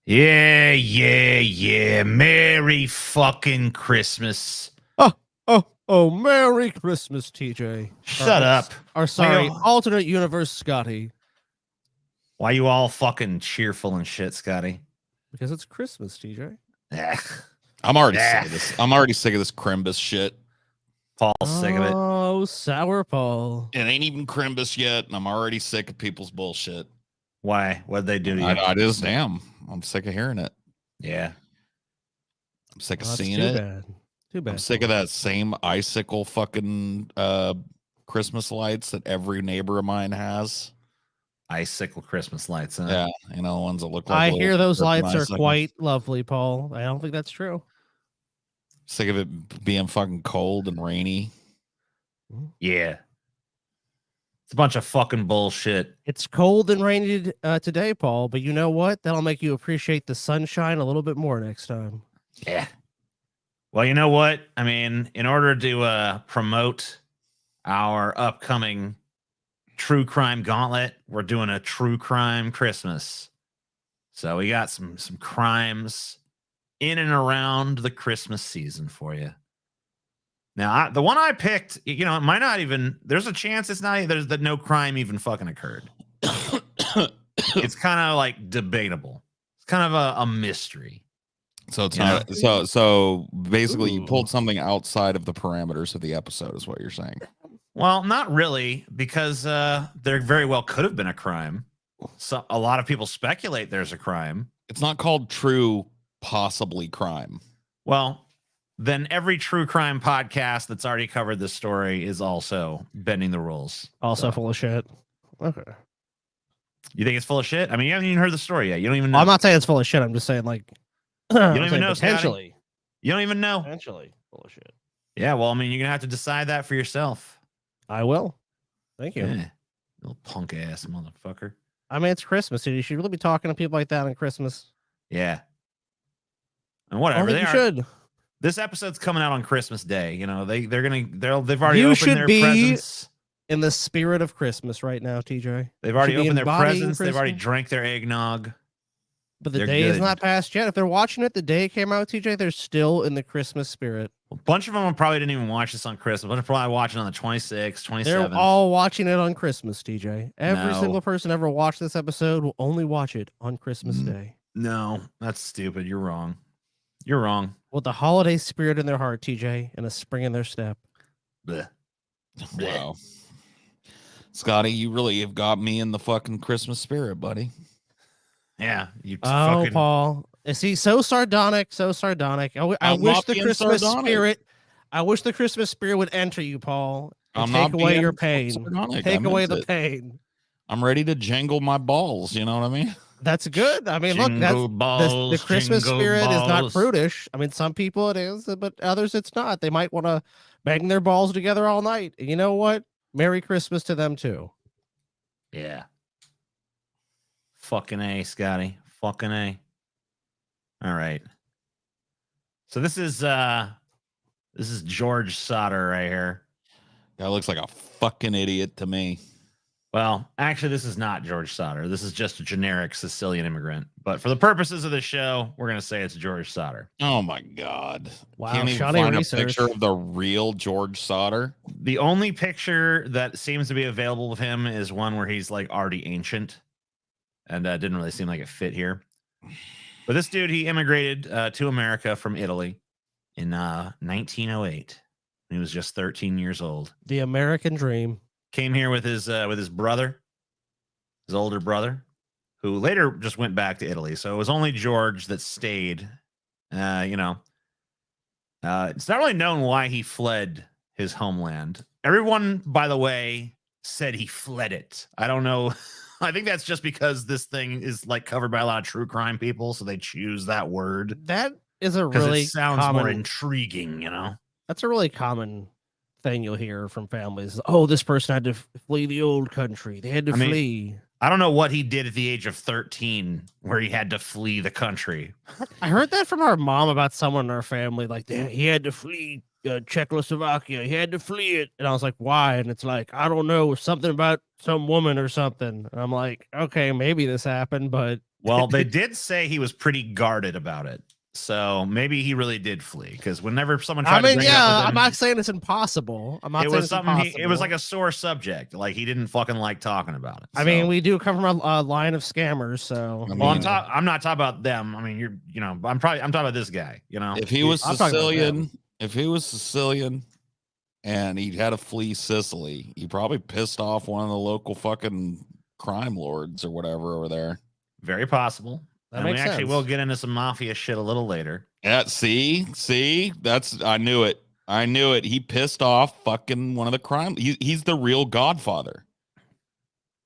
Yeah. Merry fucking Christmas. Oh, Merry Christmas, TJ. Shut up. Or sorry, alternate universe Scotty. Why you all fucking cheerful and shit, Scotty? Because it's Christmas, TJ. I'm already sick of this. I'm already sick of this Crimbus shit. Paul's sick of it. Oh, sour Paul. It ain't even Crimbus yet, and I'm already sick of people's bullshit. Why? What'd they do to you? I just damn. I'm sick of hearing it. Yeah. I'm sick of seeing too it. Bad. Too bad. I'm sick of that same icicle fucking Christmas lights that every neighbor of mine has. Icicle Christmas lights, huh? Yeah, you know, ones that look like. I hear those lights are quite lovely, Paul. I don't think that's true. Sick of it being fucking cold and rainy. Yeah. It's a bunch of fucking bullshit. It's cold and rainy today, Paul, but you know what? That'll make you appreciate the sunshine a little bit more next time. Yeah. Well, you know what? I mean, in order to promote our upcoming True Crime Gauntlet, we're doing a True Crime Christmas. So we got some crimes in and around the Christmas season for you. Now, the one I picked, you know, it might not even, there's a chance it's not, there's that no crime even fucking occurred. It's kind of like debatable. It's kind of a mystery. So it's not, so basically you pulled something outside of the parameters of the episode is what you're saying. Well, not really, because there very well could have been a crime. So a lot of people speculate there's a crime. It's not called true possibly crime. Well, then every true crime podcast that's already covered this story is also bending the rules. Also full of shit. Okay. You think it's full of shit? I mean, you haven't even heard the story yet. You don't even know. I'm not saying it's full of shit. I'm just saying, like, you don't even know. Potentially. Scotty. You don't even know. Potentially full of shit. Yeah, well, I mean, you're going to have to decide that for yourself. I will. Thank you. Yeah. Little punk ass motherfucker. I mean, it's Christmas. You should really be talking to people like that on Christmas. Yeah. And whatever. You should. This episode's coming out on Christmas Day. You know, they've already opened their presents. In the spirit of Christmas right now, TJ. They've already opened their presents. They've already drank their eggnog. But the day is not passed yet. If they're watching it the day it came out, TJ, they're still in the Christmas spirit. A bunch of them probably didn't even watch this on Christmas. A bunch of them probably watching on the 26th, 27th. They're all watching it on Christmas, TJ. Every single person ever watched this episode will only watch it on Christmas Day. No, that's stupid. You're wrong. You're wrong. With the holiday spirit in their heart, TJ, and a spring in their step. Blech. Wow. Scotty, you really have got me in the fucking Christmas spirit, buddy. Yeah. Fucking... Paul. Is he so sardonic? So sardonic. I wish the Christmas spirit. I wish the Christmas spirit would enter you, Paul. And take away your pain. Take away the pain. I'm ready to jangle my balls. You know what I mean? That's good. I mean, look, the Christmas spirit is not prudish. I mean, some people it is, but others it's not. They might want to bang their balls together all night. And you know what? Merry Christmas to them too. Yeah. Fucking A, Scotty. Fucking A. All right. So this is George Sodder right here. That looks like a fucking idiot to me. Well, actually, this is not George Sodder. This is just a generic Sicilian immigrant. But for the purposes of the show, we're going to say it's George Sodder. Oh, my God. Wow. Can't even find a picture of the real George Sodder. The only picture that seems to be available of him is one where he's like already ancient. And didn't really seem like it fit here. But this dude, he immigrated to America from Italy in 1908. He was just 13 years old. The American dream. Came here with his brother, his older brother, who later just went back to Italy. So it was only George that stayed. It's not really known why he fled his homeland. Everyone, by the way, said he fled it. I don't know. I think that's just because this thing is like covered by a lot of true crime people, so they choose that word. That is a really sounds more intriguing, you know. That's a really common thing you'll hear from families. Oh, this person had to flee the old country. They had to flee. I don't know what he did at the age of 13 where he had to flee the country. I heard that from our mom about someone in our family. Like, he had to flee Czechoslovakia. He had to flee it. And I was like, why? And it's like, I don't know, something about some woman or something. And I'm like, okay, maybe this happened, but Well, they did say he was pretty guarded about it. So maybe he really did flee, because whenever someone tried to bring it up with him, I'm not saying it's impossible. I'm not it saying was it's something impossible. it was like a sore subject. Like he didn't fucking like talking about it. I mean, we do come from a line of scammers, so I mean, well, I'm not talking about them. I mean, I'm talking about this guy, If he was Sicilian and he had to flee Sicily, he probably pissed off one of the local fucking crime lords or whatever over there. Very possible. That and makes we actually sense. will get into some mafia shit a little later. Yeah, see, I knew it. He pissed off fucking one of the crime. He's the real Godfather.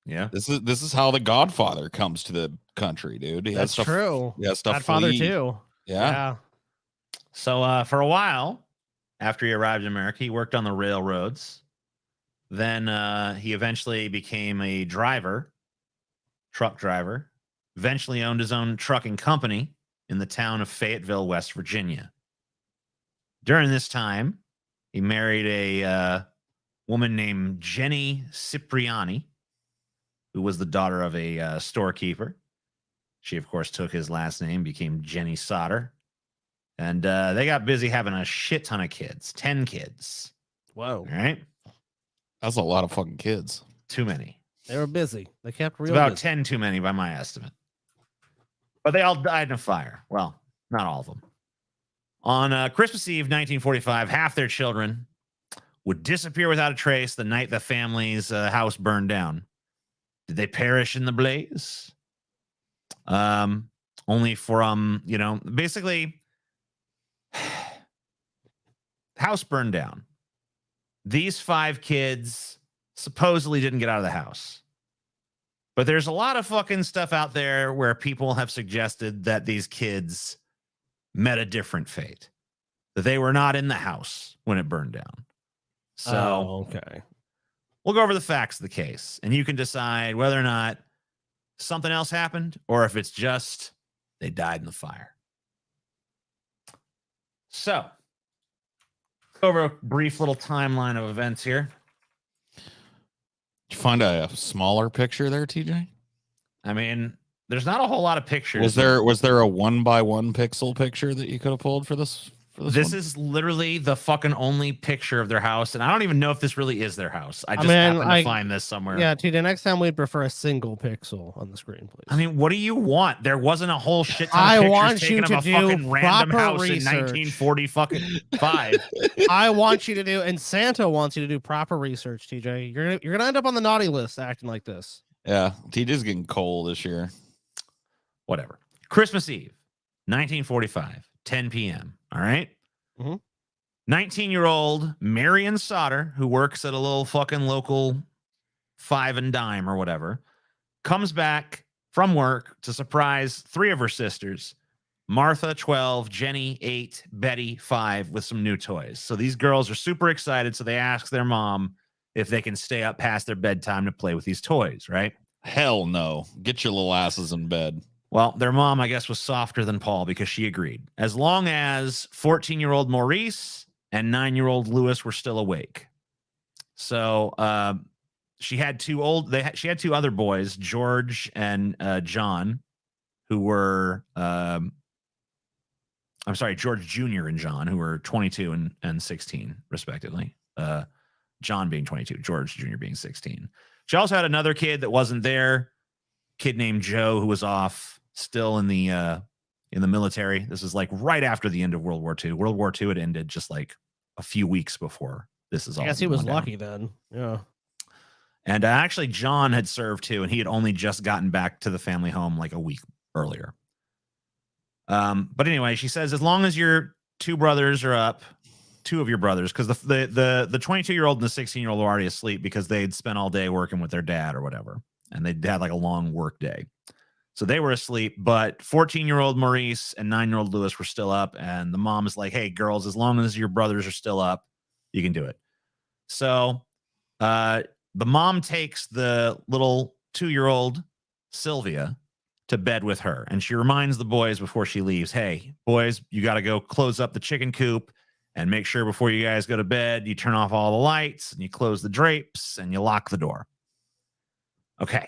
Yeah, this is how the Godfather comes to the country, dude. That's true. Yeah, stuff. Godfather too. Yeah. So for a while after he arrived in America, he worked on the railroads. Then he eventually became a truck driver. Eventually owned his own trucking company in the town of Fayetteville, West Virginia. During this time, he married a woman named Jenny Cipriani, who was the daughter of a storekeeper. She, of course, took his last name, became Jenny Sodder. And they got busy having a shit ton of kids, 10 kids. Whoa. All right. That's a lot of fucking kids. Too many. They were busy. They kept real It's about busy. 10 too many by my estimate. But they all died in a fire. Well, not all of them. On Christmas Eve, 1945, half their children would disappear without a trace the night the family's house burned down. Did they perish in the blaze? Only for, basically, house burned down. These 5 kids supposedly didn't get out of the house. But there's a lot of fucking stuff out there where people have suggested that these kids met a different fate, that they were not in the house when it burned down. So, okay. We'll go over the facts of the case, and you can decide whether or not something else happened or if it's just they died in the fire. So, go over a brief little timeline of events here. Did you find a smaller picture there, TJ? I mean, there's not a whole lot of pictures. Was there a 1x1 pixel picture that you could have pulled for this? This is literally the fucking only picture of their house, and I don't even know if this really is their house. I happened to find this somewhere. Yeah, TJ, next time we'd prefer a single pixel on the screen, please. I mean, what do you want? There wasn't a whole shit ton of pictures taken of a fucking random house research. in 1945. I want you to do, and Santa wants you to do proper research, TJ. You're gonna end up on the naughty list acting like this. Yeah, TJ's getting cold this year. Whatever. Christmas Eve, 1945, 10 p.m. All right. 19-year-old Marion Sodder, who works at a little fucking local 5 and dime or whatever, comes back from work to surprise 3 of her sisters, Martha, 12, Jenny, 8, Betty, 5, with some new toys. So these girls are super excited. So they ask their mom if they can stay up past their bedtime to play with these toys, right? Hell no. Get your little asses in bed. Well, their mom, I guess, was softer than Paul because she agreed. As long as 14-year-old Maurice and 9-year-old Lewis were still awake. So she had 2 other boys, George and John, who were George Jr. and John, who were 22 and 16, respectively. John being 22, George Jr. being 16. She also had another kid that wasn't there, kid named Joe, who was off still in the military. This is like right after the end of World War II. World War II had ended just like a few weeks before this is all. I guess he was lucky then. Yeah. And actually, John had served too, and he had only just gotten back to the family home like a week earlier. But anyway, she says, as long as your 2 brothers are up, 2 of your brothers, because the 22-year-old and the 16-year-old were already asleep because they'd spent all day working with their dad or whatever, and they'd had like a long work day. So they were asleep, but 14-year-old Maurice and 9-year-old Lewis were still up, and the mom is like, hey, girls, as long as your brothers are still up, you can do it. So the mom takes the little 2-year-old Sylvia to bed with her, and she reminds the boys before she leaves, hey, boys, you got to go close up the chicken coop and make sure before you guys go to bed, you turn off all the lights and you close the drapes and you lock the door. Okay.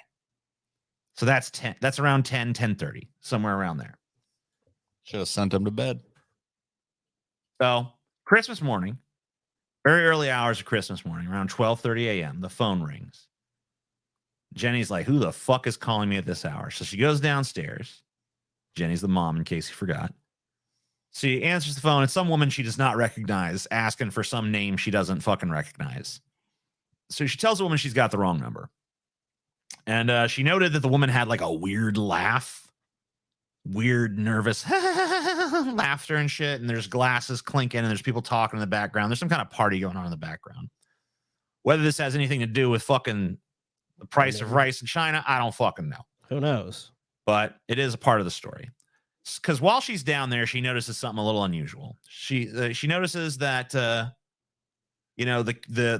So that's around 10:30, somewhere around there. Should have sent him to bed. So Christmas morning, very early hours of Christmas morning, around 12:30 a.m., the phone rings. Jenny's like, who the fuck is calling me at this hour? So she goes downstairs. Jenny's the mom, in case you forgot. She answers the phone. It's some woman she does not recognize, asking for some name she doesn't fucking recognize. So she tells the woman she's got the wrong number. And she noted that the woman had like a weird laugh, weird, nervous laughter and shit. And there's glasses clinking and there's people talking in the background. There's some kind of party going on in the background. Whether this has anything to do with fucking the price of rice in China, I don't fucking know. Who knows? But it is a part of the story. Because while she's down there, she notices something a little unusual. She notices that the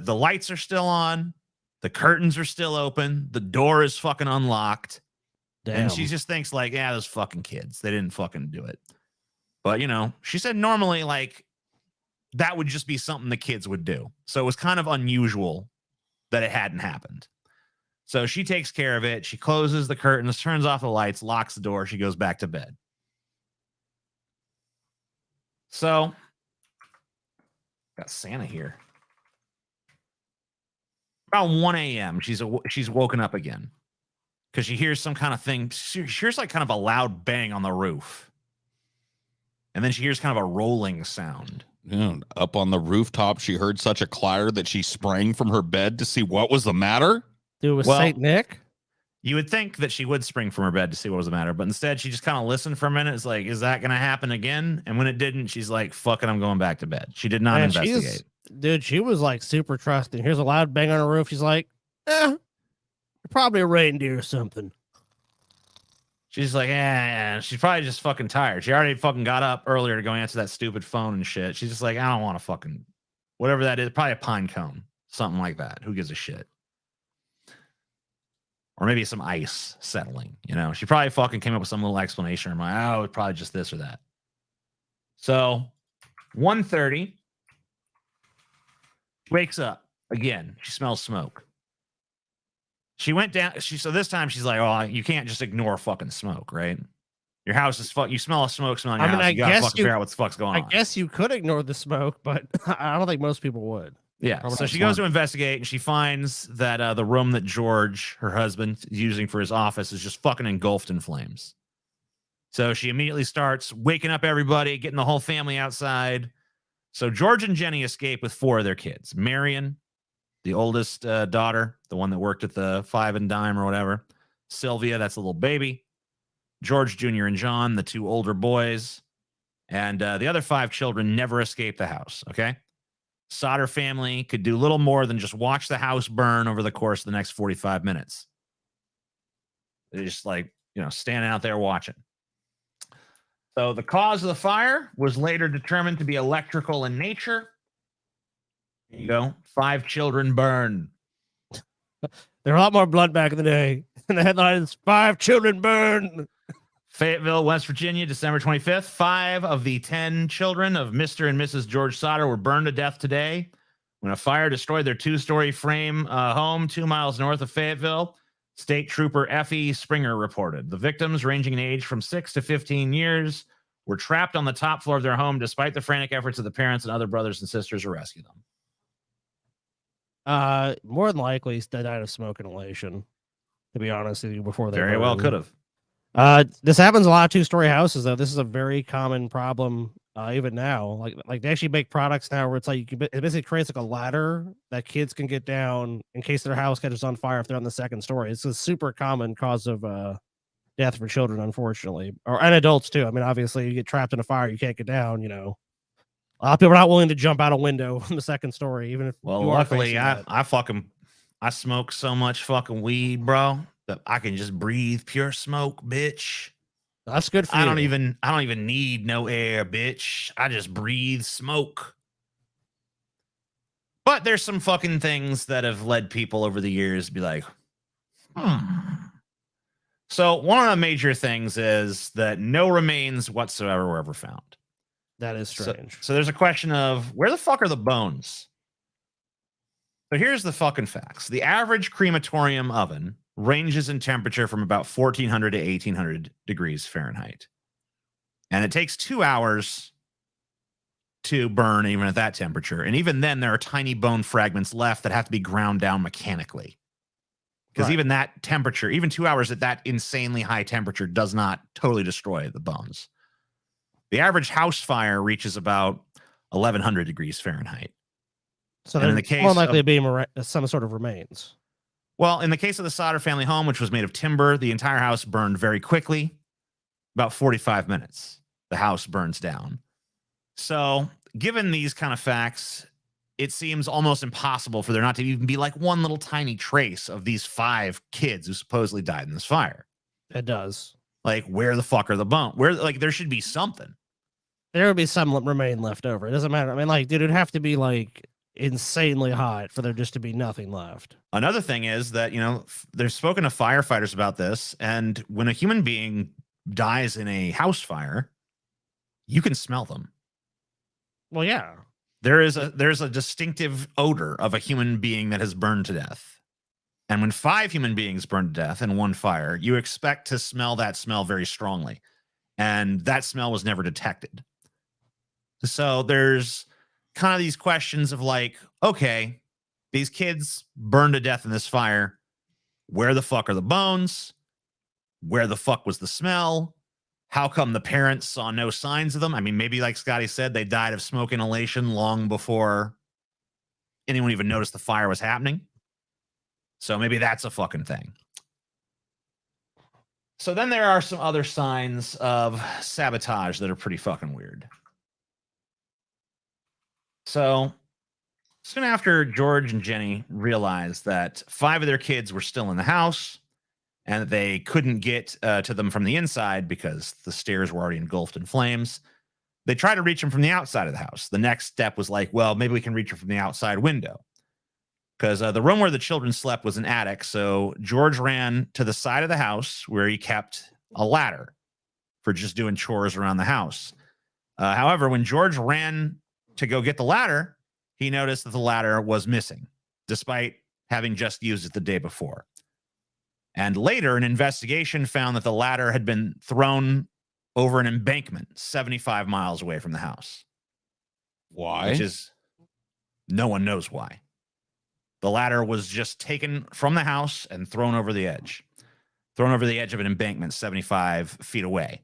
lights are still on, the curtains are still open, the door is fucking unlocked. Damn. And she just thinks like, yeah, those fucking kids, they didn't fucking do it. But she said normally like that would just be something the kids would do. So it was kind of unusual that it hadn't happened. So she takes care of it. She closes the curtains, turns off the lights, locks the door. She goes back to bed. So, got Santa here. About 1 a.m., she's woken up again because she hears some kind of thing. She hears like kind of a loud bang on the roof. And then she hears kind of a rolling sound. Up on the rooftop, she heard such a clatter that she sprang from her bed to see what was the matter. Dude, was Saint Nick? You would think that she would spring from her bed to see what was the matter, but instead she just kind of listened for a minute. It's like, is that going to happen again? And when it didn't, she's like, fuck it, I'm going back to bed. She did not investigate. Dude, she was like super trusting. Here's a loud bang on the roof. She's like, probably a reindeer or something. She's like, yeah. She's probably just fucking tired. She already fucking got up earlier to go answer that stupid phone and shit. She's just like, I don't want to fucking, whatever that is, probably a pine cone, something like that. Who gives a shit? Or maybe some ice settling, She probably fucking came up with some little explanation. Or oh, it's probably just this or that. So, 1:30, wakes up again. She smells smoke. She went down. So this time she's like, oh, you can't just ignore fucking smoke, right? Your house is you smell a smoke smell in your house. You gotta fucking figure out what the fuck's going on. I guess you could ignore the smoke, but I don't think most people would. Yeah. Probably so she goes to investigate and she finds that the room that George, her husband, is using for his office is just fucking engulfed in flames. So she immediately starts waking up everybody, getting the whole family outside. So George and Jenny escape with 4 of their kids. Marion, the oldest daughter, the one that worked at the Five and Dime or whatever. Sylvia, that's a little baby. George Jr. and John, the 2 older boys. And the other 5 children never escaped the house, okay? Sodder family could do little more than just watch the house burn over the course of the next 45 minutes. They're just like, standing out there watching. So the cause of the fire was later determined to be electrical in nature. There you go. 5 children burned. There were a lot more blood back in the day. And the headline is 5 children burned. Fayetteville, West Virginia, December 25th. 5 of the 10 children of Mr. and Mrs. George Sodder were burned to death today when a fire destroyed their 2-story frame home 2 miles north of Fayetteville. State Trooper Effie Springer reported. The victims, ranging in age from 6 to 15 years, were trapped on the top floor of their home despite the frantic efforts of the parents and other brothers and sisters to rescue them. More than likely, they died of smoke inhalation, to be honest with you, before they very well could have. This happens a lot of 2-story houses, though. This is a very common problem, even now. Like they actually make products now where it's like it basically creates like a ladder that kids can get down in case their house catches on fire if they're on the 2nd story. It's a super common cause of death for children, unfortunately, and adults too. I mean, obviously, you get trapped in a fire, you can't get down. A lot of people are not willing to jump out a window from the 2nd story, even if. Well, luckily, I smoke so much fucking weed, bro, that I can just breathe pure smoke, bitch. That's good for you. I don't even need no air, bitch. I just breathe smoke. But there's some fucking things that have led people over the years to be like, So one of the major things is that no remains whatsoever were ever found. That is strange. So there's a question of where the fuck are the bones? So here's the fucking facts. The average crematorium oven ranges in temperature from about 1400 to 1800 degrees Fahrenheit. And it takes 2 hours to burn even at that temperature. And even then, there are tiny bone fragments left that have to be ground down mechanically. Because even that temperature, even 2 hours at that insanely high temperature does not totally destroy the bones. The average house fire reaches about 1100 degrees Fahrenheit. So they're more likely to be some sort of remains. Well, in the case of the Sodder family home, which was made of timber, the entire house burned very quickly. About 45 minutes, the house burns down. So given these kind of facts, it seems almost impossible for there not to even be like one little tiny trace of these 5 kids who supposedly died in this fire. It does. Like, where the fuck are the bones? Where, like, there should be something. There would be some remain left over. It doesn't matter. I mean, like, dude, it'd have to be like insanely hot for there just to be nothing left. Another thing is that, you know, they've spoken to firefighters about this, and when a human being dies in a house fire, you can smell them. Well, yeah. There's a distinctive odor of a human being that has burned to death. And when 5 human beings burn to death in one fire, you expect to smell that smell very strongly. And that smell was never detected. So there's kind of these questions of like, okay, these kids burned to death in this fire. Where the fuck are the bones? Where the fuck was the smell? How come the parents saw no signs of them? I mean, maybe like Scotty said, they died of smoke inhalation long before anyone even noticed the fire was happening. So maybe that's a fucking thing. So then there are some other signs of sabotage that are pretty fucking weird. So soon after George and Jenny realized that 5 of their kids were still in the house and that they couldn't get to them from the inside because the stairs were already engulfed in flames, they tried to reach them from the outside of the house. The next step was like, well, maybe we can reach them from the outside window. Because the room where the children slept was an attic, so George ran to the side of the house where he kept a ladder for just doing chores around the house. However, when George ran to go get the ladder, he noticed that the ladder was missing, despite having just used it the day before. And later, an investigation found that the ladder had been thrown over an embankment 75 miles away from the house. Why? Which is, no one knows why. The ladder was just taken from the house and thrown over the edge of an embankment 75 feet away.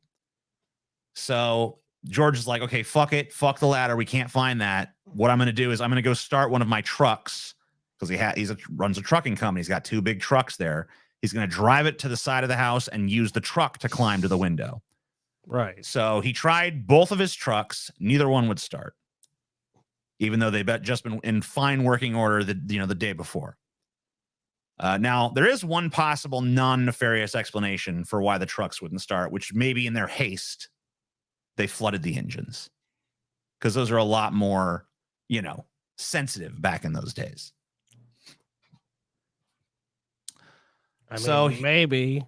So George is like, okay, fuck it. Fuck the ladder. We can't find that. What I'm going to do is I'm going to go start one of my trucks because he runs a trucking company. He's got 2 big trucks there. He's going to drive it to the side of the house and use the truck to climb to the window. Right. So he tried both of his trucks. Neither one would start, even though they've just been in fine working order the day before. Now, there is one possible non-nefarious explanation for why the trucks wouldn't start, which maybe in their haste, they flooded the engines. Because those are a lot more, sensitive back in those days. I mean, maybe.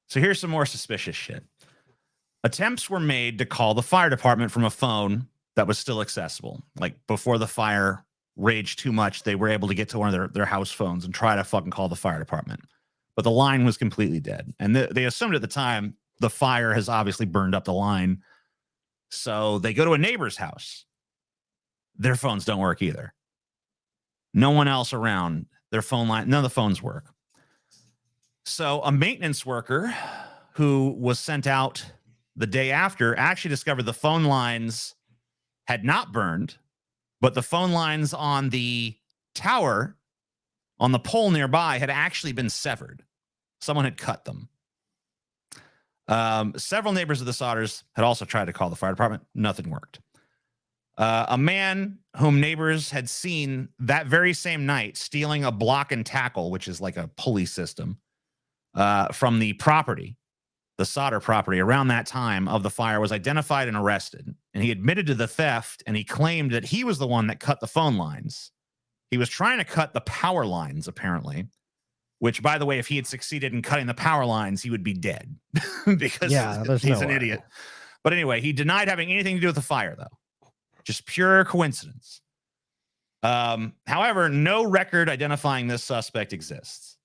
So here's some more suspicious shit. Attempts were made to call the fire department from a phone that was still accessible. Like before the fire raged too much, they were able to get to one of their house phones and try to fucking call the fire department. But the line was completely dead. And they assumed at the time the fire has obviously burned up the line. So they go to a neighbor's house. Their phones don't work either. No one else around. Their phone line, none of the phones work. So a maintenance worker who was sent out the day after actually discovered the phone lines had not burned, but the phone lines on the tower, on the pole nearby, had actually been severed. Someone had cut them. Several neighbors of the Sodders had also tried to call the fire department. Nothing worked. A man whom neighbors had seen that very same night stealing a block and tackle, which is like a pulley system, from the property, the Sodder property, around that time of the fire, was identified and arrested. And he admitted to the theft, and he claimed that he was the one that cut the phone lines. He was trying to cut the power lines, apparently, which, by the way, if he had succeeded in cutting the power lines, he would be dead because he's an idiot. But anyway, he denied having anything to do with the fire, though. Just pure coincidence. However, no record identifying this suspect exists.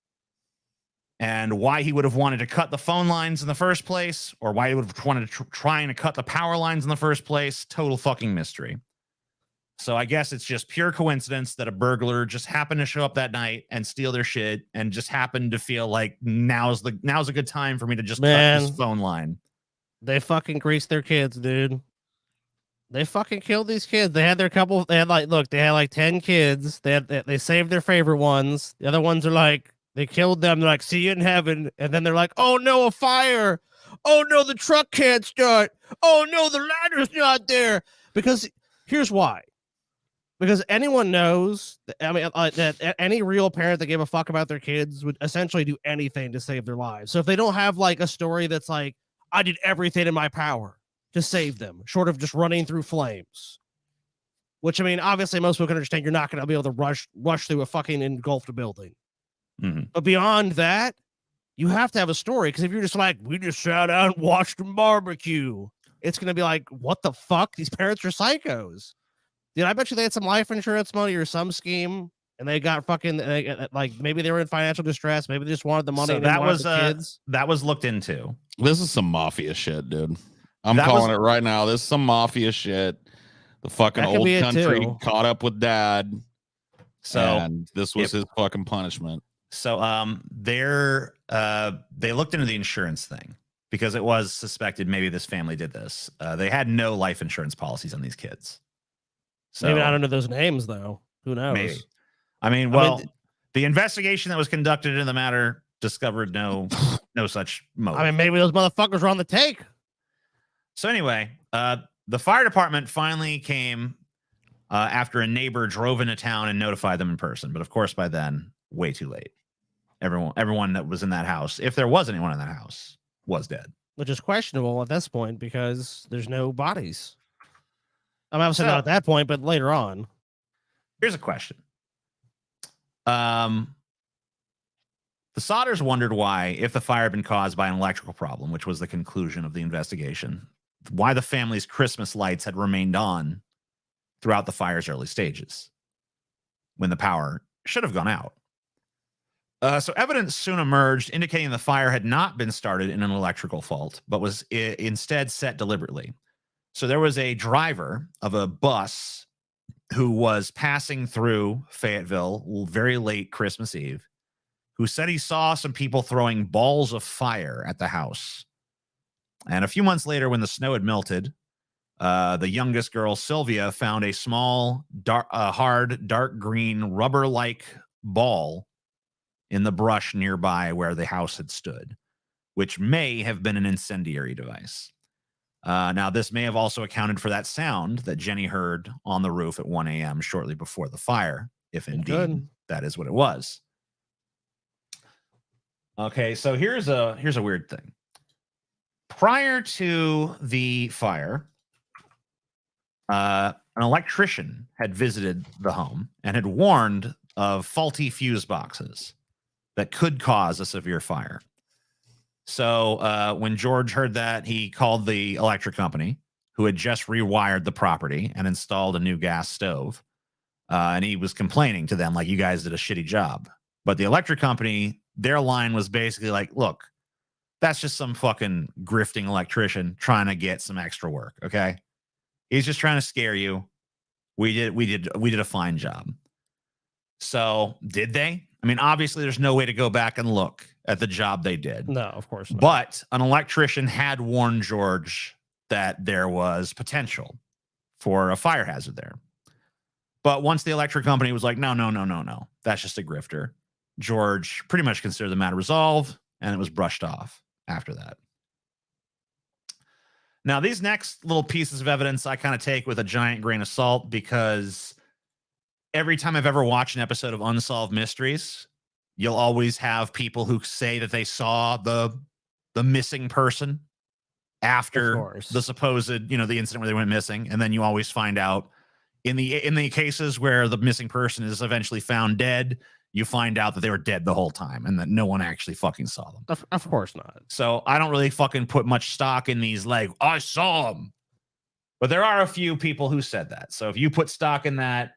And why he would have wanted to cut the phone lines in the first place, or why he would have wanted to trying to cut the power lines in the first place, total fucking mystery. So I guess it's just pure coincidence that a burglar just happened to show up that night and steal their shit, and just happened to feel like now's a good time for me to just cut this phone line. They fucking greased their kids, dude. They fucking killed these kids. They had like 10 kids. They saved their favorite ones. The other ones are like, they killed them. They're like, see you in heaven. And then they're like, oh no, a fire. Oh no, the truck can't start. Oh no, the ladder's not there. Because here's why. Because anyone knows, that any real parent that gave a fuck about their kids would essentially do anything to save their lives. So if they don't have like a story that's like, I did everything in my power to save them, short of just running through flames. Which, I mean, obviously most people can understand you're not going to be able to rush through a fucking engulfed building. Mm-hmm. But beyond that, you have to have a story. Because if you're just like, we just sat out and watched them barbecue, it's going to be like, what the fuck? These parents are psychos. Dude, I bet you they had some life insurance money or some scheme, and they got fucking, like, maybe they were in financial distress. Maybe they just wanted the money. So and that was the kids. That was looked into. This is some mafia shit, dude. I'm calling it right now. This is some mafia shit. The fucking old country caught up with dad. So and this was his fucking punishment. So they looked into the insurance thing because it was suspected maybe this family did this. They had no life insurance policies on these kids. So maybe not under those names though. Who knows? Maybe. I mean, the investigation that was conducted into the matter discovered no such motive. I mean, maybe those motherfuckers were on the take. So anyway, the fire department finally came after a neighbor drove into town and notified them in person. But of course, by then, way too late. Everyone that was in that house, if there was anyone in that house, was dead. Which is questionable at this point because there's no bodies. I'm obviously not at that point, but later on. Here's a question. The Sodders wondered why, if the fire had been caused by an electrical problem, which was the conclusion of the investigation, why the family's Christmas lights had remained on throughout the fire's early stages when the power should have gone out. So evidence soon emerged indicating the fire had not been started in an electrical fault, but was instead set deliberately. So there was a driver of a bus who was passing through Fayetteville very late Christmas Eve, who said he saw some people throwing balls of fire at the house. And a few months later, when the snow had melted, the youngest girl, Sylvia, found a small, hard, dark green, rubber-like ball in the brush nearby where the house had stood, which may have been an incendiary device. Now, this may have also accounted for that sound that Jenny heard on the roof at 1 a.m. shortly before the fire, if indeed that is what it was. Okay, so here's a weird thing. Prior to the fire, an electrician had visited the home and had warned of faulty fuse boxes that could cause a severe fire. So when George heard that, he called the electric company, who had just rewired the property and installed a new gas stove. And he was complaining to them, like, you guys did a shitty job. But the electric company, their line was basically like, look, that's just some fucking grifting electrician trying to get some extra work. Okay. He's just trying to scare you. We did a fine job. So did they? I mean, obviously there's no way to go back and look at the job they did. No, of course not. But an electrician had warned George that there was potential for a fire hazard there. But once the electric company was like, no, that's just a grifter, George pretty much considered the matter resolved, and it was brushed off after that. Now, these next little pieces of evidence I kind of take with a giant grain of salt, because every time I've ever watched an episode of Unsolved Mysteries, you'll always have people who say that they saw the missing person after the supposed, the incident where they went missing. And then you always find out in the cases where the missing person is eventually found dead, you find out that they were dead the whole time and that no one actually fucking saw them. Of course not. So I don't really fucking put much stock in these, like, I saw him. But there are a few people who said that. So if you put stock in that,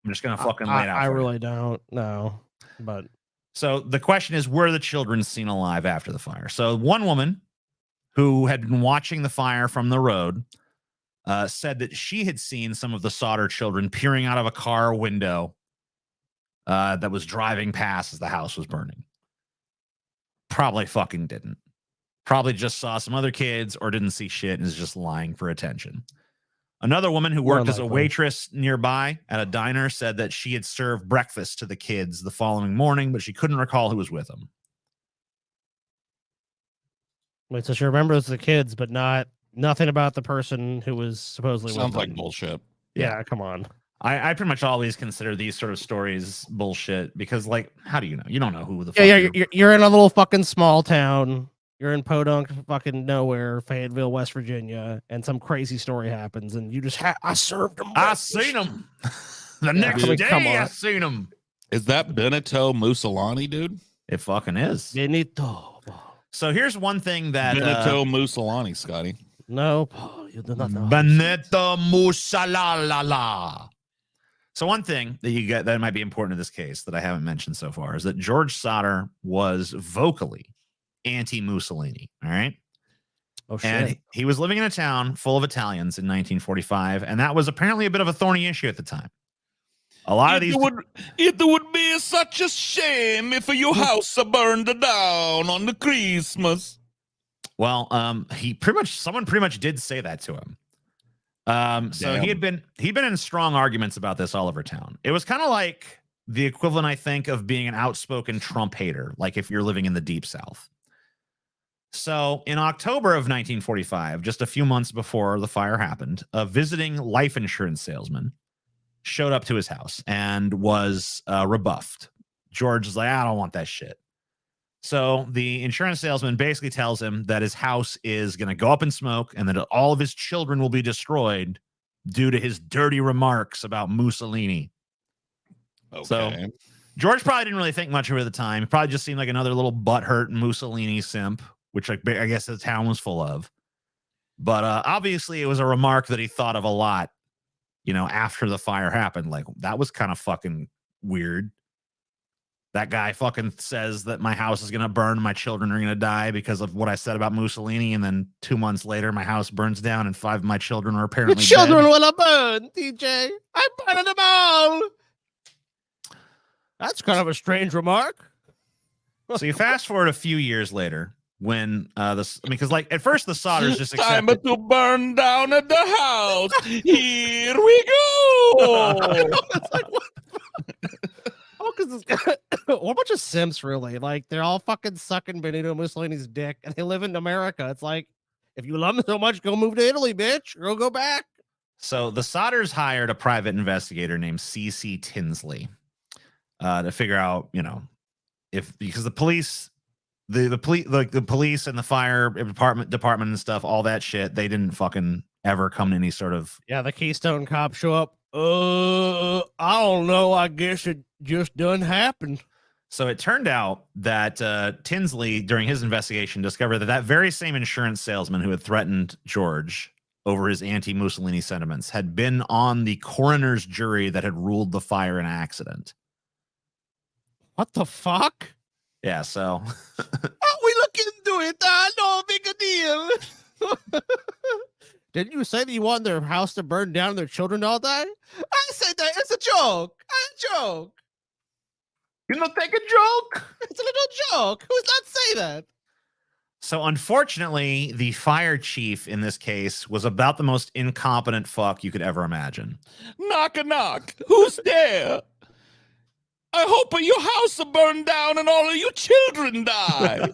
I'm just gonna fucking lay it out. I really don't know, but so the question is, were the children seen alive after the fire? So one woman who had been watching the fire from the road said that she had seen some of the Sodder children peering out of a car window that was driving past as the house was burning. Probably fucking didn't. Probably just saw some other kids or didn't see shit and is just lying for attention. Another woman who worked as a waitress nearby at a diner said that she had served breakfast to the kids the following morning, but she couldn't recall who was with them. Wait, so she remembers the kids, but nothing about the person who was supposedly with them. Sounds like bullshit. Yeah, come on. I pretty much always consider these sort of stories bullshit because, like, how do you know? You don't know who the fuck. Yeah, you're in a little fucking small town. You're in Podunk, fucking nowhere, Fayetteville, West Virginia, and some crazy story happens, and you just I served them. I seen them. The next day, I seen them. Is that Benito Mussolini, dude? It fucking is. Benito. So here's one thing that Benito Mussolini, Scotty. No, you do not know. Benito Mussolini. So one thing that you get that might be important in this case that I haven't mentioned so far is that George Sodder was vocally anti-Mussolini. All right. Oh, shit. And he was living in a town full of Italians in 1945, and that was apparently a bit of a thorny issue at the time. A lot of these. It would be such a shame if your house burned down on the Christmas. Well, someone pretty much did say that to him. So he'd been in strong arguments about this all over town. It was kind of like the equivalent, I think, of being an outspoken Trump hater, like if you're living in the Deep South. So in October of 1945, just a few months before the fire happened, a visiting life insurance salesman showed up to his house and was rebuffed. George is like, I don't want that shit. So the insurance salesman basically tells him that his house is going to go up in smoke and that all of his children will be destroyed due to his dirty remarks about Mussolini. Okay. So George probably didn't really think much of it at the time. He probably just seemed like another little butthurt Mussolini simp, which I guess the town was full of. But obviously it was a remark that he thought of a lot, after the fire happened. Like, that was kind of fucking weird. That guy fucking says that my house is going to burn, my children are going to die because of what I said about Mussolini, and then 2 months later, my house burns down and 5 of my children are apparently dead. Your children will burn, TJ. I'm burning them all. That's kind of a strange remark. So you fast forward a few years later when because like at first the Sodders just accepted. Time to burn down at the house. Here we go. It's like, what the fuck? Oh, because it's a whole bunch of simps, really. Like, they're all fucking sucking Benito Mussolini's dick, and they live in America. It's like, if you love him so much, go move to Italy, bitch, or go back. So the Sodders hired a private investigator named C.C. Tinsley to figure out, because the police, the police and the fire department and stuff, all that shit, they didn't fucking ever come to any sort of. Yeah, the Keystone cops show up. I don't know. I guess it just done happened. So it turned out that Tinsley, during his investigation, discovered that very same insurance salesman who had threatened George over his anti-Mussolini sentiments had been on the coroner's jury that had ruled the fire an accident. What the fuck? Yeah, so. We look into it. No big a deal. Didn't you say that you want their house to burn down and their children all die? I said that. It's a joke. A joke. You don't think a joke? It's a little joke. Who's not say that? So unfortunately, the fire chief in this case was about the most incompetent fuck you could ever imagine. Knock a knock. Who's there? I hope your house will burn down and all of your children die.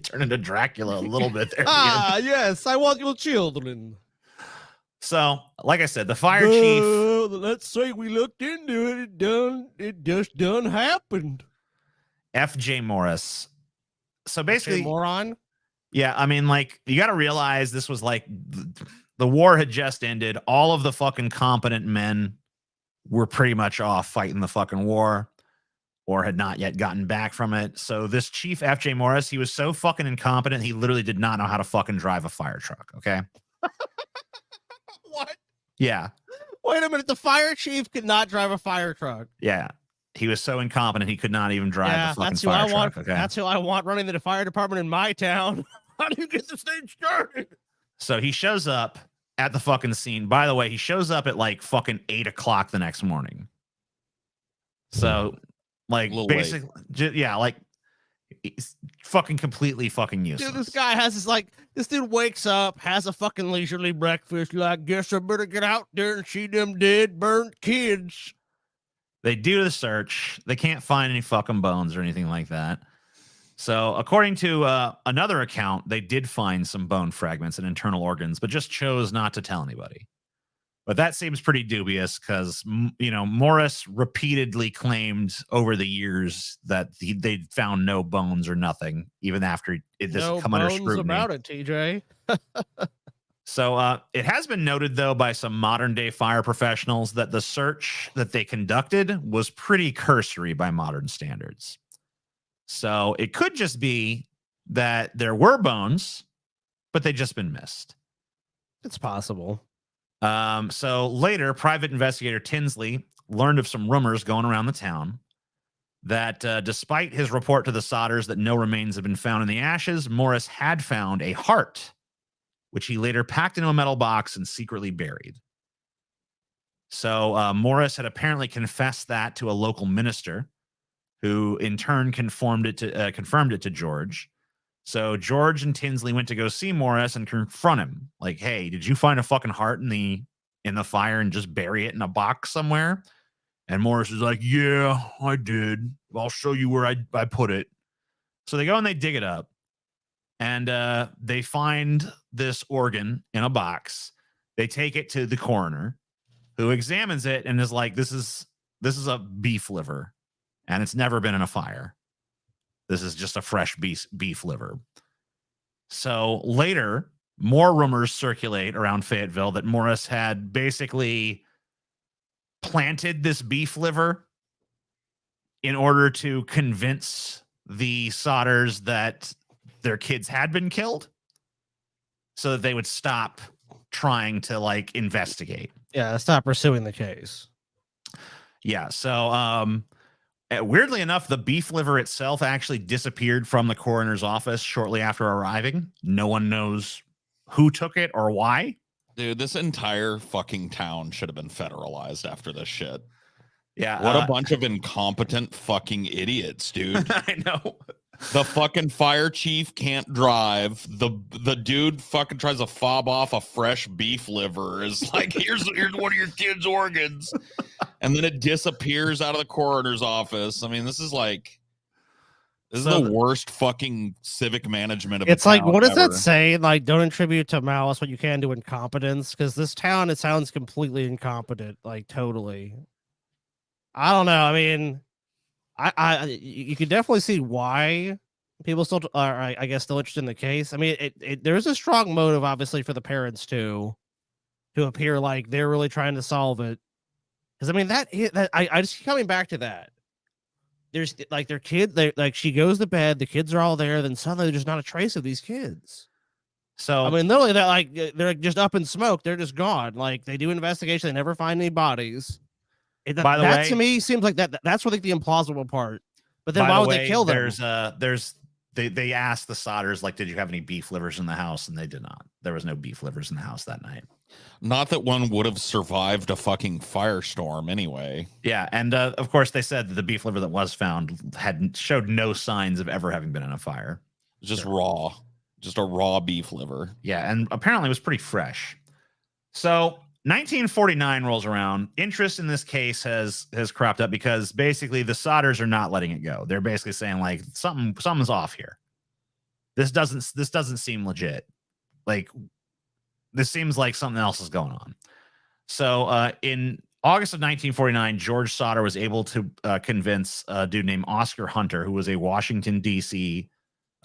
Turn into Dracula a little bit there. Yes, I want your children. So, like I said, the fire chief. Let's say we looked into it. It just done happened. F.J. Morris. So basically, moron. Yeah, I mean, like, you got to realize this was like the war had just ended. All of the fucking competent men were pretty much off fighting the fucking war, or had not yet gotten back from it. So this chief, F.J. Morris, he was so fucking incompetent, he literally did not know how to fucking drive a fire truck, okay? What? Yeah. Wait a minute. The fire chief could not drive a fire truck. Yeah. He was so incompetent he could not even drive the fucking fire truck. Okay. That's who I want running the fire department in my town. How do you get this thing started? So he shows up at the fucking scene. By the way, he shows up at like fucking 8 o'clock the next morning. So like basically, yeah, like he's fucking completely fucking useless. Dude, this guy has this dude wakes up, has a fucking leisurely breakfast. Like, guess I better get out there and see them dead, burnt kids. They do the search. They can't find any fucking bones or anything like that. So according to another account, they did find some bone fragments and internal organs, but just chose not to tell anybody. But that seems pretty dubious because, you know, Morris repeatedly claimed over the years that they found no bones or nothing, even after this come under scrutiny. About it, TJ. So it has been noted, though, by some modern day fire professionals that the search that they conducted was pretty cursory by modern standards. So it could just be that there were bones, but they'd just been missed. It's possible. So later, private investigator Tinsley learned of some rumors going around the town that despite his report to the Sodders that no remains had been found in the ashes, Morris had found a heart, which he later packed into a metal box and secretly buried. So Morris had apparently confessed that to a local minister, who in turn confirmed it to George. So George and Tinsley went to go see Morris and confront him. Like, hey, did you find a fucking heart in the fire and just bury it in a box somewhere? And Morris is like, yeah, I did. I'll show you where I put it. So they go and they dig it up. And they find this organ in a box. They take it to the coroner, who examines it and is like, this is a beef liver, and it's never been in a fire. This is just a fresh beef liver. So later, more rumors circulate around Fayetteville that Morris had basically planted this beef liver in order to convince the Sodders that their kids had been killed, so that they would stop trying to like investigate. Yeah, stop pursuing the case. Yeah, so weirdly enough, the beef liver itself actually disappeared from the coroner's office shortly after arriving. No one knows who took it or why. Dude, this entire fucking town should have been federalized after this shit. Yeah. What a bunch of incompetent fucking idiots, dude. I know. The fucking fire chief can't drive. The dude fucking tries to fob off a fresh beef liver. Is like, here's one of your kids' organs. And then it disappears out of the coroner's office. I mean, this is the worst fucking civic management of it's like, what does that say? Like, don't attribute to malice what you can to incompetence. Because this town, it sounds completely incompetent. Like, totally. I don't know. I mean, you can definitely see why people still are, I guess, still interested in the case. I mean, there's a strong motive, obviously, for the parents to appear like they're really trying to solve it. Because I mean, I just keep coming back to that. There's like their kid, like she goes to bed, the kids are all there, then suddenly there's not a trace of these kids. So I mean, literally, they're just up in smoke. They're just gone. Like they do investigation, they never find any bodies. By the way, to me seems like that's like the implausible part. But then why would they kill them? They asked the Sodders, like, did you have any beef livers in the house? And they did not. There was no beef livers in the house that night. Not that one would have survived a fucking firestorm anyway. Yeah, and of course they said that the beef liver that was found showed no signs of ever having been in a fire. Just raw. Just a raw beef liver. Yeah, and apparently it was pretty fresh. So 1949 rolls around. Interest in this case has cropped up because basically the Sodders are not letting it go. They're basically saying like something's off here. This doesn't seem legit. Like this seems like something else is going on. So in August of 1949, George Sodder was able to convince a dude named Oscar Hunter, who was a Washington, D.C.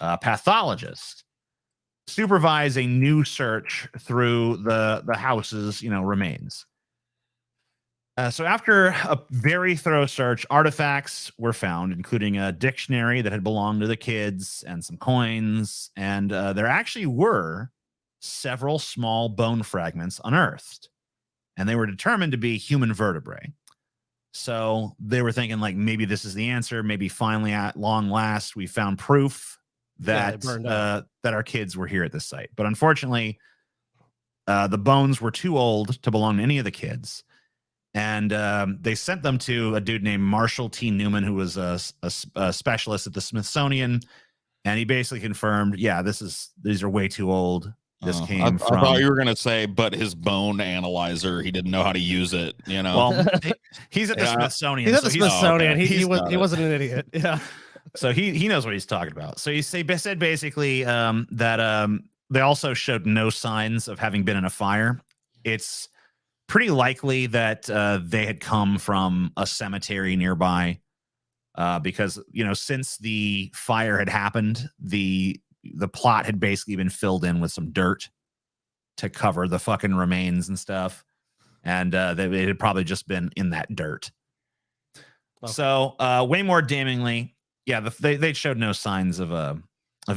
Pathologist, supervise a new search through the house's remains. So after a very thorough search, artifacts were found, including a dictionary that had belonged to the kids and some coins, and there actually were several small bone fragments unearthed. and they were determined to be human vertebrae. So they were thinking like maybe this is the answer. Maybe finally at long last we found proof that that our kids were here at this site. But unfortunately, the bones were too old to belong to any of the kids. And they sent them to a dude named Marshall T. Newman, who was a specialist at the Smithsonian. And he basically confirmed, yeah, these are way too old. This came from. I thought you were gonna say, but his bone analyzer, he didn't know how to use it. You know, well, he's at the Smithsonian. He's at the Smithsonian. okay. He wasn't an idiot. Yeah. So he knows what he's talking about. So he said basically that they also showed no signs of having been in a fire. It's pretty likely that they had come from a cemetery nearby, because since the fire had happened, the plot had basically been filled in with some dirt to cover the fucking remains and stuff, and it had probably just been in that dirt. Okay. So way more damningly, yeah, they showed no signs of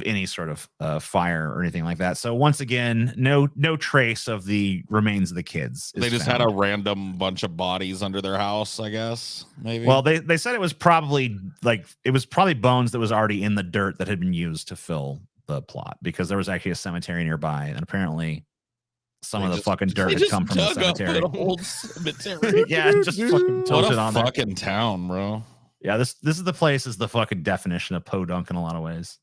any sort of fire or anything like that. So once again, no trace of the remains of the kids. They just had a random bunch of bodies under their house, I guess. Maybe. Well, they said it was probably bones that was already in the dirt that had been used to fill the plot, because there was actually a cemetery nearby, and apparently some of the fucking dirt had come from the cemetery. Old cemetery. Yeah, just fucking tilted on there. Fucking town, bro. Yeah, this is the place is the fucking definition of podunk in a lot of ways.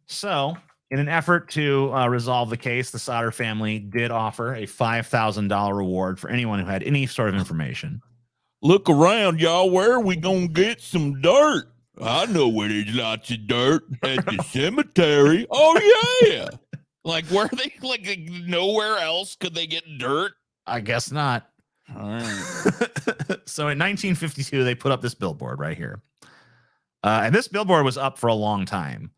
So in an effort to resolve the case, the Sodder family did offer a $5,000 reward for anyone who had any sort of information. Look around, y'all. Where are we gonna get some dirt? I know where there's lots of dirt at the cemetery. Oh yeah. Like, where are they? Like, nowhere else could they get dirt? I guess not. All right. So in 1952, they put up this billboard right here. And this billboard was up for a long time.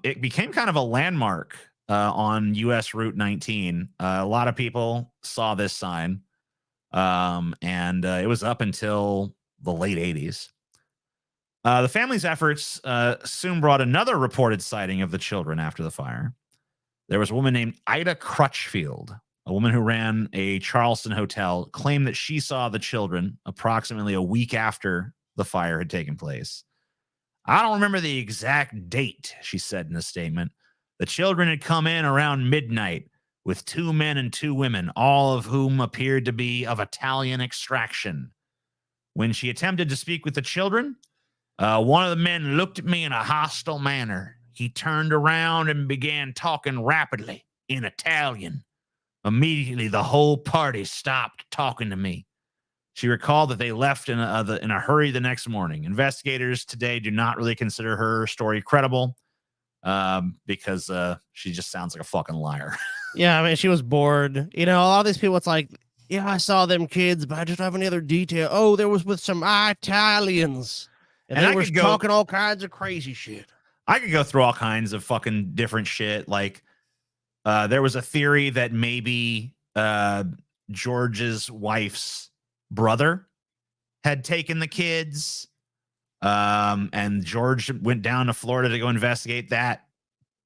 It became kind of a landmark on US Route 19. A lot of people saw this sign, and it was up until the late 80s. The family's efforts soon brought another reported sighting of the children after the fire. There was a woman named Ida Crutchfield, a woman who ran a Charleston hotel, claimed that she saw the children approximately a week after the fire had taken place. I don't remember the exact date, she said in a statement. The children had come in around midnight with 2 men and 2 women, all of whom appeared to be of Italian extraction. When she attempted to speak with the children, one of the men looked at me in a hostile manner. He turned around and began talking rapidly in Italian. Immediately, the whole party stopped talking to me. She recalled that they left in a hurry the next morning. Investigators today do not really consider her story credible, because she just sounds like a fucking liar. Yeah, I mean, she was bored. A lot of these people, it's like, yeah, I saw them kids, but I just don't have any other detail. Oh, there was with some Italians. And they were talking all kinds of crazy shit. I could go through all kinds of fucking different shit. Like, there was a theory that maybe George's wife's brother had taken the kids, and George went down to Florida to go investigate that.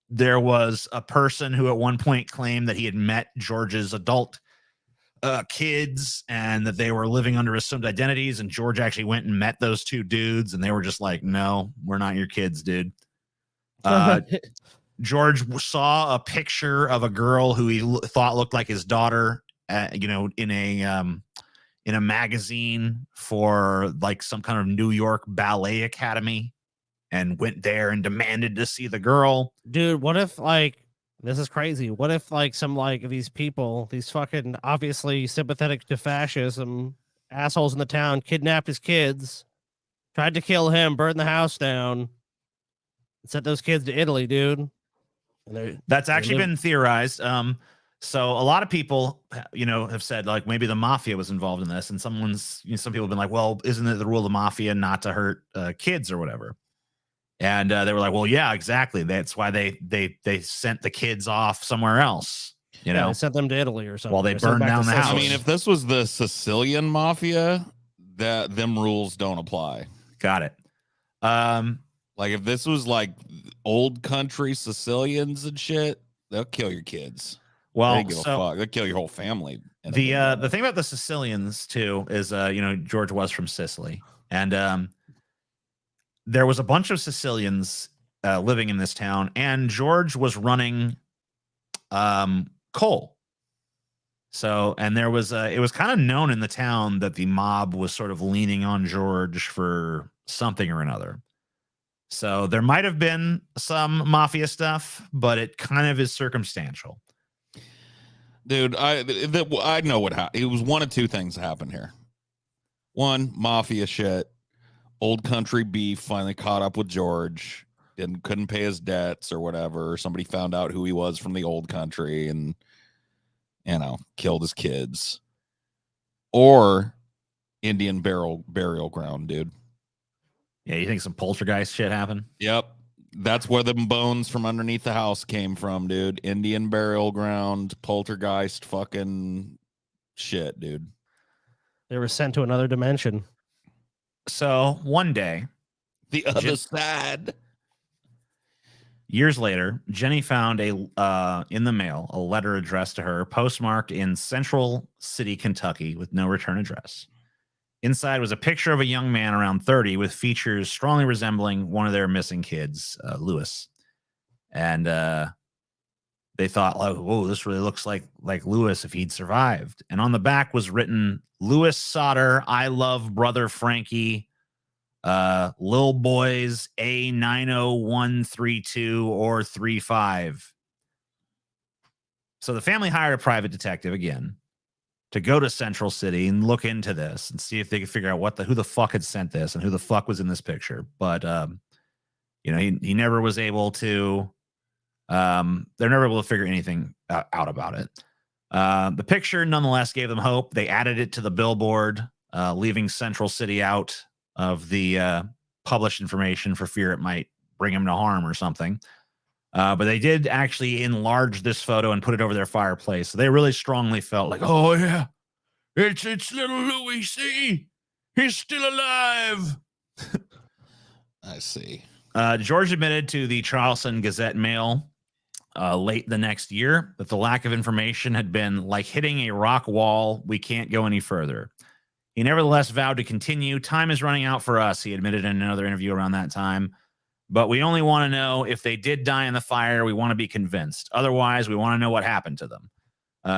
There was a person who at one point claimed that he had met George's adult kids and that they were living under assumed identities, and George actually went and met those 2 dudes, and they were just like, no, we're not your kids, dude. George saw a picture of a girl who he thought looked like his daughter, in a magazine for like some kind of New York ballet academy, and went there and demanded to see the girl. Dude, what if this is crazy. What if some these people, these fucking obviously sympathetic to fascism assholes in the town, kidnapped his kids, tried to kill him, burned the house down, and sent those kids to Italy, dude. That's actually been theorized. So a lot of people, have said like maybe the mafia was involved in this, and some people have been like, well, isn't it the rule of the mafia not to hurt kids or whatever? And they were like, well, yeah, exactly. That's why they sent the kids off somewhere else. They sent them to Italy or something. While they burned down the house. I mean, if this was the Sicilian mafia, them rules don't apply. Got it. Like if this was like old country Sicilians and shit, they'll kill your kids. Well, they give a fuck. They kill your whole family. The thing about the Sicilians too is, George was from Sicily, and there was a bunch of Sicilians living in this town, and George was running coal. So, and there was it was kind of known in the town that the mob was sort of leaning on George for something or another. So there might have been some mafia stuff, but it kind of is circumstantial. Dude, I know what happened. It was one of two things that happened here. One, mafia shit. Old country beef finally caught up with George and couldn't pay his debts or whatever. Somebody found out who he was from the old country and, killed his kids. Or Indian burial ground, dude. Yeah, you think some poltergeist shit happened? Yep. That's where the bones from underneath the house came from, dude. Indian burial ground, poltergeist fucking shit, dude. They were sent to another dimension. So one day, the other side. Years later, Jenny found in the mail a letter addressed to her, postmarked in Central City, Kentucky, with no return address. Inside was a picture of a young man around 30 with features strongly resembling one of their missing kids, Lewis. And they thought, oh, this really looks like Lewis if he'd survived. And on the back was written, Lewis Sodder, I love brother Frankie, Lil Boys A90132 or 35. So the family hired a private detective again to go to Central City and look into this and see if they could figure out who the fuck had sent this and who the fuck was in this picture. But he never was able to. They're never able to figure anything out about it. The picture nonetheless gave them hope. They added it to the billboard, leaving Central City out of the published information for fear it might bring him to harm or something. But they did actually enlarge this photo and put it over their fireplace. So they really strongly felt like, oh yeah, it's little Louis. See, he's still alive. I see. George admitted to the Charleston Gazette Mail late the next year that the lack of information had been like hitting a rock wall. We can't go any further. He nevertheless vowed to continue. Time is running out for us, he admitted in another interview around that time. But we only want to know if they did die in the fire. We want to be convinced. Otherwise, we want to know what happened to them.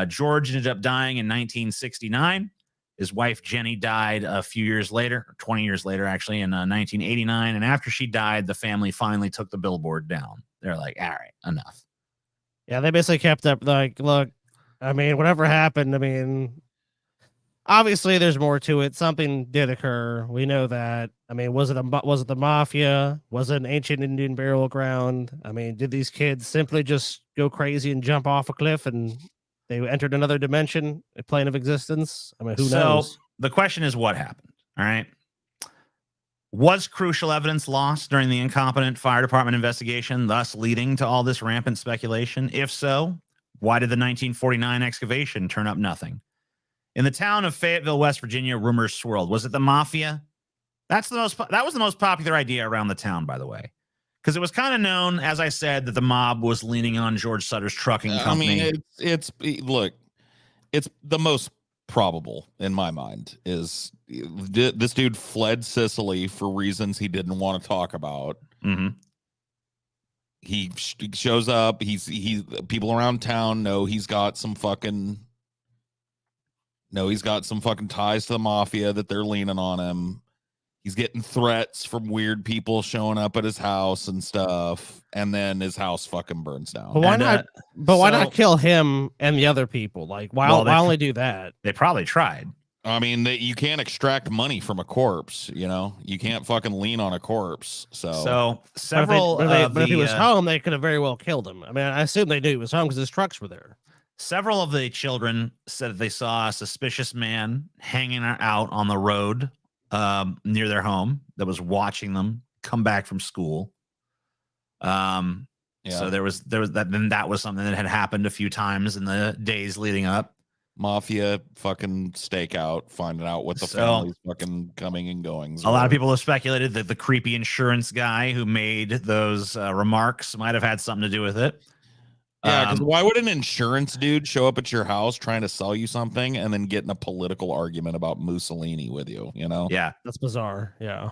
George ended up dying in 1969. His wife, Jenny, died a few years later, 20 years later, actually, in 1989. And after she died, the family finally took the billboard down. They're like, all right, enough. Yeah, they basically kept up, like, look, I mean, whatever happened, I mean, obviously there's more to it. Something did occur. We know that. I mean, was it the Mafia? Was it an ancient Indian burial ground? I mean, did these kids simply just go crazy and jump off a cliff and they entered another dimension, a plane of existence? I mean, who knows? The question is, what happened? All right. Was crucial evidence lost during the Incompetent Fire Department investigation, thus leading to all this rampant speculation? If so, why did the 1949 excavation turn up nothing? In the town of Fayetteville, West Virginia, rumors swirled. Was it the Mafia? That was the most popular idea around the town, by the way, because it was kind of known, as I said, that the mob was leaning on George Sutter's trucking company. I mean, it's the most probable in my mind is this dude fled Sicily for reasons he didn't want to talk about. Mm-hmm. He shows up. People around town know he's got some fucking ties to the Mafia, that they're leaning on him. He's getting threats from weird people showing up at his house and stuff, and then his house fucking burns down. But why not? But why not kill him and the other people? Like, why only do that? They probably tried. I mean, you can't extract money from a corpse. You can't fucking lean on a corpse. So several. But if he was home, they could have very well killed him. I mean, I assume they knew he was home because his trucks were there. Several of the children said that they saw a suspicious man hanging out on the road near their home that was watching them come back from school. So there was that. Then that was something that had happened a few times in the days leading up. Mafia fucking stakeout, finding out what the family's fucking coming and going. A lot of people have speculated that the creepy insurance guy who made those remarks might have had something to do with it. Yeah, because why would an insurance dude show up at your house trying to sell you something and then get in a political argument about Mussolini with you? You know? Yeah, that's bizarre. Yeah.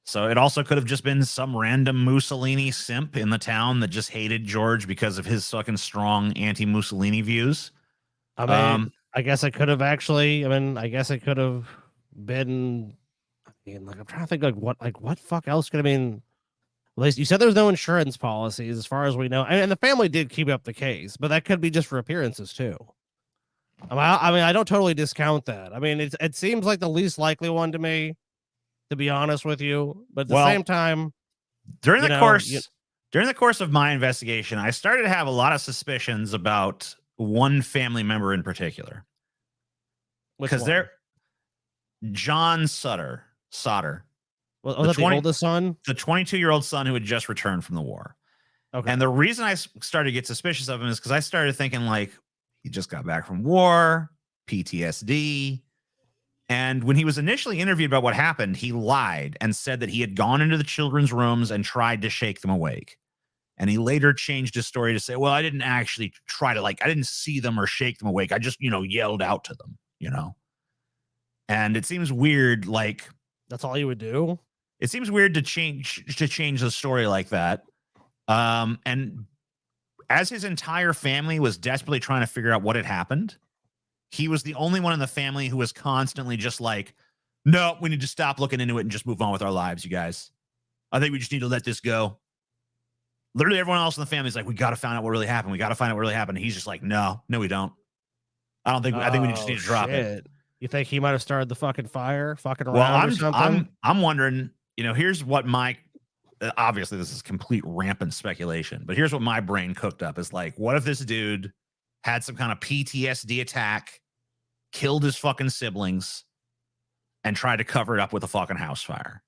So it also could have just been some random Mussolini simp in the town that just hated George because of his fucking strong anti-Mussolini views. I mean, I guess it could have actually. I mean, I guess it could have been. I mean, like I'm trying to think, what fuck else could I mean? At least you said there's no insurance policies, as far as we know, and the family did keep up the case, but that could be just for appearances too. I mean, I don't totally discount that. I mean, it seems like the least likely one to me, to be honest with you. But at the same time, during the course of my investigation, I started to have a lot of suspicions about one family member in particular. Because they're John Sodder. Was that the oldest son? The 22-year-old son who had just returned from the war. Okay. And the reason I started to get suspicious of him is because I started thinking, like, he just got back from war, PTSD. And when he was initially interviewed about what happened, he lied and said that he had gone into the children's rooms and tried to shake them awake. And he later changed his story to say, well, I didn't actually try to, I didn't see them or shake them awake. I just, yelled out to them, And it seems weird, that's all you would do? It seems weird to change the story like that. And as his entire family was desperately trying to figure out what had happened, he was the only one in the family who was constantly just like, no, we need to stop looking into it and just move on with our lives, you guys. I think we just need to let this go. Literally everyone else in the family is like, we got to find out what really happened. We got to find out what really happened. And he's just like, no, we don't. I think we just need to drop it. You think he might have started the fucking fire, fucking around or something? I'm wondering, here's what obviously this is complete rampant speculation, but here's what my brain cooked up is like, what if this dude had some kind of PTSD attack, killed his fucking siblings, and tried to cover it up with a fucking house fire,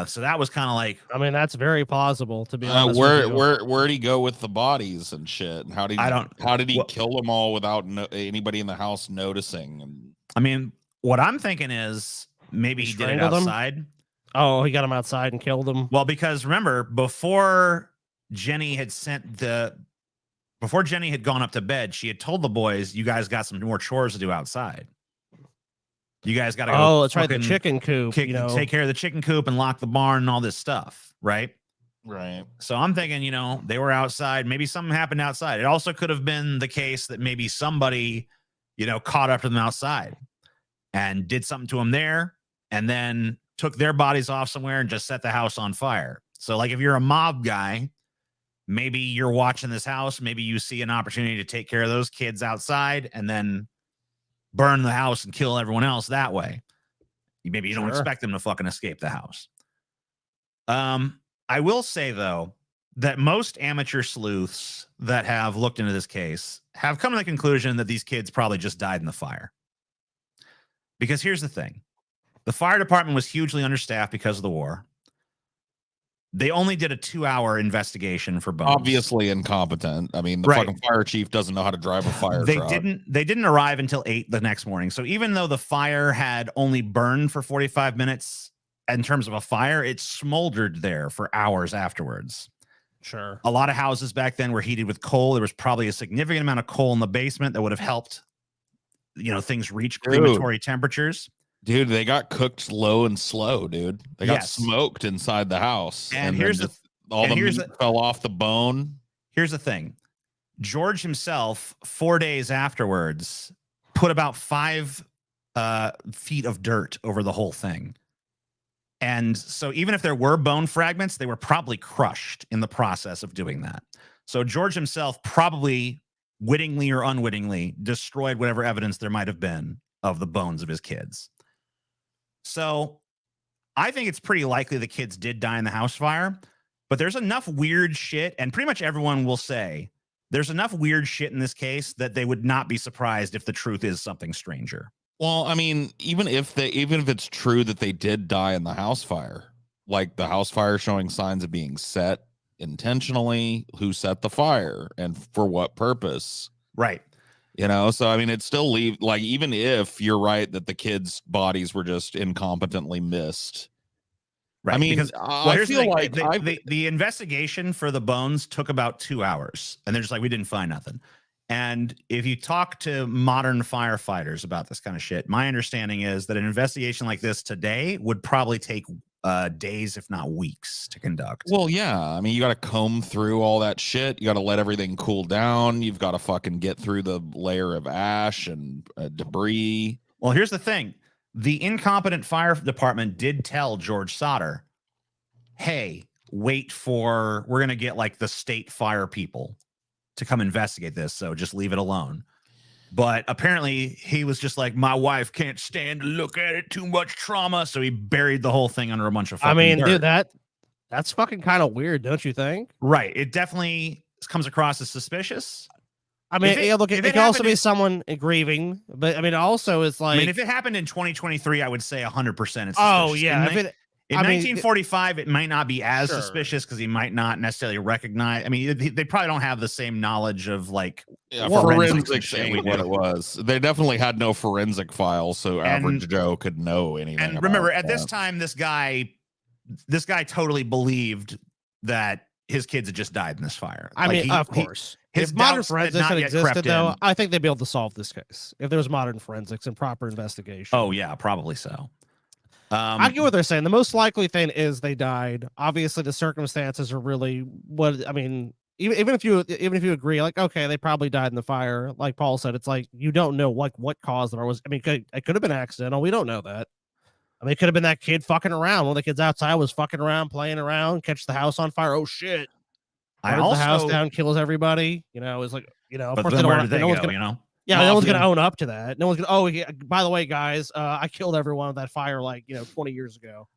So that was kind of like, I mean, that's very plausible, to be honest. Where'd he go with the bodies and shit? And how did he kill them all without anybody in the house noticing? I mean, what I'm thinking is maybe he did it outside. Oh, he got him outside and killed them. Well, because remember, before Jenny had gone up to bed, she had told the boys, you guys got some more chores to do outside. You guys got to go. Oh, that's right. The chicken coop. Take care of the chicken coop and lock the barn and all this stuff. Right. Right. So I'm thinking, they were outside. Maybe something happened outside. It also could have been the case that maybe somebody, caught up to them outside and did something to them there and then took their bodies off somewhere and just set the house on fire. So like if you're a mob guy, maybe you're watching this house. Maybe you see an opportunity to take care of those kids outside and then burn the house and kill everyone else that way. Maybe you don't expect them to fucking escape the house. I will say, though, that most amateur sleuths that have looked into this case have come to the conclusion that these kids probably just died in the fire. Because here's the thing. The fire department was hugely understaffed because of the war. They only did a 2-hour investigation for bones. Obviously incompetent. I mean, the fucking fire chief doesn't know how to drive a fire truck. They didn't arrive until 8 the next morning. So even though the fire had only burned for 45 minutes in terms of a fire, it smoldered there for hours afterwards. Sure. A lot of houses back then were heated with coal. There was probably a significant amount of coal in the basement that would have helped, things reach crematory temperatures. Dude, they got cooked low and slow, dude. They got smoked inside the house. And here's the meat fell off the bone. Here's the thing. George himself, 4 days afterwards, put about 5 feet of dirt over the whole thing. And so even if there were bone fragments, they were probably crushed in the process of doing that. So George himself probably wittingly or unwittingly destroyed whatever evidence there might have been of the bones of his kids. So I think it's pretty likely the kids did die in the house fire, but there's enough weird shit, and pretty much everyone will say there's enough weird shit in this case that they would not be surprised if the truth is something stranger. Well, I mean, even if it's true that they did die in the house fire, like the house fire showing signs of being set intentionally, who set the fire and for what purpose? Right. So I mean, it still even if you're right that the kids' bodies were just incompetently missed, Right. I mean, because I feel like the investigation for the bones took about 2 hours, and they're just like, we didn't find nothing. And if you talk to modern firefighters about this kind of shit, my understanding is that an investigation like this today would probably take days, if not weeks, to conduct. Well, yeah. I mean, you got to comb through all that shit. You got to let everything cool down. You've got to fucking get through the layer of ash and debris. Well, here's the thing. The incompetent fire department did tell George Sodder, hey, we're going to get like the state fire people to come investigate this. So just leave it alone. But apparently he was just like, my wife can't stand to look at it, too much trauma. So he buried the whole thing under a bunch of fucking dirt. Dude, that's fucking kind of weird, don't you think? Right. It definitely comes across as suspicious. I mean, it can also be someone grieving, but I mean, also it's like, if it happened in 2023, I would say 100% it's suspicious. Oh yeah. In 1945, it might not be as suspicious because he might not necessarily recognize. I mean, they probably don't have the same knowledge of like forensics ain't what it was. They definitely had no forensic file, so average Joe could know anything. And remember, at this time, this guy totally believed that his kids had just died in this fire. I mean, of course. If modern forensics had existed, though, I think they'd be able to solve this case if there was modern forensics and proper investigation. Oh yeah, probably so. I get what they're saying. The most likely thing is they died. Obviously, the circumstances are really what I mean. Even if you agree, like, okay, they probably died in the fire. Like Paul said, it's like you don't know what caused it. I mean, it could have been accidental. We don't know that. I mean, it could have been that kid fucking around. One of the kids outside was fucking around, playing around, catch the house on fire. Oh shit! The house down, kills everybody. It's like, of but course then they where did they no go? Yeah, no one's gonna own up to that. No one's gonna. Oh, yeah, by the way, guys, I killed everyone with that fire 20 years ago.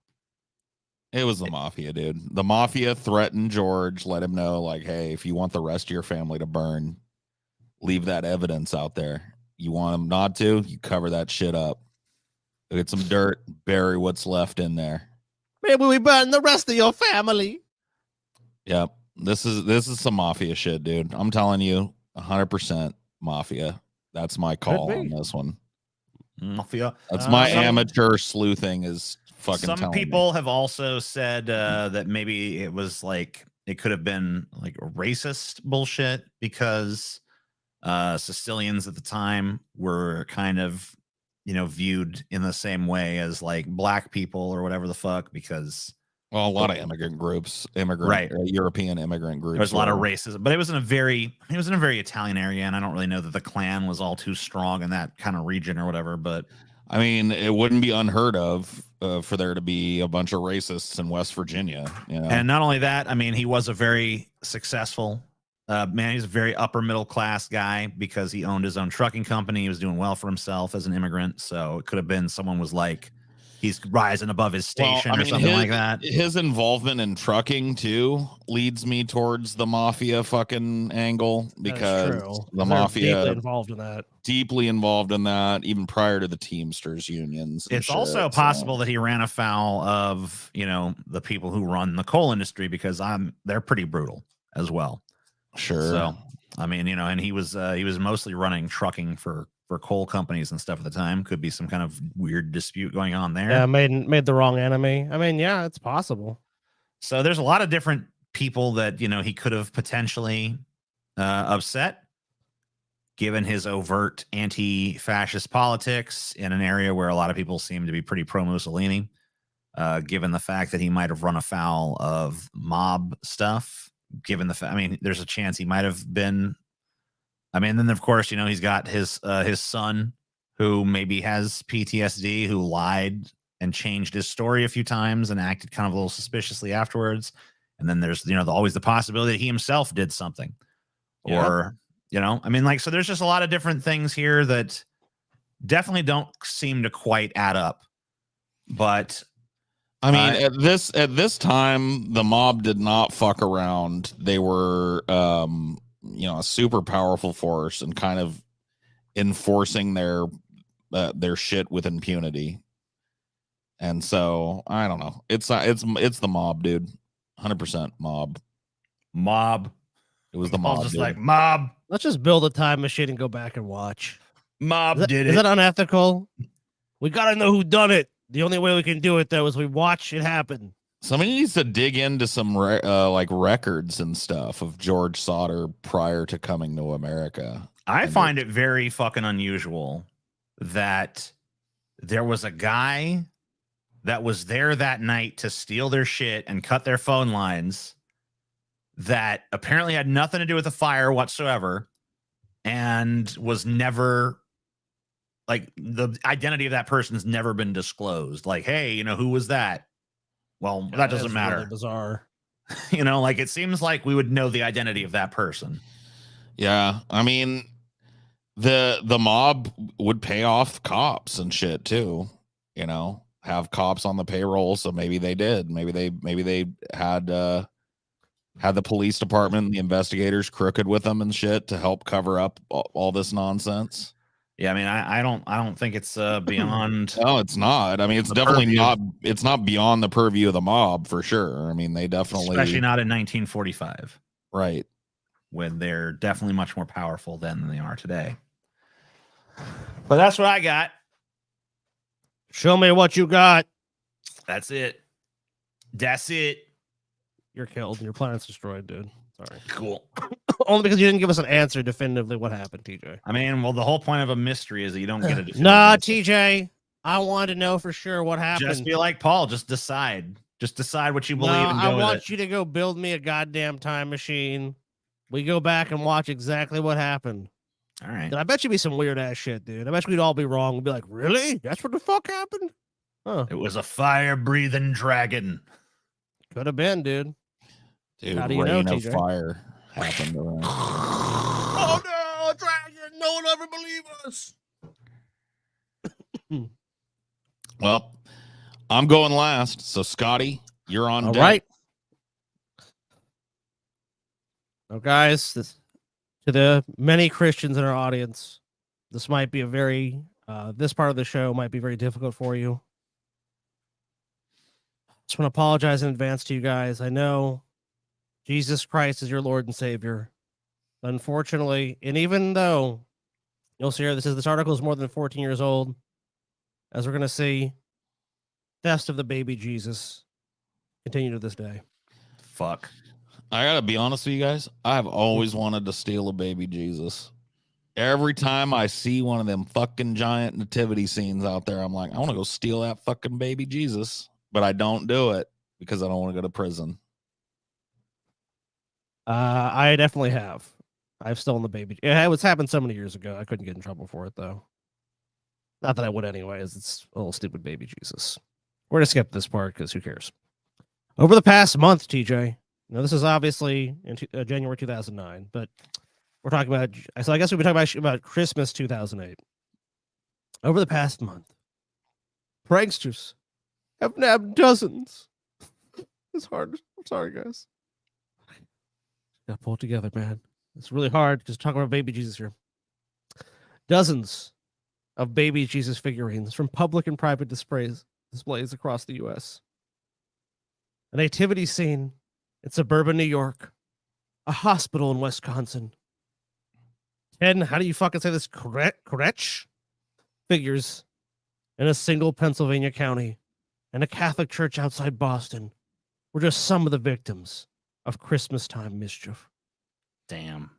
It was the Mafia, dude. The Mafia threatened George, let him know, like, hey, if you want the rest of your family to burn, leave that evidence out there. You want them not to, you cover that shit up. Get some dirt, bury what's left in there. Maybe we burn the rest of your family. Yep. This is some Mafia shit, dude. I'm telling you, 100% Mafia. That's my call on this one. Mafia. That's my amateur sleuthing is fucking. Some people have also said that maybe it was like it could have been like racist bullshit because Sicilians at the time were kind of viewed in the same way as like black people or whatever the fuck because. Well, a lot of European immigrant groups. There's a lot of racism, but it was in a very Italian area, and I don't really know that the Klan was all too strong in that kind of region or whatever. But I mean, it wouldn't be unheard of for there to be a bunch of racists in West Virginia. And not only that, I mean, he was a very successful man. He's a very upper middle class guy because he owned his own trucking company. He was doing well for himself as an immigrant, so it could have been someone was like. He's rising above his station or something like that. His involvement in trucking too leads me towards the Mafia fucking angle because the Mafia deeply involved in that even prior to the Teamsters unions. It's also possible that he ran afoul of, the people who run the coal industry because they're pretty brutal as well. Sure. So, I mean, and he was mostly running trucking for coal companies and stuff at the time. Could be some kind of weird dispute going on there. Yeah, made the wrong enemy. I mean, yeah, it's possible. So there's a lot of different people that he could have potentially upset, given his overt anti-fascist politics in an area where a lot of people seem to be pretty pro-Mussolini. Given the fact that he might have run afoul of mob stuff. Given the fact, I mean, there's a chance he might have been. I mean, then of course, he's got his son who maybe has PTSD, who lied and changed his story a few times and acted kind of a little suspiciously afterwards. And then there's, always the possibility that he himself did something or, I mean, like, so there's just a lot of different things here that definitely don't seem to quite add up. But I mean, at this time, the mob did not fuck around. They were, a super powerful force and kind of enforcing their shit with impunity. And so I don't know. It's the mob, dude. 100% mob. It was the mob. Just like mob. Let's just build a time machine and go back and watch. Mob did it. Is that unethical? We gotta know who done it. The only way we can do it though is we watch it happen. Somebody needs to dig into some like records and stuff of George Sodder prior to coming to America. I find it very fucking unusual that there was a guy that was there that night to steal their shit and cut their phone lines that apparently had nothing to do with the fire whatsoever and was never, like, the identity of that person's never been disclosed. Like, hey, who was that? Well, that doesn't matter. Really bizarre. Like, it seems like we would know the identity of that person. Yeah, I mean, the mob would pay off cops and shit too. Have cops on the payroll, so maybe they did. Maybe they had the police department, the investigators crooked with them and shit to help cover up all this nonsense. Yeah, I mean, I don't think it's beyond. No, it's not. I mean, it's definitely not. It's not beyond the purview of the mob for sure. I mean, they definitely, especially not in 1945, right? When they're definitely much more powerful than they are today. But that's what I got. Show me what you got. That's it. That's it. You're killed. Your planet's destroyed, dude. Sorry. Cool. Only because you didn't give us an answer definitively what happened, TJ. I mean, well, the whole point of a mystery is that you don't get a definitive Nah, answer. TJ. I want to know for sure what happened. Just be like Paul. Just decide. Just decide what you believe and go I with want it. you to go build me a goddamn time machine. We go back and watch exactly what happened. All right. And I bet you be some weird ass shit, dude. I bet we'd all be wrong. We'd be like, really? That's what the fuck happened? Huh. It was a fire-breathing dragon. Could have been, dude. Dude, How do you rain know, of TJ? fire happened to them. Oh no, dragon! No one ever believe us. Well, I'm going last. So, Scotty, you're on All deck. right. Now, guys, to the many Christians in our audience, this might be this part of the show might be very difficult for you. Just want to apologize in advance to you guys. I know Jesus Christ is your Lord and Savior. Unfortunately, and even though you'll see here, this article is more than 14 years old, as we're going to see, theft of the baby Jesus continue to this day. Fuck. I gotta be honest with you guys. I've always wanted to steal a baby Jesus. Every time I see one of them fucking giant nativity scenes out there, I'm like, I want to go steal that fucking baby Jesus, but I don't do it because I don't want to go to prison. I definitely have. I've stolen the baby. It was happened so many years ago. I couldn't get in trouble for it though. Not that I would anyways. It's a little stupid baby Jesus. We're gonna skip this part because who cares? Over the past month, TJ. Now this is obviously in January 2009, but we're talking about. So I guess we've been talking about Christmas 2008. Over the past month, pranksters have nabbed dozens. It's hard. I'm sorry, guys. Gotta pull it together, man. It's really hard just talking about baby Jesus here. Dozens of baby Jesus figurines from public and private displays across the U.S. A nativity scene in suburban New York, a hospital in Wisconsin. 10, how do you fucking say this? Correct? Figures in a single Pennsylvania county and a Catholic church outside Boston were just some of the victims of Christmas time mischief. Damn.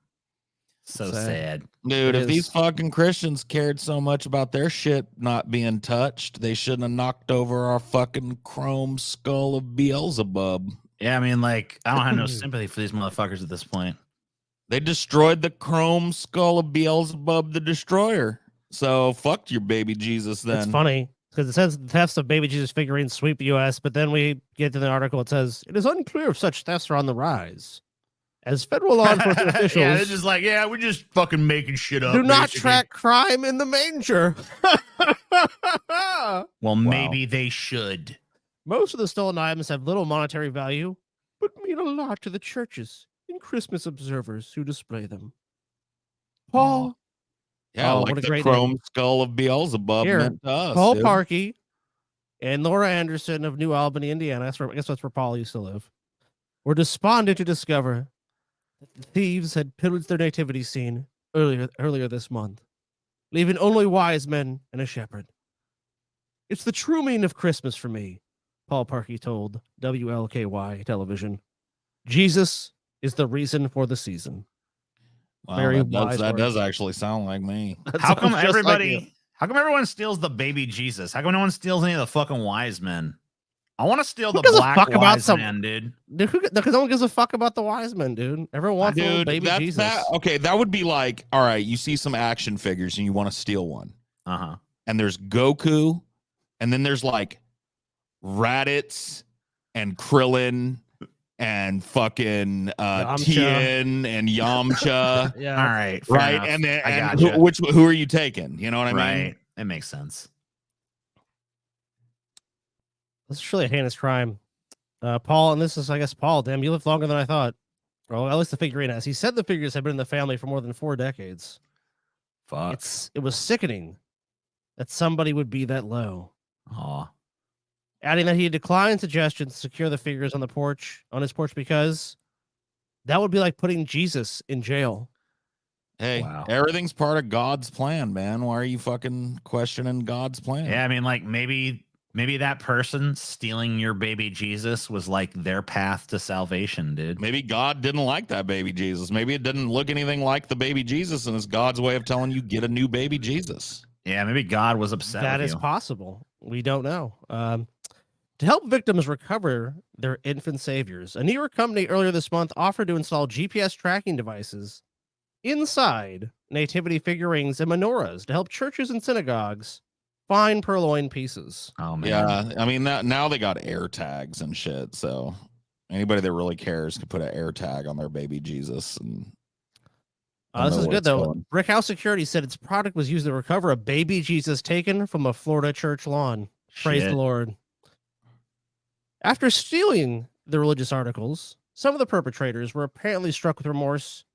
So sad. Dude, if these fucking Christians cared so much about their shit not being touched, they shouldn't have knocked over our fucking chrome skull of Beelzebub. Yeah, I mean, like, I don't have no sympathy for these motherfuckers at this point. They destroyed the chrome skull of Beelzebub the Destroyer. So fuck your baby Jesus then. It's funny because it says thefts of baby Jesus figurines sweep the U.S., but then we get to the article. It says it is unclear if such thefts are on the rise, as federal law enforcement officials. Yeah, they're just like, yeah, we're just fucking making shit up. Do not track crime in the manger. Well, maybe they should. Most of the stolen items have little monetary value, but mean a lot to the churches and Christmas observers who display them. Paul. Yeah, like the chrome skull of Beelzebub meant to us. Paul Parkey and Laura Anderson of New Albany, Indiana, I guess that's where Paul used to live, were despondent to discover that the thieves had pillaged their nativity scene earlier this month, leaving only wise men and a shepherd. It's the true meaning of Christmas for me, Paul Parkey told WLKY television, Jesus is the reason for the season. Wow, Very that wise does words. actually sound like me. How come everybody? How come everyone steals the baby Jesus? How come no one steals any of the fucking wise men? I want to steal the black wise man, dude. Because no one gives a fuck about the wise men, dude. Everyone wants a little baby Jesus. Okay, that would be like, all right, you see some action figures and you want to steal one. Uh-huh. And there's Goku, and then there's like Raditz and Krillin and fucking Tien and Yamcha. Yeah. All right. Right. Enough. And then who are you taking? You know what I mean? Right. It makes sense. This is really a heinous crime. Paul, and this is, I guess, Paul, damn, you lived longer than I thought. Well, at least the figurine has. He said the figures have been in the family for more than 4 decades. Fuck. It was sickening that somebody would be that low. Aw. Adding that he declined suggestions to secure the figures on his porch, because that would be like putting Jesus in jail. Hey, everything's part of God's plan, man. Why are you fucking questioning God's plan? Yeah, I mean, like maybe that person stealing your baby Jesus was like their path to salvation, dude. Maybe God didn't like that baby Jesus. Maybe it didn't look anything like the baby Jesus, and it's God's way of telling you get a new baby Jesus. Yeah, maybe God was upset. That is possible. We don't know. To help victims recover their infant saviors, a New York company earlier this month offered to install GPS tracking devices inside nativity figurines and menorahs to help churches and synagogues find purloined pieces. Oh man. Yeah, I mean now they got air tags and shit, so anybody that really cares can put an air tag on their baby Jesus. And this is good though. Brick House Security said its product was used to recover a baby Jesus taken from a Florida church lawn. Praise the Lord. After stealing the religious articles, some of the perpetrators were apparently struck with remorse,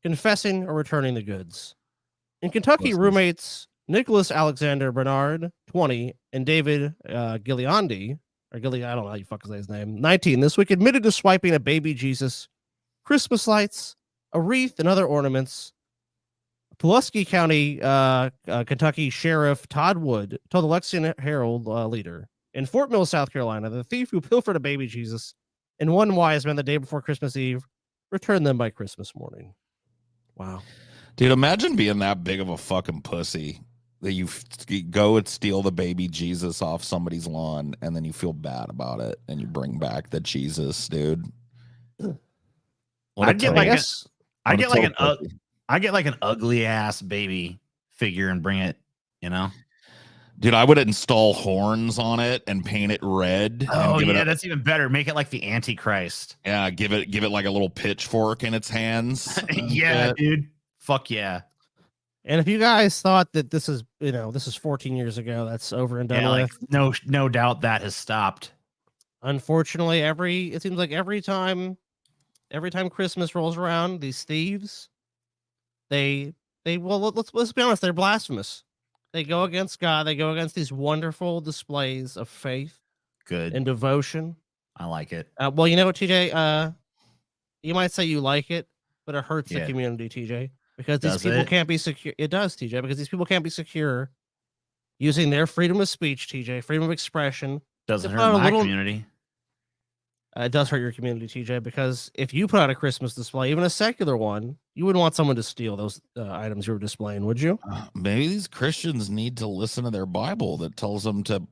confessing or returning the goods. In Kentucky, roommates Nicholas Alexander Bernard, 20, and David Gigliondi, I don't know how you fucking say his name, 19, this week admitted to swiping a baby Jesus, Christmas lights, a wreath, and other ornaments. Pulaski County, Kentucky Sheriff Todd Wood told the Lexington Herald leader in Fort Mill, South Carolina, the thief who pilfered a baby Jesus and one wise man the day before Christmas Eve returned them by Christmas morning. Wow. Dude, imagine being that big of a fucking pussy that you go and steal the baby Jesus off somebody's lawn and then you feel bad about it and you bring back the Jesus, dude. I'd get like an ugly ass baby figure and bring it, you know? Dude, I would install horns on it and paint it red. Oh yeah, that's even better. Make it like the Antichrist. Yeah, give it like a little pitchfork in its hands. Yeah, dude. Fuck yeah. And if you guys thought that this is 14 years ago, that's over and done with. No doubt that has stopped. Unfortunately, it seems like every time Christmas rolls around, these thieves, let's be honest, they're blasphemous. They go against God. They go against these wonderful displays of faith, good, and devotion. I like it. Well, you know what, TJ? You might say you like it, but it hurts the community, TJ, because these people can't be secure. It does, TJ, because these people can't be secure using their freedom of speech, TJ, freedom of expression. Doesn't hurt my community. It does hurt your community, TJ, because if you put out a Christmas display, even a secular one, you wouldn't want someone to steal those items you were displaying, would you? Maybe these Christians need to listen to their Bible that tells them to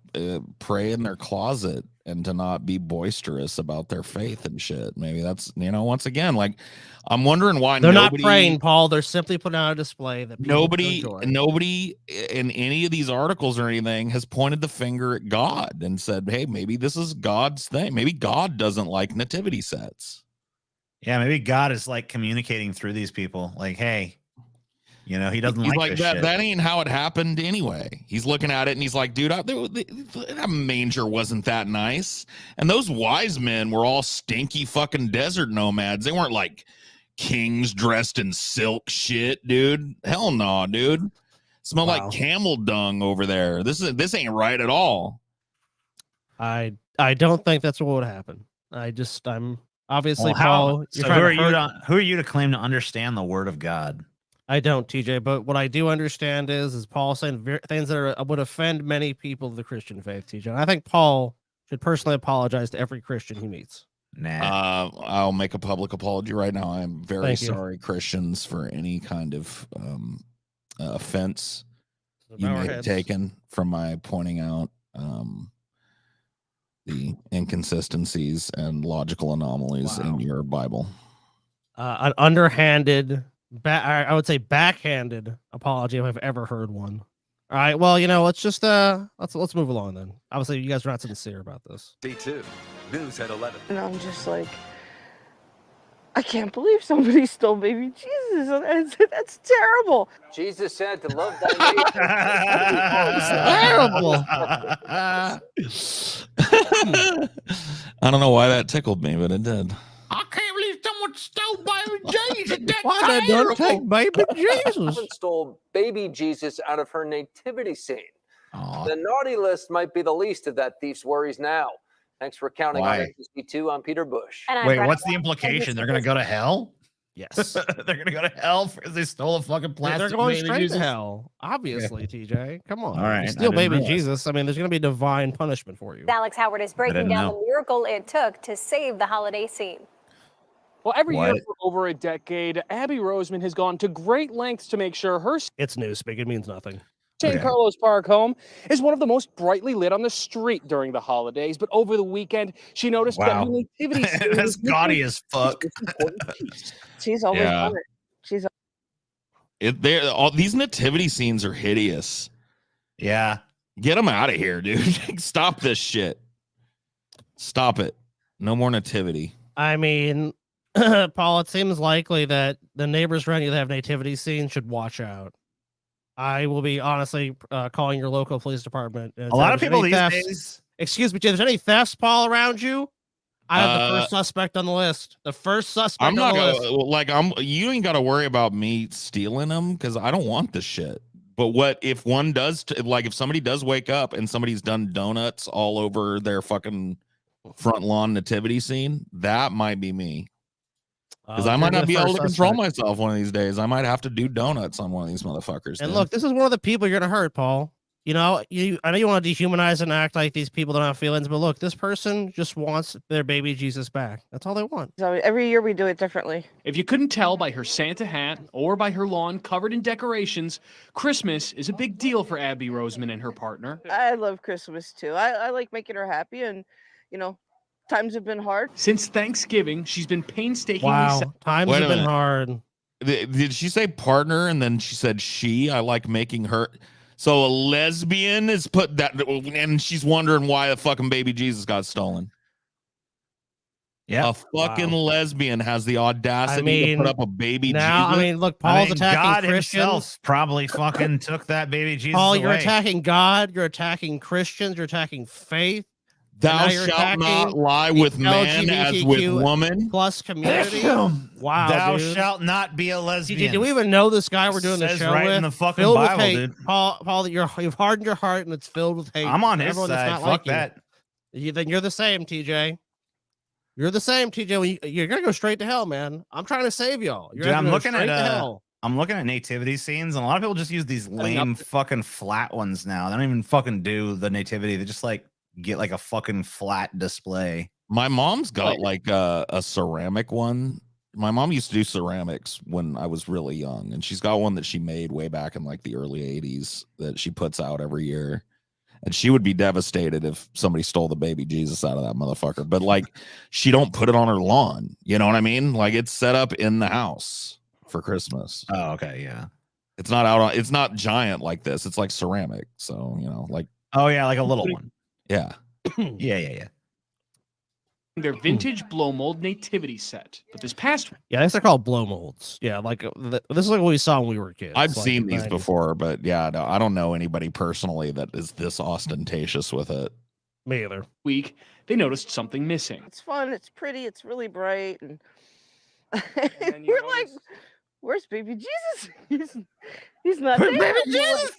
pray in their closet and to not be boisterous about their faith and shit. Maybe that's, once again, like, I'm wondering why they're not praying, Paul. They're simply putting out a display that nobody in any of these articles or anything has pointed the finger at God and said, hey, maybe this is God's thing. Maybe God doesn't like nativity sets. Yeah, maybe God is like communicating through these people. Like, hey, he doesn't like this that. Shit. That ain't how it happened anyway. He's looking at it and he's like, dude, that manger wasn't that nice. And those wise men were all stinky fucking desert nomads. They weren't like kings dressed in silk shit, dude. Hell no, dude. Smell like camel dung over there. This ain't right at all. I don't think that's what would happen. I'm obviously, Paul. So who are you to claim to understand the word of God? I don't, TJ, but what I do understand is Paul saying things that would offend many people of the Christian faith, TJ. And I think Paul should personally apologize to every Christian he meets. Nah. I'll make a public apology right now. I am very Thank you. sorry, Christians, for any kind of offense you Bow our may have heads. taken from my pointing out the inconsistencies and logical anomalies Wow. in your Bible. An underhanded, I would say backhanded apology if I've ever heard one. All right, well, let's just let's move along then. Obviously, you guys are not sincere about this. D2 News at 11. And I'm just like, I can't believe somebody stole baby Jesus. That's terrible. Jesus said to love thy neighbor. Terrible. I don't know why that tickled me, but it did. I can't believe someone stole baby Jesus. That's Why they don't take baby Jesus? Someone stole baby Jesus out of her nativity scene. Aw. The naughty list might be the least of that thief's worries now. Thanks for counting Why? on NBC2. I'm Peter Bush. And I Wait, brought what's up the implication? They're gonna go to hell? Yes. They're gonna go to hell because they stole a fucking plastic. They're going baby straight Jesus? to hell. Obviously, TJ. Come on. All right, You I steal didn't baby realize. Jesus. I mean, there's going to be divine punishment for you. Alex Howard is breaking didn't down know. the miracle it took to save the holiday scene. Well, every year What? for over a decade, Abby Roseman has gone to great lengths to make sure her It's newspeak. It means nothing. San Okay. Carlos Park home is one of the most brightly lit on the street during the holidays. But over the weekend, she noticed that Wow. her nativity scene That's was gaudy as fuck. this important piece. She's always Yeah. done it. She's All these nativity scenes are hideous. Yeah. Get them out of here, dude. Stop this shit. Stop it. No more nativity. I mean, Paul, it seems likely that the neighbors around you that have nativity scenes should watch out. I will be honestly calling your local police department. A lot of people these days. Excuse me, if there's any thefts, Paul, around you, I have the Uh, first suspect on the list. The first suspect I'm not on the list. gonna you ain't gotta worry about me stealing them because I don't want the shit. But what if one does if somebody does wake up and somebody's done donuts all over their fucking front lawn nativity scene, that might be me. Because I might not be able to control myself one of these days. I might have to do donuts on one of these motherfuckers. And dude. look, this is one of the people you're gonna hurt, Paul. I know you want to dehumanize and act like these people don't have feelings, but look, this person just wants their baby Jesus back. That's all they want. so every year we do it differently. If you couldn't tell by her Santa hat or by her lawn covered in decorations, Christmas is a big deal for Abby Roseman and her partner. I love Christmas too. I like making her happy, and times have been hard. Since Thanksgiving, she's been painstakingly Wow, times Wait a have been minute. hard. Did she say partner and then she said she? I like making her. So a lesbian is put that, and she's wondering why the fucking baby Jesus got stolen. Yeah. A fucking Wow. lesbian has the audacity to put up a baby Now, Jesus. I mean, look, Paul's attacking God Christians. himself probably fucking took that baby Jesus Paul, away. you're attacking God. You're attacking Christians. You're attacking faith. Thou now you're shalt not attacking lie the with man as with LGBTQ woman. Plus community. Wow, Thou dude. shalt not be a lesbian. Do we even know this guy we're doing the Says show right with? in the fucking Filled Bible, with hate. dude. Paul, you've hardened your heart and it's filled with hate. I'm on for his everyone that's side. not Fuck like you. that. Then you're the same, TJ. You're the same, TJ. You're gonna go straight to hell, man. I'm trying to save y'all. You're Dude, gonna I'm go looking straight at, to hell. I'm looking at nativity scenes, and a lot of people just use these lame fucking flat ones now. They don't even fucking do the nativity. They just get like a fucking flat display. My mom's got like a ceramic one. My mom used to do ceramics when I was really young, and she's got one that she made way back in like the early 80s that she puts out every year. And she would be devastated if somebody stole the baby Jesus out of that motherfucker. But like, she don't put it on her lawn. You know what I mean? Like, it's set up in the house for Christmas. Oh, okay, yeah. It's not out on. It's not giant like this. It's like ceramic. So like. Oh yeah, like a little one. Yeah. Yeah. Their vintage blow mold nativity set. But this past Yeah, I guess they're called blow molds. Yeah, like this is like what we saw when we were kids. I've like seen the these 90s. before, but yeah, no, I don't know anybody personally that is this ostentatious with it. Me either. week, they noticed something missing. It's fun. It's pretty. It's really bright, and then you we're like, notice- "Where's baby Jesus? He's not there." Baby And they're like- Jesus?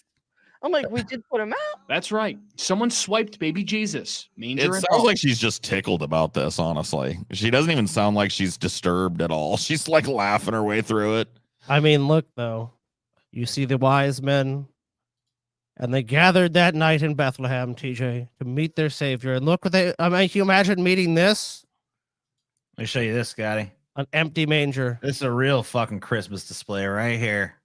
I'm like, "We did put him out." That's right. Someone swiped baby Jesus. Manger It and sounds all. like she's just tickled about this, honestly. She doesn't even sound like she's disturbed at all. She's like laughing her way through it. I mean, look though, you see the wise men And they gathered that night in Bethlehem, TJ, to meet their savior. And look what they, I mean, can you imagine meeting this? Let me show you this, Scotty. An empty manger. This is a real fucking Christmas display right here.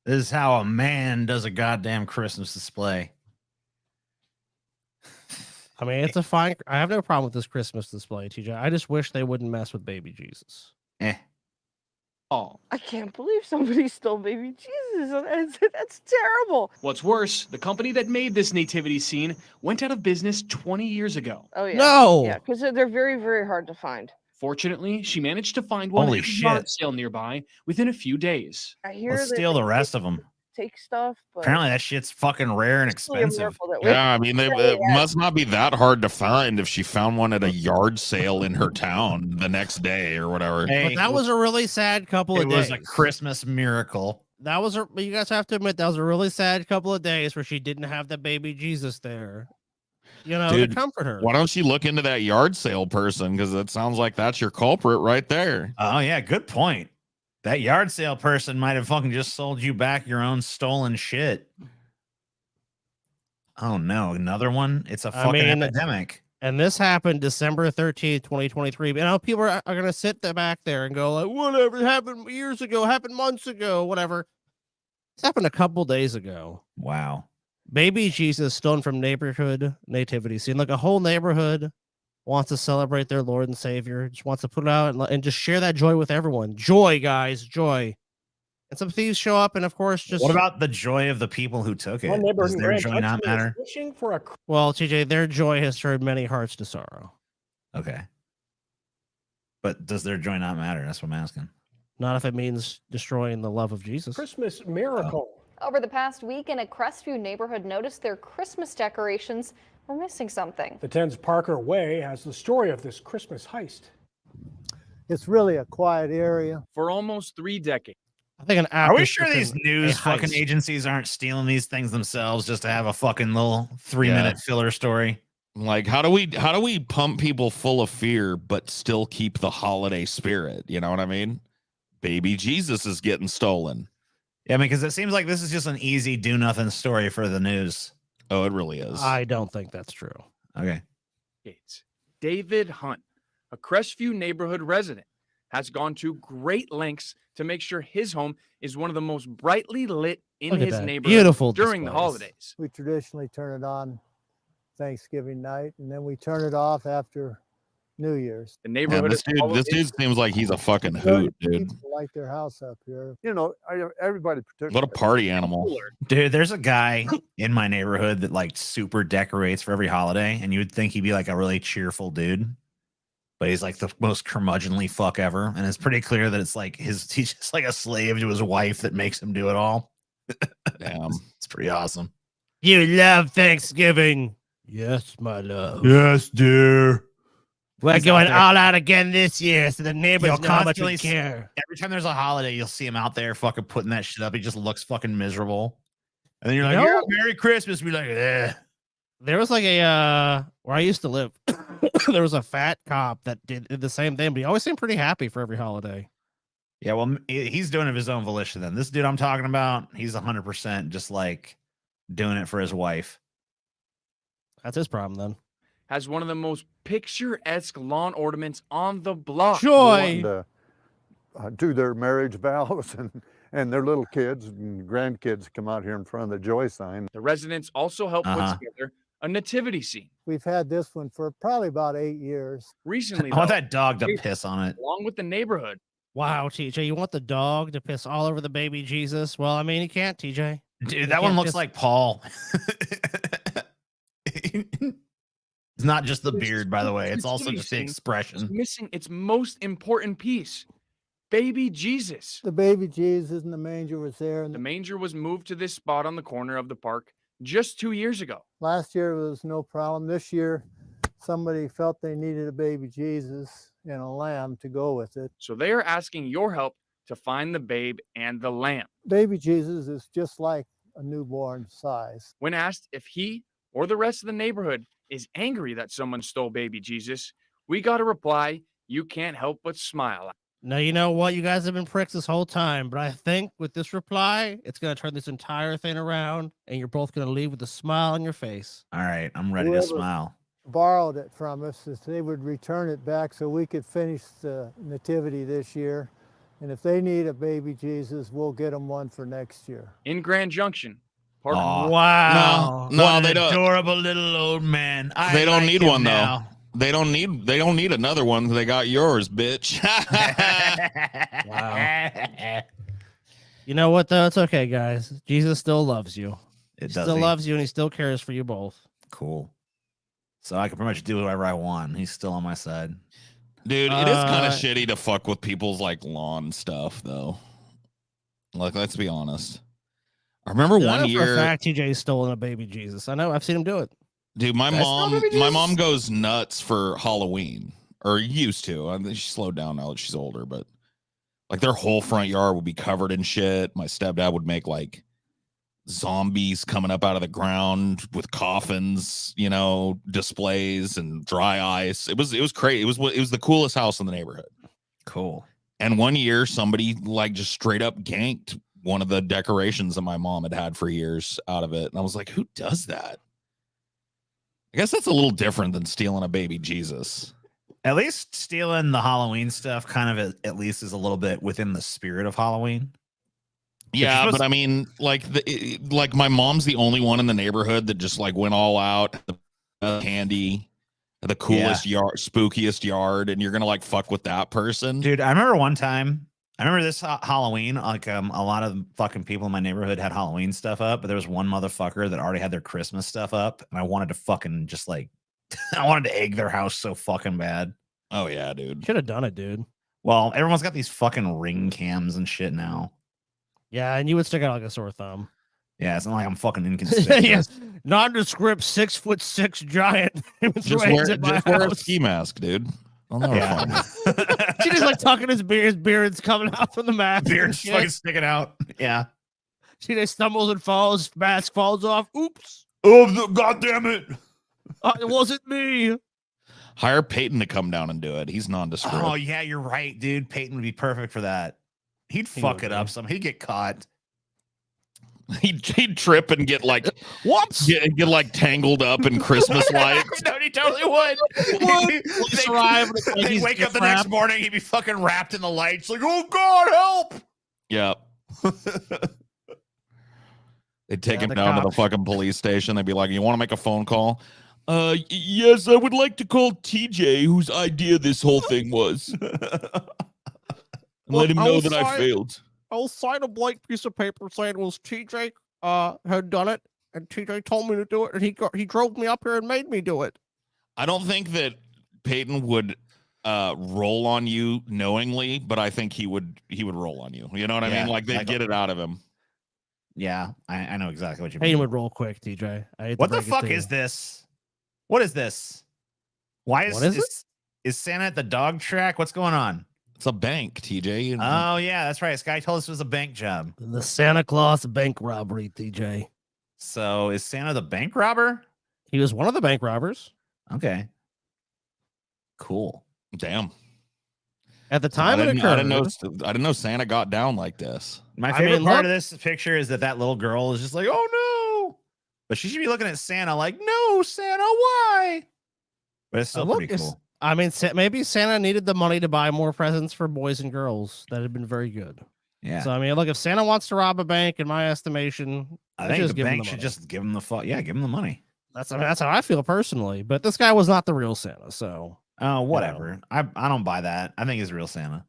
This is how a man does a goddamn Christmas display. I mean, it's a fine, I have no problem with this Christmas display, TJ. I just wish they wouldn't mess with baby Jesus. Oh, I can't believe somebody stole baby Jesus. That's terrible. what's worse, the company that made this nativity scene went out of business 20 years ago. Oh, yeah. No! Yeah, because they're very, very hard to find. Fortunately, she managed to find one Holy at a yard shit. sale nearby within a few days. I hear Let's that steal they the rest of them. take stuff, but Apparently that shit's fucking rare and it's really a expensive. miracle that we- Yeah, I mean, it must not be that hard to find if she found one at a yard sale in her town the next day or whatever. Hey, But that was a really sad couple it of was days. a Christmas miracle. That was a, you guys have to admit, that was a really sad couple of days where she didn't have the baby Jesus there, you know, Dude, to comfort her. Why don't you look into that yard sale person? Because it sounds like that's your culprit right there. Oh yeah, good point. That yard sale person might have fucking just sold you back your own stolen shit. Oh no, another one? It's a I fucking mean, epidemic. And this happened December 13th, 2023. You know, people are going to sit back there and go like, whatever, it happened years ago, happened months ago, whatever. This happened a couple days ago. Wow. Baby Jesus stolen from neighborhood nativity scene. Like a whole neighborhood wants to celebrate their Lord and Savior, just wants to put it out and just share that joy with everyone. Joy, guys, joy. And some thieves show up, and of course, just What about the joy of the people who took it? Does their joy not matter? well, TJ, their joy has turned many hearts to sorrow. Okay. But does their joy not matter? That's what I'm asking. Not if it means destroying the love of Jesus. Christmas miracle. Over the past week, in a Crestview neighborhood noticed their Christmas decorations were missing something. The 10's Parker Way has the story of this Christmas heist. It's really a quiet area. For almost 3 decades. I think an app. Are we sure these news fucking agencies aren't stealing these things themselves just to have a fucking little 3-minute filler story? Like, how do we pump people full of fear but still keep the holiday spirit? You know what I mean? Baby Jesus is getting stolen. Yeah, I mean, because it seems like this is just an easy do nothing story for the news. Oh, it really is. I don't think that's true. Okay. David Hunt, a Crestview neighborhood resident, has gone to great lengths to make sure his home is one of the most brightly lit in his neighborhood Beautiful during the displays. holidays. We traditionally turn it on Thanksgiving night, and then we turn it off after New Year's. The Man, neighborhood this dude seems like he's a fucking hoot, dude. People light their house up here. You know, everybody. What a party animal. Dude, there's a guy in my neighborhood that like super decorates for every holiday, and you would think he'd be like a really cheerful dude. But he's like the most curmudgeonly fuck ever. And it's pretty clear that it's like he's just like a slave to his wife that makes him do it all. Damn. It's pretty awesome. You love Thanksgiving. Yes, my love. Yes, dear. We're He's going out there. all out again this year, so the neighbors You'll know how much we constantly care. Every time there's a holiday, you'll see him out there fucking putting that shit up. He just looks fucking miserable. And then you're like, You know- yeah, Merry Christmas. Be like, eh. There was like a where I used to live. There was a fat cop that did the same thing, but he always seemed pretty happy for every holiday. Yeah, well, he's doing it of his own volition then. This dude I'm talking about, he's 100% just like doing it for his wife. That's his problem then. has one of the most picturesque lawn ornaments on the block. Joy. To, do their marriage vows, and their little kids and grandkids come out here in front of the joy sign. The residents also helped put together a nativity scene. We've had this one for probably about 8 years. Recently, I want though, that dog to piss on it. along with the neighborhood, Wow, TJ, you want the dog to piss all over the baby Jesus? Well, I mean, he can't, TJ. Dude, that one looks like Paul. It's not just the beard, by the way. It's also just the it's expression. missing its most important piece, baby Jesus. The baby Jesus and the manger was there. And The manger was moved to this spot on the corner of the park just 2 years ago. last year was no problem. This year, somebody felt they needed a baby Jesus and a lamb to go with it. So they are asking your help to find the babe and the lamb. Baby Jesus is just like a newborn size. When asked if he or the rest of the neighborhood is angry that someone stole baby Jesus, we got a reply you can't help but smile at. Now, you know what? You guys have been pricks this whole time, but I think with this reply, it's going to turn this entire thing around, and you're both going to leave with a smile on your face. All right, I'm ready to Whoever smile. borrowed it from us, is they would return it back so we could finish the nativity this year. And if they need a baby Jesus, we'll get them one for next year. In Grand Junction. Aw. Wow. No, What they an don't. adorable little old man. They don't like need him one now. though. They don't need another one. They got yours, bitch. Wow. You know what, though? It's okay, guys. Jesus still loves you. He still loves you, and he still cares for you both. Cool. So I can pretty much do whatever I want. He's still on my side. Dude, it is kind of shitty to fuck with people's like lawn stuff, though. Like, let's be honest. I remember one year. For a fact, TJ's stolen a baby Jesus. I know. I've seen him do it. Dude, my mom goes nuts for Halloween, or used to. I think she slowed down now that she's older, but like their whole front yard would be covered in shit. My stepdad would make like zombies coming up out of the ground with coffins, you know, displays and dry ice. It was crazy. It was the coolest house in the neighborhood. Cool. And one year somebody like just straight up ganked one of the decorations that my mom had for years out of it. And I was like, who does that? I guess that's a little different than stealing a baby Jesus. At least stealing the Halloween stuff kind of at least is a little bit within the spirit of Halloween. Yeah, but I mean, like my mom's the only one in the neighborhood that just like went all out, the candy, the coolest yard, spookiest yard, and you're gonna like fuck with that person, dude. I remember one time. I remember this Halloween. Like a lot of fucking people in my neighborhood had Halloween stuff up, but there was one motherfucker that already had their Christmas stuff up, and I wanted to fucking just like, I wanted to egg their house so fucking bad. Oh yeah, dude. Should have done it, dude. Well, everyone's got these fucking ring cams and shit now. Yeah, and you would stick out like a sore thumb. Yeah, it's not like I'm fucking inconspicuous. Yes, nondescript 6'6" giant. Just wear a ski mask, dude. I'll never find it. She just like tucking his beard. His beard's coming out from the mask. Beard's fucking sticking out. Yeah. She just stumbles and falls. Mask falls off. Oops. Oh, God damn it. It wasn't me. Hire Peyton to come down and do it. He's nondescript. Oh, yeah, you're right, dude. Peyton would be perfect for that. He'd fuck it up some. He'd get caught. He'd trip and get like whoops, get like tangled up in Christmas lights. No, he totally would. They'd wake up the next morning, he'd be fucking wrapped in the lights, like, oh God, help! Yep. They'd take him down to the fucking police station. They'd be like, "You want to make a phone call?" Yes, I would like to call TJ, whose idea this whole thing was. Let him know that I failed. I'll sign a blank piece of paper saying it was TJ had done it, and TJ told me to do it, and he drove me up here and made me do it. I don't think that Peyton would roll on you knowingly, but I think he would roll on you. You know what I mean? Like they'd get it out of him. Yeah, I know exactly what you mean. Peyton would roll quick, TJ. What the fuck is this? What is this? Why is Santa at the dog track? What's going on? It's a bank, TJ. Oh, yeah, that's right. This guy told us it was a bank job. The Santa Claus bank robbery, TJ. So is Santa the bank robber? He was one of the bank robbers. Okay. Cool. Damn. At the time it occurred. I didn't know Santa got down like this. My favorite part of this picture is that little girl is just like, oh, no. But she should be looking at Santa like, no, Santa, why? But it's still pretty cool. I mean, maybe Santa needed the money to buy more presents for boys and girls. That had been very good. Yeah. So, I mean, look, if Santa wants to rob a bank, in my estimation, I think the bank should just give him the give him the money. That's how I feel personally. But this guy was not the real Santa, so. Oh, whatever. I don't buy that. I think he's real Santa.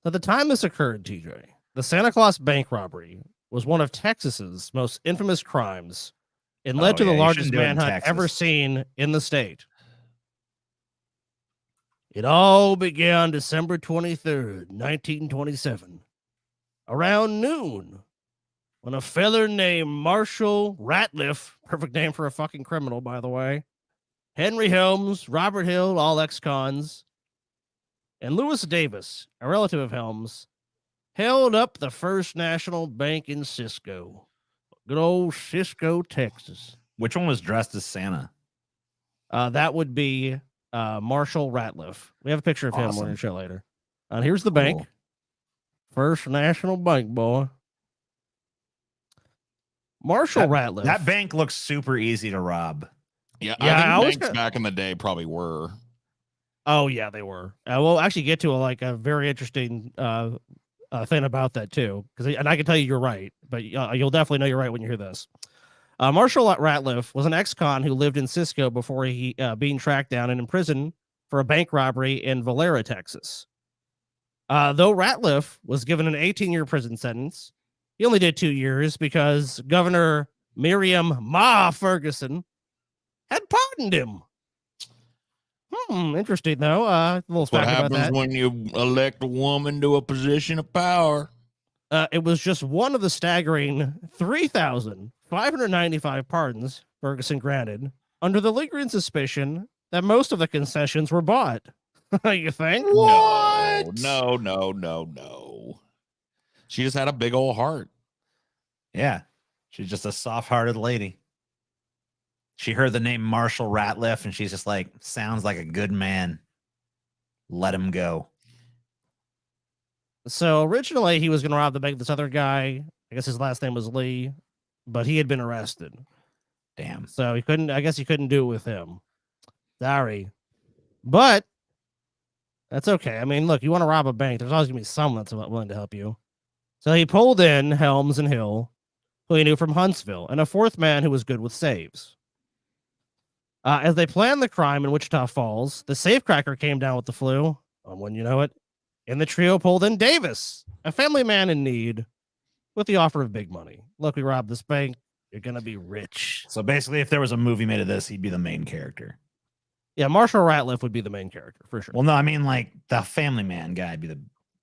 At the time this occurred, TJ, the Santa Claus bank robbery was one of Texas's most infamous crimes and led to the largest manhunt ever seen in the state. It all began December 23rd, 1927, around noon, when a fella named Marshall Ratliff, perfect name for a fucking criminal, by the way, Henry Helms, Robert Hill, all ex-cons, and Lewis Davis, a relative of Helms, held up the First National Bank in Cisco. Good old Cisco, Texas. Which one was dressed as Santa? That would be Marshall Ratliff. We have a picture of him. We're going to show later. And here's the bank. First National Bank, boy. Marshall Ratliff. That bank looks super easy to rob. Yeah, I think banks back in the day probably were. Oh yeah, they were. We'll actually get to a very interesting thing about that too, and I can tell you you're right, but you'll definitely know you're right when you hear this. Marshall Ratliff was an ex-con who lived in Cisco before he being tracked down and imprisoned for a bank robbery in Valera, Texas. Though Ratliff was given an 18-year prison sentence, he only did 2 years because Governor Miriam Ma Ferguson had pardoned him. Interesting though. What happens when you elect a woman to a position of power? It was just one of the staggering 3,595 pardons Ferguson granted under the lingering suspicion that most of the concessions were bought. You think? What? No. She just had a big old heart. Yeah. She's just a soft-hearted lady. She heard the name Marshall Ratliff, and she's just like, sounds like a good man. Let him go. So originally he was going to rob the bank. This other guy, I guess his last name was Lee, but he had been arrested. Damn. So he couldn't do it with him. Sorry. But that's okay. I mean, look, you want to rob a bank, there's always going to be someone that's willing to help you. So he pulled in Helms and Hill, who he knew from Huntsville, and a fourth man who was good with saves. As they planned the crime in Wichita Falls, the safecracker came down with the flu, and when you know it, and the trio pulled in Davis, a family man in need, with the offer of big money. Look, we robbed this bank. You're going to be rich. So basically, if there was a movie made of this, he'd be the main character. Yeah, Marshall Ratliff would be the main character, for sure. Well, no, I mean, like, the family man guy would be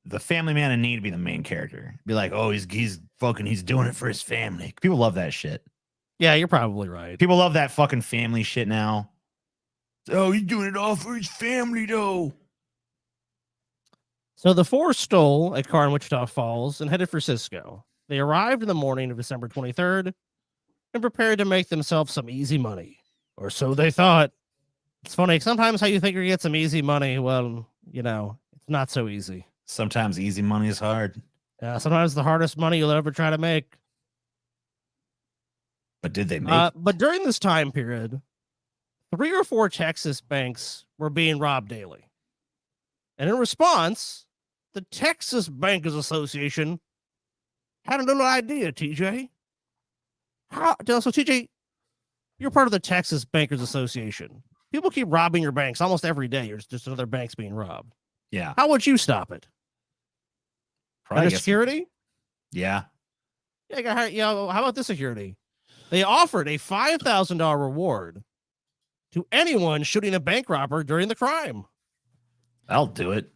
the family man in need to be the main character. Be like, oh, he's doing it for his family. People love that shit. Yeah, you're probably right. People love that fucking family shit now. Oh, he's doing it all for his family, though. So the four stole a car in Wichita Falls and headed for Cisco. They arrived in the morning of December 23rd and prepared to make themselves some easy money. Or so they thought. It's funny. Sometimes how you think you're going to get some easy money, well, it's not so easy. Sometimes easy money is hard. Sometimes the hardest money you'll ever try to make. But did they make But during this time period, 3 or 4 Texas banks were being robbed daily. And in response, the Texas Bankers Association had a little idea, TJ. So, TJ, you're part of the Texas Bankers Association. People keep robbing your banks almost every day. There's just another bank's being robbed. Yeah. How would you stop it? Under security? Yeah. Yeah, how about this security? They offered a $5,000 reward to anyone shooting a bank robber during the crime. I'll do it.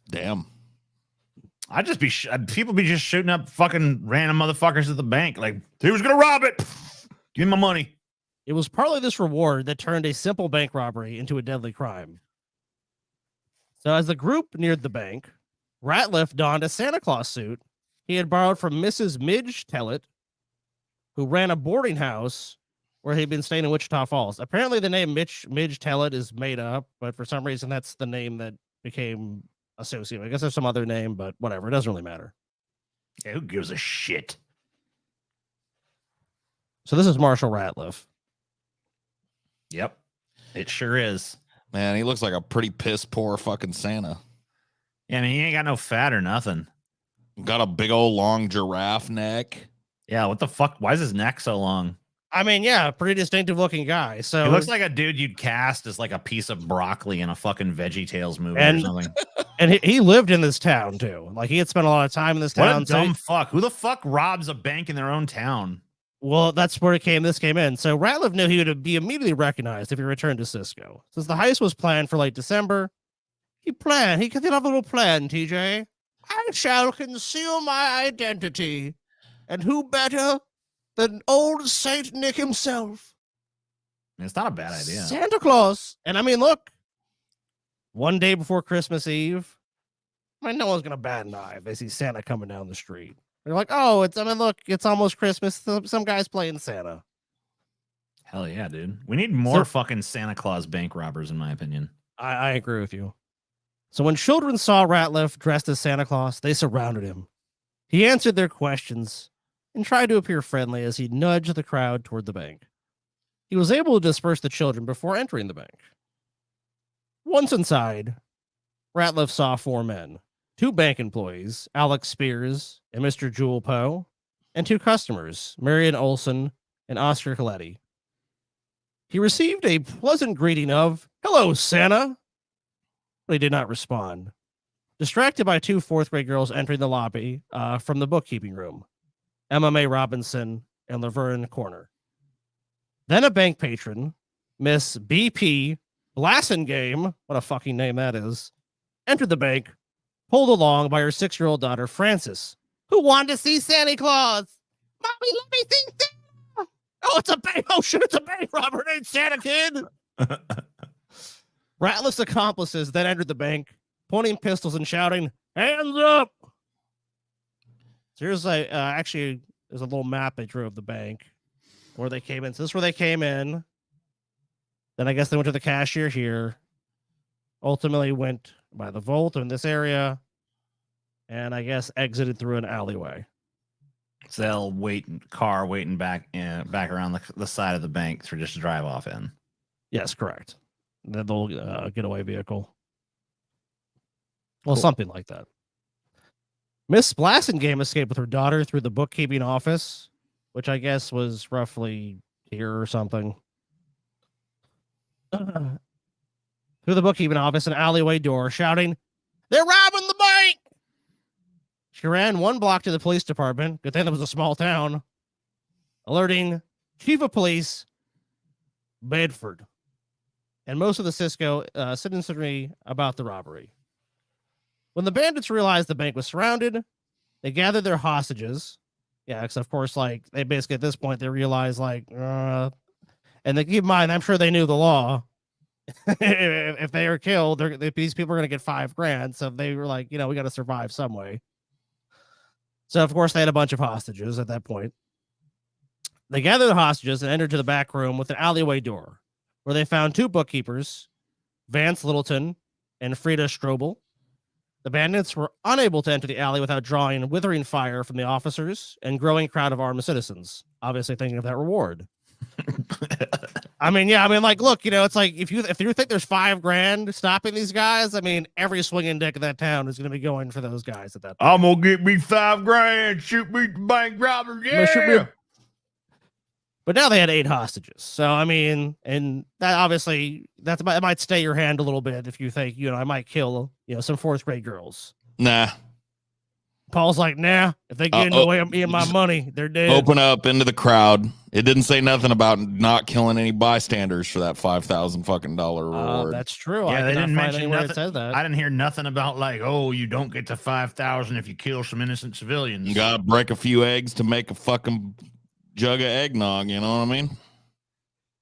Damn. I'd just be people be just shooting up fucking random motherfuckers at the bank. Like, he was gonna rob it. Give me my money. It was partly this reward that turned a simple bank robbery into a deadly crime. So as the group neared the bank, Ratliff donned a Santa Claus suit he had borrowed from Mrs. Midge Tellett, who ran a boarding house where he'd been staying in Wichita Falls. Apparently the name Midge Tellett is made up, but for some reason that's the name that became associated. I guess there's some other name, but whatever. It doesn't really matter. Yeah, who gives a shit? So this is Marshall Ratliff. Yep. It sure is. Man, he looks like a pretty piss poor fucking Santa. Yeah, I mean, he ain't got no fat or nothing. Got a big old long giraffe neck. Yeah, what the fuck? Why is his neck so long? I mean, yeah, pretty distinctive looking guy. So he looks like a dude you'd cast as like a piece of broccoli in a fucking VeggieTales movie or something. And he lived in this town too. Like he had spent a lot of time in this town. What a dumb fuck. Who the fuck robs a bank in their own town? Well, that's where this came in. So Ratliff knew he would be immediately recognized if he returned to Cisco. Since the heist was planned for late December, he could have a little plan, TJ. I shall conceal my identity. And who better than old Saint Nick himself? It's not a bad idea. Santa Claus. And I mean, look, one day before Christmas Eve, I mean, no one's going to bat an eye if they see Santa coming down the street. They're like, oh, look, it's almost Christmas. Some guy's playing Santa. Hell yeah, dude. We need more fucking Santa Claus bank robbers, in my opinion. I agree with you. So when children saw Ratliff dressed as Santa Claus, they surrounded him. He answered their questions and tried to appear friendly as he nudged the crowd toward the bank. He was able to disperse the children before entering the bank. Once inside, Ratliff saw 4 men, 2 bank employees, Alex Spears and Mr. Jewel Poe, and 2 customers, Marion Olson and Oscar Coletti. He received a pleasant greeting of, "Hello, Santa," but he did not respond. Distracted by 2 4th-grade girls entering the lobby from the bookkeeping room, Emma Mae Robinson and Laverne Corner. Then a bank patron, Miss B.P. Blassengame, what a fucking name that is, entered the bank, pulled along by her 6-year-old daughter, Frances, who wanted to see Santa Claus. "Mommy, let me see Santa." "Oh, it's a bank. Oh, shit, it's a bank robber. It ain't Santa, kid." Ratliff's accomplices then entered the bank, pointing pistols and shouting, "Hands up!" So here's actually, there's a little map they drew of the bank where they came in. So this is where they came in. Then I guess they went to the cashier here. Ultimately went by the vault in this area. And I guess exited through an alleyway. So they'll car waiting back around the side of the bank to just drive off in. Yes, correct. Then they'll getaway vehicle. Well, Cool. something like that. Miss Blassengame escaped with her daughter through the bookkeeping office, which I guess was roughly here or something. Through the bookkeeping office, an alleyway door, shouting, "They're robbing the bank!" She ran 1 block to the police department. Good thing it was a small town. Alerting Chief of Police Bedford and most of the Cisco citizenry about the robbery. When the bandits realized the bank was surrounded, they gathered their hostages. Yeah, because of course, like, they basically at this point they realized, like, and they keep in mind, I'm sure they knew the law. If they are killed, these people are going to get $5,000. So they were like, we got to survive some way. So of course they had a bunch of hostages at that point. They gathered the hostages and entered to the back room with an alleyway door, where they found 2 bookkeepers, Vance Littleton and Frida Strobel. The bandits were unable to enter the alley without drawing withering fire from the officers and growing crowd of armed citizens, obviously thinking of that reward. Like, look, it's like if you think there's $5,000 stopping these guys, every swinging dick in that town is going to be going for those guys at that point. I'm gonna get me $5,000, shoot me the bank robber, yeah. But now they had 8 hostages. So, and that obviously, it might stay your hand a little bit if you think, I might kill, some 4th-grade girls. Nah. Paul's like, nah, if they get in the way of me and my money, they're dead. Open up into the crowd. It didn't say nothing about not killing any bystanders for that $5,000 fucking reward. That's true. Yeah, they didn't mention nothing. It says that. I didn't hear nothing about like, oh, you don't get to 5,000 if you kill some innocent civilians. You gotta break a few eggs to make a fucking jug of eggnog, you know what I mean?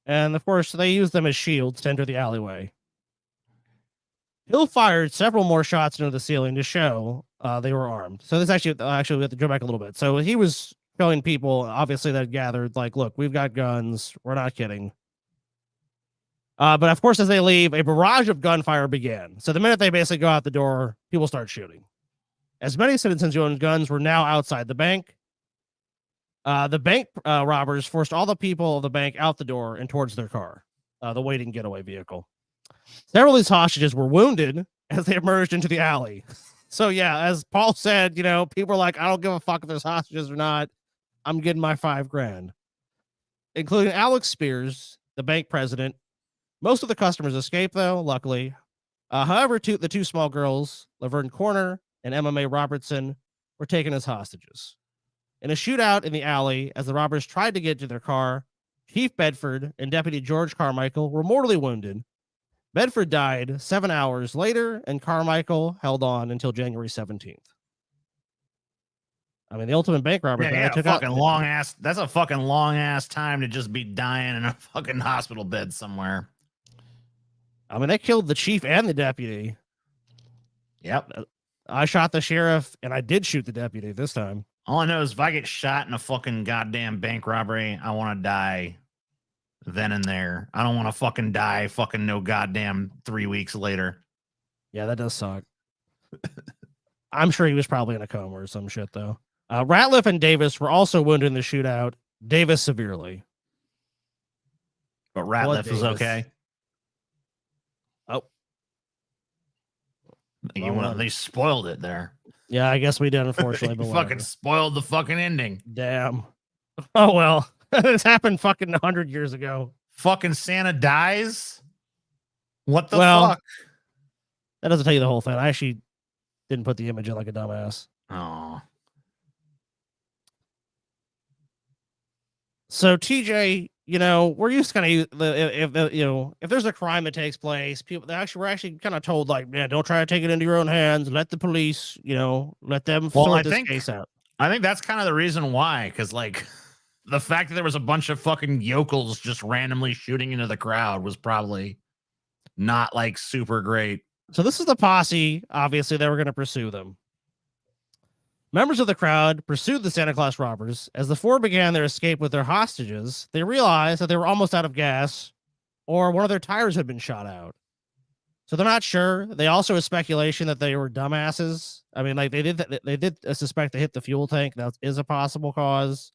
And of course, they used them as shields to enter the alleyway. Hill fired several more shots into the ceiling to show they were armed. So this actually we have to go back a little bit. So he was showing people, obviously, that gathered, like, look, we've got guns. We're not kidding. But of course, as they leave, a barrage of gunfire began. So the minute they basically go out the door, people start shooting. As many citizens who owned guns were now outside the bank. The bank robbers forced all the people of the bank out the door and towards their car, the waiting getaway vehicle. Several of these hostages were wounded as they emerged into the alley. So yeah, as Paul said, people are like, I don't give a fuck if there's hostages or not. I'm getting my $5,000, including Alex Spears, the bank president. Most of the customers escaped, though, luckily. However, the 2 small girls, Laverne Corner and Emma Mae Robertson, were taken as hostages. In a shootout in the alley, as the robbers tried to get to their car, Chief Bedford and Deputy George Carmichael were mortally wounded. Bedford died 7 hours later, and Carmichael held on until January 17th. The ultimate bank robber. That's a fucking long ass time to just be dying in a fucking hospital bed somewhere. They killed the chief and the deputy. Yep. I shot the sheriff, and I did shoot the deputy this time. All I know is if I get shot in a fucking goddamn bank robbery, I want to die then and there. I don't want to fucking die no goddamn 3 weeks later. Yeah, that does suck. I'm sure he was probably in a coma or some shit, though. Ratliff and Davis were also wounded in the shootout, Davis severely. But Ratliff was okay. Oh. They spoiled it there. Yeah, I guess we did, unfortunately. But fucking spoiled the fucking ending. Damn. Oh, well. This happened fucking 100 years ago. Fucking Santa dies? What the fuck? That doesn't tell you the whole thing. I actually didn't put the image in like a dumbass. Oh. So TJ, we're used to kind of, if there's a crime that takes place, we're actually kind of told like, man, don't try to take it into your own hands. Let the police, let them sort this case out. I think that's kind of the reason why, because like the fact that there was a bunch of fucking yokels just randomly shooting into the crowd was probably not like super great. So this is the posse. Obviously, they were going to pursue them. Members of the crowd pursued the Santa Claus robbers. As the four began their escape with their hostages, they realized that they were almost out of gas, or one of their tires had been shot out. So they're not sure. They also have speculation that they were dumbasses. I mean, like they did suspect they hit the fuel tank. That is a possible cause.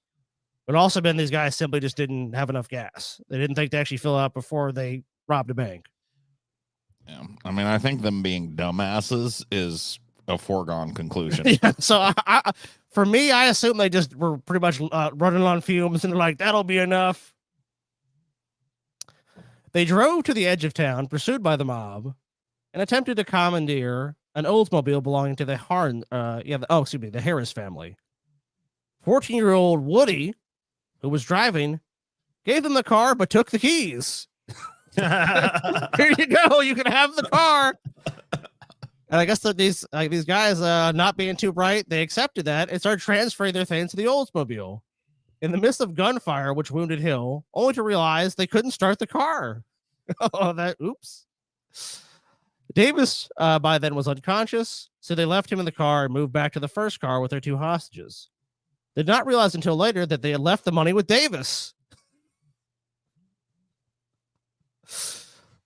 But also been these guys simply just didn't have enough gas. They didn't think to actually fill up before they robbed a bank. Yeah, I mean, I think them being dumbasses is a foregone conclusion. Yeah, so for me, I assume they just were pretty much running on fumes, and they're like, that'll be enough. They drove to the edge of town, pursued by the mob, and attempted to commandeer an Oldsmobile belonging to the the Harris family. 14-year-old Woody, who was driving, gave them the car but took the keys. Here you go. You can have the car. And I guess that these guys, not being too bright, they accepted that and started transferring their things to the Oldsmobile. In the midst of gunfire, which wounded Hill, only to realize they couldn't start the car. Oops. Davis, by then, was unconscious, so they left him in the car and moved back to the first car with their two hostages. They did not realize until later that they had left the money with Davis.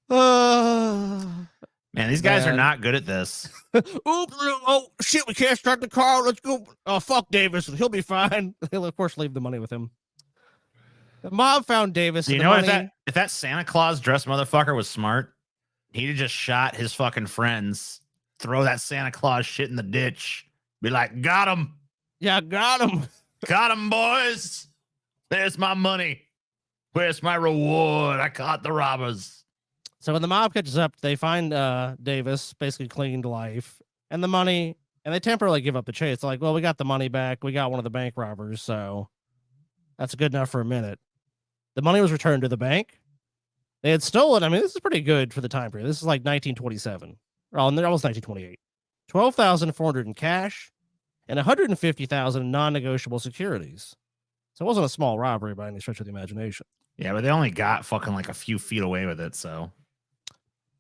Man, these guys are not good at this. Oops! Oh shit! We can't start the car. Let's go. Oh fuck Davis. He'll be fine. They'll of course leave the money with him. The mob found Davis. Do you know if that Santa Claus dressed motherfucker was smart, he'd have just shot his fucking friends, throw that Santa Claus shit in the ditch, be like, "Got him." Yeah, got him. Got him, boys. There's my money. Where's my reward? I caught the robbers. So when the mob catches up, they find Davis basically clinging to life and the money, and they temporarily give up the chase. They're like, well, we got the money back. We got one of the bank robbers, so that's good enough for a minute. The money was returned to the bank. They had stolen. I mean, this is pretty good for the time period. This is like 1927. Well, almost 1928. $12,400 in cash and $150,000 in non-negotiable securities. So it wasn't a small robbery by any stretch of the imagination. Yeah, but they only got fucking like a few feet away with it, so.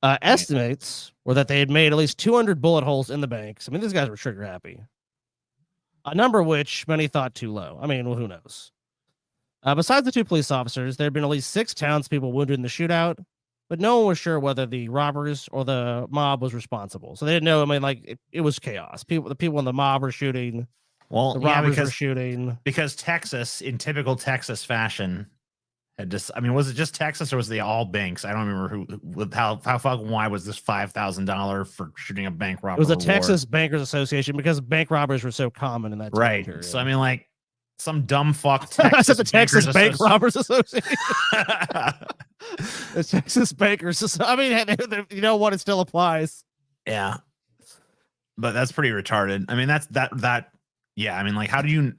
Estimates were that they had made at least 200 bullet holes in the banks. I mean, these guys were trigger happy. A number which many thought too low. I mean, well, who knows? Besides the two police officers, there had been at least 6 townspeople wounded in the shootout, but no one was sure whether the robbers or the mob was responsible. So they didn't know. I mean, like it was chaos. The people in the mob were shooting. Well, the robbers were shooting because Texas, in typical Texas fashion, had just. I mean, was it just Texas or was it all banks? I don't remember how fucking why was this $5,000 for shooting a bank robber? It was a Texas Bankers Association because bank robberies were so common in that time right. period. So I mean, like some dumb fuck Texas the Texas Bank Robbers Association. The Texas Bankers. I mean, you know what? It still applies. Yeah, but that's pretty retarded. I mean, that. Yeah, I mean, like, how do you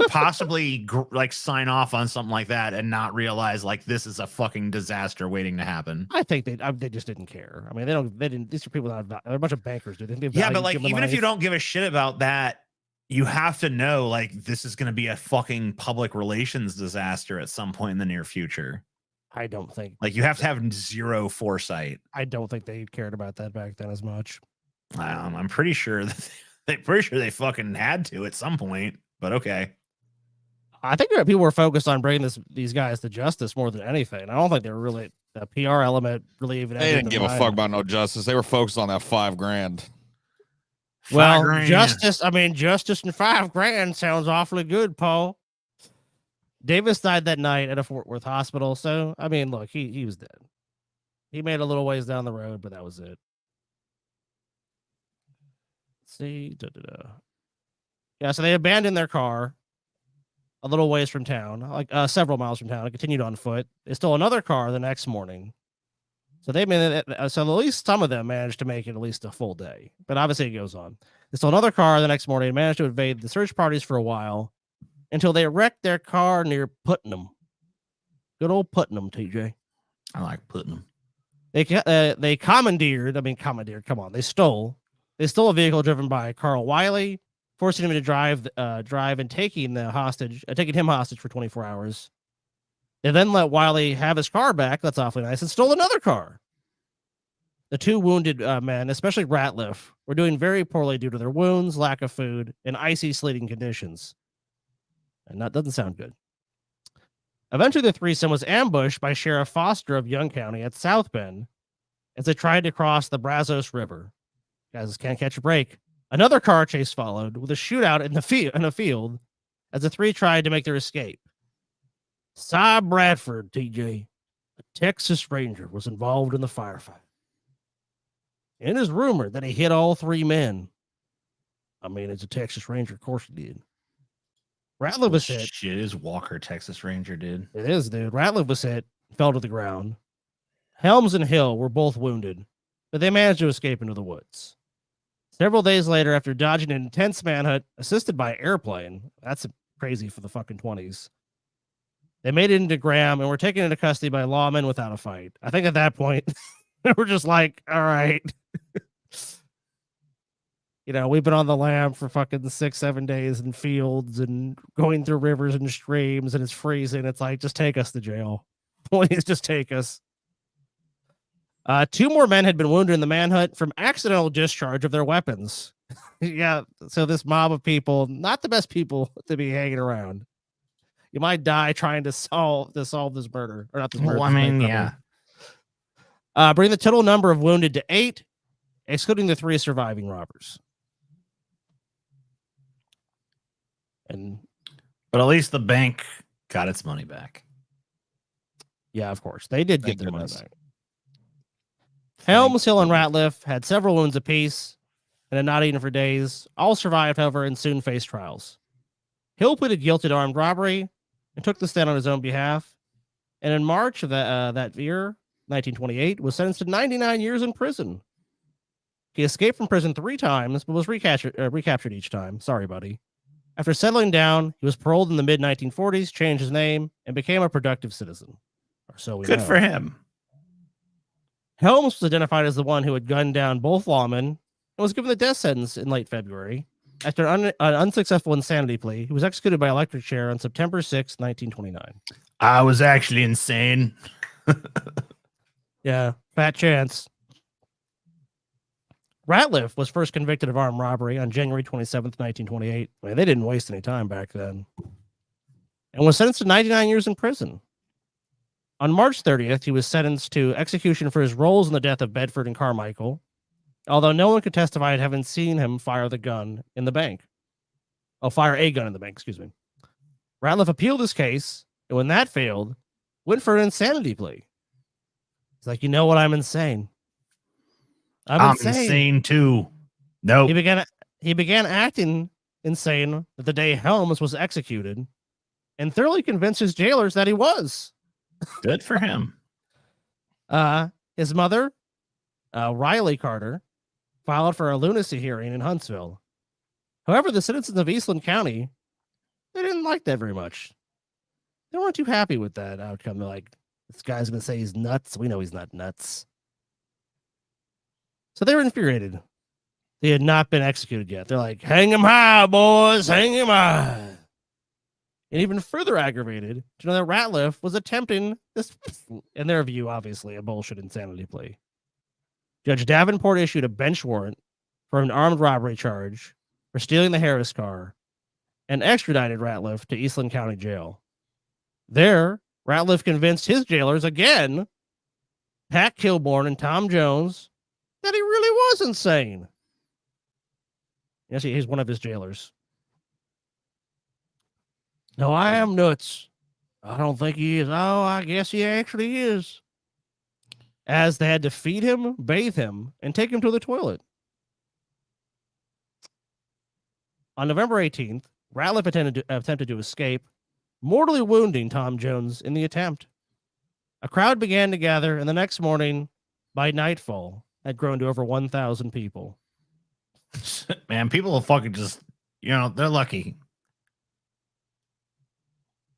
possibly like sign off on something like that and not realize like this is a fucking disaster waiting to happen? I think they just didn't care. I mean, they didn't. These are people that they're a bunch of bankers, dude. Yeah, but like, even if you don't give a shit about that, you have to know like this is going to be a fucking public relations disaster at some point in the near future. I don't think like you have to have zero foresight. I don't think they cared about that back then as much. I'm pretty sure that. They fucking had to at some point, but okay. I think people were focused on bringing these guys to justice more than anything. I don't think they were really the PR element really even. They didn't give a fuck about no justice. They were focused on that $5,000. Well, justice. I mean, justice and $5,000 sounds awfully good, Paul. Davis died that night at a Fort Worth hospital. So, I mean, look, he was dead. He made a little ways down the road, but that was it. Let's see. Yeah, so they abandoned their car a little ways from town, like several miles from town, and continued on foot. They stole another car the next morning. So they made it, so at least some of them managed to make it at least a full day. But obviously it goes on. They stole another car the next morning and managed to evade the search parties for a while until they wrecked their car near Putnam. Good old Putnam, TJ. I like Putnam. They commandeered. Come on. They stole a vehicle driven by Carl Wiley, forcing him to drive and taking him hostage for 24 hours. They then let Wiley have his car back. That's awfully nice. And stole another car. The two wounded men, especially Ratliff, were doing very poorly due to their wounds, lack of food, and icy sleeting conditions. And that doesn't sound good. Eventually, the threesome was ambushed by Sheriff Foster of Young County at South Bend as they tried to cross the Brazos River. Guys, can't catch a break. Another car chase followed with a shootout in a field as the three tried to make their escape. Cy Bradford, TJ, a Texas Ranger, was involved in the firefight. It is rumored that he hit all three men. I mean, it's a Texas Ranger. Of course he did. Ratliff was hit. Shit, is Walker Texas Ranger, dude. It is, dude. Ratliff was hit, fell to the ground. Helms and Hill were both wounded, but they managed to escape into the woods. Several days later, after dodging an intense manhunt assisted by airplane, that's crazy for the fucking 20s, they made it into Graham and were taken into custody by lawmen without a fight. I think at that point, they were just like, all right. We've been on the lam for fucking 6-7 days in fields and going through rivers and streams, and it's freezing. It's like, just take us to jail. Please just take us. 2 more men had been wounded in the manhunt from accidental discharge of their weapons. Yeah, so this mob of people, not the best people to be hanging around. You might die trying to solve this murder, or not this murder. Well, I mean, yeah. Bring the total number of wounded to 8, excluding the 3 surviving robbers. But at least the bank got its money back. Yeah, of course. They did get their money back. Helms, Hill, and Ratliff had several wounds apiece and had not eaten for days. All survived, however, and soon faced trials. Hill pleaded guilty to armed robbery and took the stand on his own behalf. And in March of that year, 1928, was sentenced to 99 years in prison. He escaped from prison 3 times, but was recaptured each time. Sorry, buddy. After settling down, he was paroled in the mid-1940s, changed his name, and became a productive citizen. Or so we know. Good for him. Helms was identified as the one who had gunned down both lawmen and was given the death sentence in late February. After an unsuccessful insanity plea, he was executed by electric chair on September 6, 1929. I was actually insane. Yeah, fat chance. Ratliff was first convicted of armed robbery on January 27th, 1928. I mean, they didn't waste any time back then. And was sentenced to 99 years in prison. On March 30th, he was sentenced to execution for his roles in the death of Bedford and Carmichael, although no one could testify at having seen him fire the gun in the bank. Oh, fire a gun in the bank, excuse me. Ratliff appealed his case, and when that failed, went for an insanity plea. He's like, you know what? I'm insane. I'm insane too. No. He began acting insane the day Helms was executed and thoroughly convinced his jailers that he was. Good for him. His mother, Riley Carter, filed for a lunacy hearing in Huntsville. However, the citizens of Eastland County, they didn't like that very much. They weren't too happy with that outcome. They're like, this guy's going to say he's nuts. We know he's not nuts. So they were infuriated. He had not been executed yet. They're like, hang him high, boys, hang him high. And even further aggravated to know that Ratliff was attempting this, in their view, obviously, a bullshit insanity plea. Judge Davenport issued a bench warrant for an armed robbery charge for stealing the Harris car and extradited Ratliff to Eastland County Jail. There, Ratliff convinced his jailers again Pat Kilborn and Tom Jones that he really was insane. Yes, he's one of his jailers. No, I am nuts. I don't think he is. Oh, I guess he actually is. As they had to feed him, bathe him, and take him to the toilet. On November 18th, Ratliff attempted to escape, mortally wounding Tom Jones in the attempt. A crowd began to gather, and the next morning, by nightfall, had grown to over 1,000 people. Man, people will fucking just, they're lucky.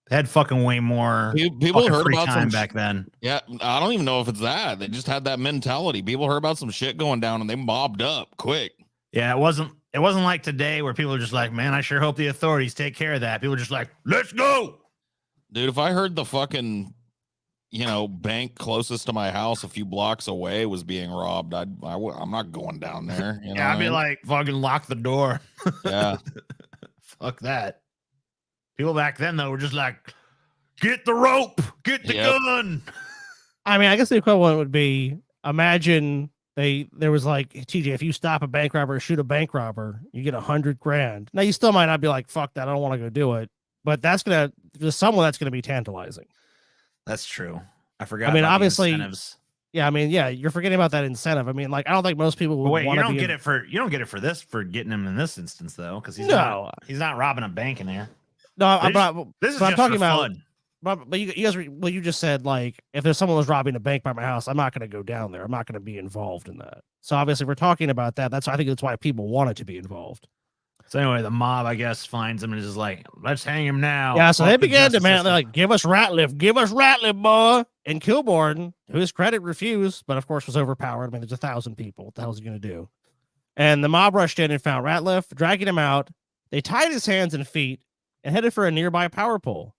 They had fucking way more people heard free about time some back then. Yeah, I don't even know if it's that. They just had that mentality. People heard about some shit going down and they mobbed up quick. Yeah, it wasn't like today where people are just like, man, I sure hope the authorities take care of that. People are just like, let's go. Dude, if I heard the fucking, bank closest to my house a few blocks away was being robbed, I'm not going down there. I'd be like, fucking lock the door. Yeah. Fuck that. People back then, though, were just like, get the rope, get the gun. I mean, I guess the equivalent would be, imagine there was like, TJ, if you stop a bank robber or shoot a bank robber, you get $100,000. Now, you still might not be like, fuck that, I don't want to go do it. But there's someone that's going to be tantalizing. That's true. I forgot. I mean, about obviously, the incentives. Yeah, I mean, yeah, you're forgetting about that incentive. I mean, like, I don't think most people would want to. You don't get it for getting him in this instance though, because he's not robbing a bank in there. No, this is I'm just talking for about fun. But you guys, you just said, like, if there's someone was robbing a bank by my house, I'm not going to go down there. I'm not going to be involved in that. So obviously, we're talking about that. I think that's why people wanted to be involved. So anyway, the mob, I guess, finds him and is just like, let's hang him now. Yeah, so they began to demand, they're like, give us Ratliff, boy. And Kilborn, to his credit, refused, but of course was overpowered. I mean, there's 1,000 people. What the hell is he going to do? And the mob rushed in and found Ratliff, dragging him out. They tied his hands and feet and headed for a nearby power pole.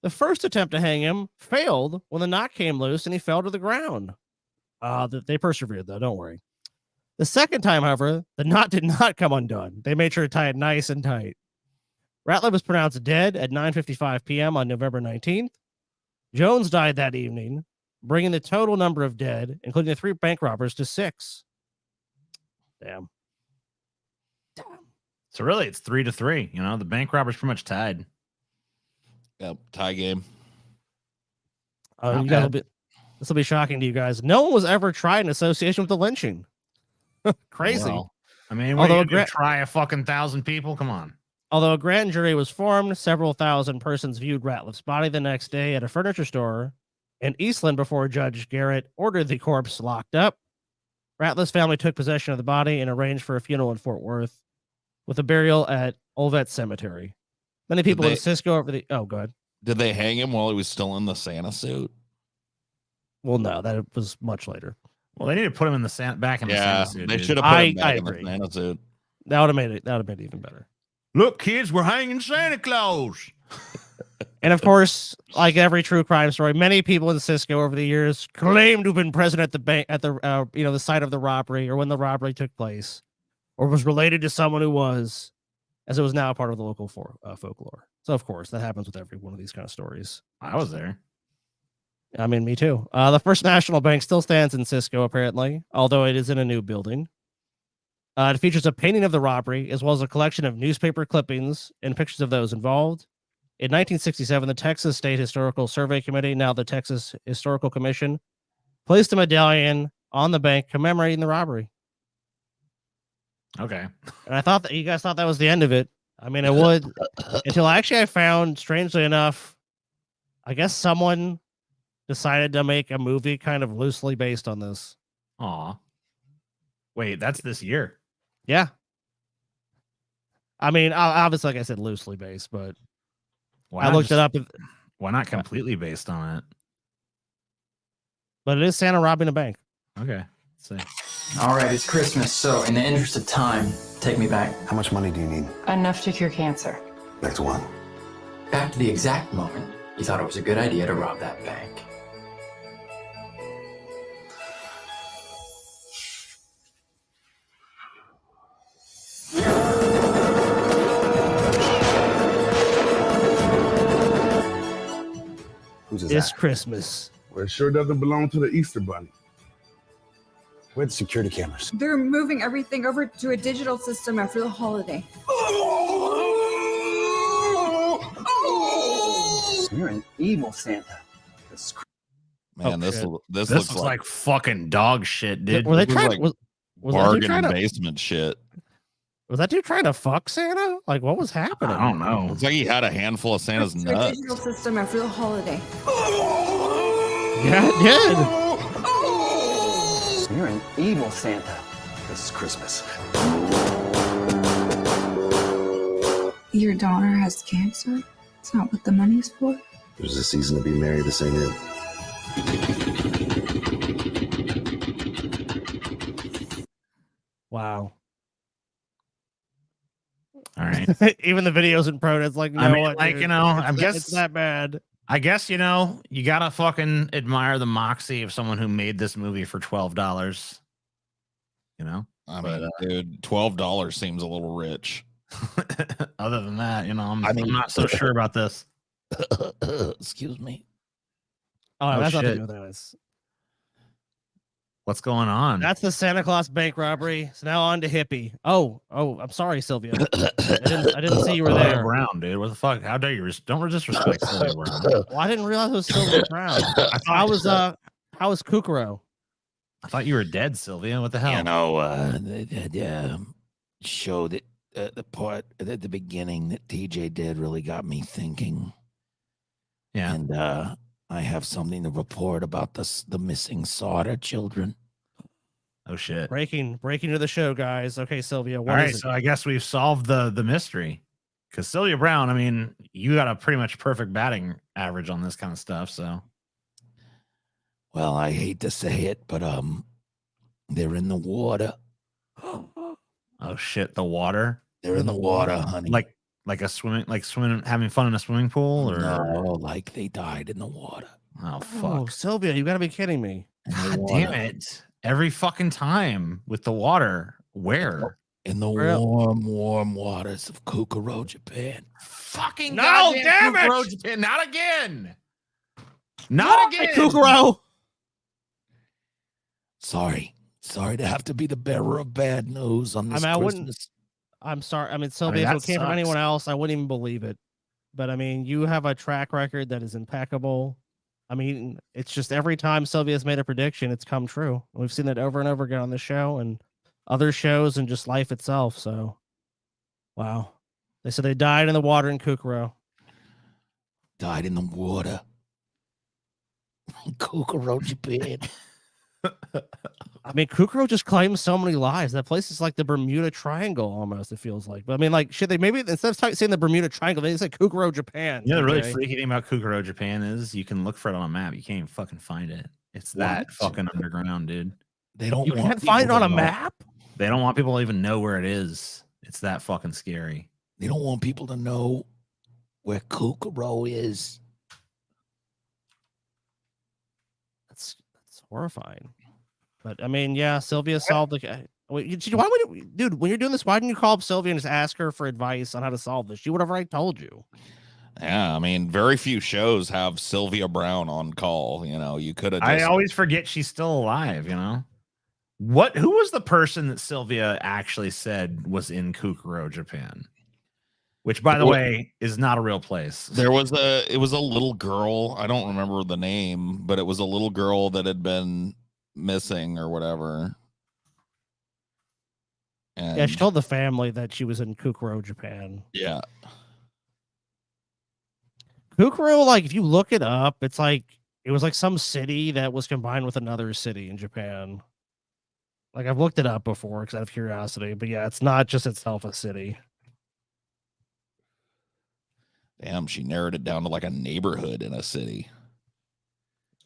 The first attempt to hang him failed when the knot came loose and he fell to the ground. They persevered, though, don't worry. The second time, however, the knot did not come undone. They made sure to tie it nice and tight. Ratliff was pronounced dead at 9:55 p.m. on November 19th. Jones died that evening, bringing the total number of dead, including the 3 bank robbers, to 6. Damn. So really, it's 3-3. The bank robbers pretty much tied. Yep, tie game. This will be shocking to you guys. No one was ever tried in association with the lynching. Crazy. Well, I mean, although try a fucking 1,000 people, come on. Although a grand jury was formed, several thousand persons viewed Ratliff's body the next day at a furniture store in Eastland before Judge Garrett ordered the corpse locked up. Ratliff's family took possession of the body and arranged for a funeral in Fort Worth with a burial at Olvet Cemetery. Many people in Cisco over the... Oh, go ahead. Did they hang him while he was still in the Santa suit? Well, no, that was much later. Well, they need to put him in back in the Santa suit. They should have put him back in the Santa suit. That would have made it even better. Look, kids, we're hanging Santa Claus. And of course, like every true crime story, many people in Cisco over the years claim to have been present at the bank, at the the site of the robbery, or when the robbery took place, or was related to someone who was, as it was now a part of the local folklore. So of course, that happens with every one of these kind of stories. I was there. I mean, me too. The First National Bank still stands in Cisco, apparently, although it is in a new building. It features a painting of the robbery, as well as a collection of newspaper clippings and pictures of those involved. In 1967, the Texas State Historical Survey Committee, now the Texas Historical Commission, placed a medallion on the bank commemorating the robbery. Okay. And I thought that you guys thought that was the end of it. I mean, it would, until actually I found, strangely enough, I guess someone decided to make a movie kind of loosely based on this. Aw. Wait, that's this year. Yeah. I mean, obviously, like I said, loosely based, but I looked it up. Why not completely based on it? But it is Santa robbing a bank. Okay. Let's see. All right, it's Christmas, so in the interest of time, take me back. How much money do you need? Enough to cure cancer. Next one. Back to the exact moment you thought it was a good idea to rob that bank. This Christmas, Well, it sure doesn't belong to the Easter Bunny. Where are the security cameras? They're moving everything over to a digital system after the holiday. You're an evil Santa. Man, this this looks looks like fucking dog shit, dude. Were they trying like was bargain basement shit. Was that dude trying to fuck Santa? Like, what was happening? I don't know. It's like he had a handful of Santa's To a nuts. digital system after the holiday. Yeah, it did. You're an evil Santa. This is Christmas. Your daughter has cancer? It's not what the money's for? There's a season to be married. This ain't it. Wow. All right. Even the videos in pro, it's like, no, I mean, what, like, dude? you know, I It's guess it's that bad. I guess, you know, you gotta fucking admire the moxie of someone who made this movie for $12. You know? I mean, dude, $12 seems a little rich. Other than that, you know, I'm not so sure about this. Excuse me. Oh, that's nothing to shit. do with this. What's going on? That's the Santa Claus bank robbery. So now on to hippie. Oh, I'm sorry, Sylvia. I didn't see you were Sylvia there. Brown, dude. What the fuck? How dare you? Don't disrespect Sylvia Brown. Well, I didn't realize it was Sylvia Brown. How was Kukuro? I thought you were dead, Sylvia. What the hell? You know, that show that the part at the beginning that TJ did really got me thinking. Yeah. And I have something to report about the missing Sodder children. Oh shit. Breaking to the show, guys. Okay, Sylvia. All right, so I guess we've solved the mystery. Because Sylvia Brown, I mean, you got a pretty much perfect batting average on this kind of stuff. So, Well, I hate to say it, but they're in the water. oh shit, the water. They're in the water, honey. Like swimming, having fun in a swimming pool, or No, like they died in the water. oh fuck, Oh, Sylvia, you gotta be kidding me. God damn it! Every fucking time with the water. Where? In the warm waters of Kukuro, Japan. Fucking No, goddamn damn it! Kukuro, Japan. Not again. Not again. Kukuro. Sorry to have to be the bearer of bad news on this Christmas. I'm sorry. I mean, Sylvia, if it came from anyone else, I wouldn't even believe it. But I mean, you have a track record that is impeccable. I mean, it's just every time Sylvia's made a prediction, it's come true. We've seen that over and over again on the show and other shows and just life itself. So, wow. They said they died in the water in Kukuro. Died in the water. Kukuro, Japan. I mean, Kukuro just claims so many lives. That place is like the Bermuda Triangle almost, it feels like. But I mean, like, shit, they maybe instead of saying the Bermuda Triangle, they say Kukuro, Japan. You know, the really freaky thing about Kukuro, Japan is you can look for it on a map. You can't even fucking find it. It's that fucking underground, dude. They don't. You can't find it on a map? They don't want people to even know where it is. It's that fucking scary. They don't want people to know where Kukuro is. That's horrifying. But I mean, yeah, Sylvia solved the. Dude, when you're doing this, why didn't you call up Sylvia and just ask her for advice on how to solve this? She would have already told you. Yeah, I mean, very few shows have Sylvia Brown on call. You know, you could have. I always forget she's still alive. You know, who was the person that Sylvia actually said was in Kukuro, Japan? Which, by the way, is not a real place. It was a little girl. I don't remember the name, but it was a little girl that had been missing or whatever. And Yeah, she told the family that she was in Kukuro, Japan. Yeah. Kukuro, like, if you look it up, it's like it was like some city that was combined with another city in Japan. Like, I've looked it up before because out of curiosity, but yeah, it's not just itself a city. Damn, she narrowed it down to like a neighborhood in a city.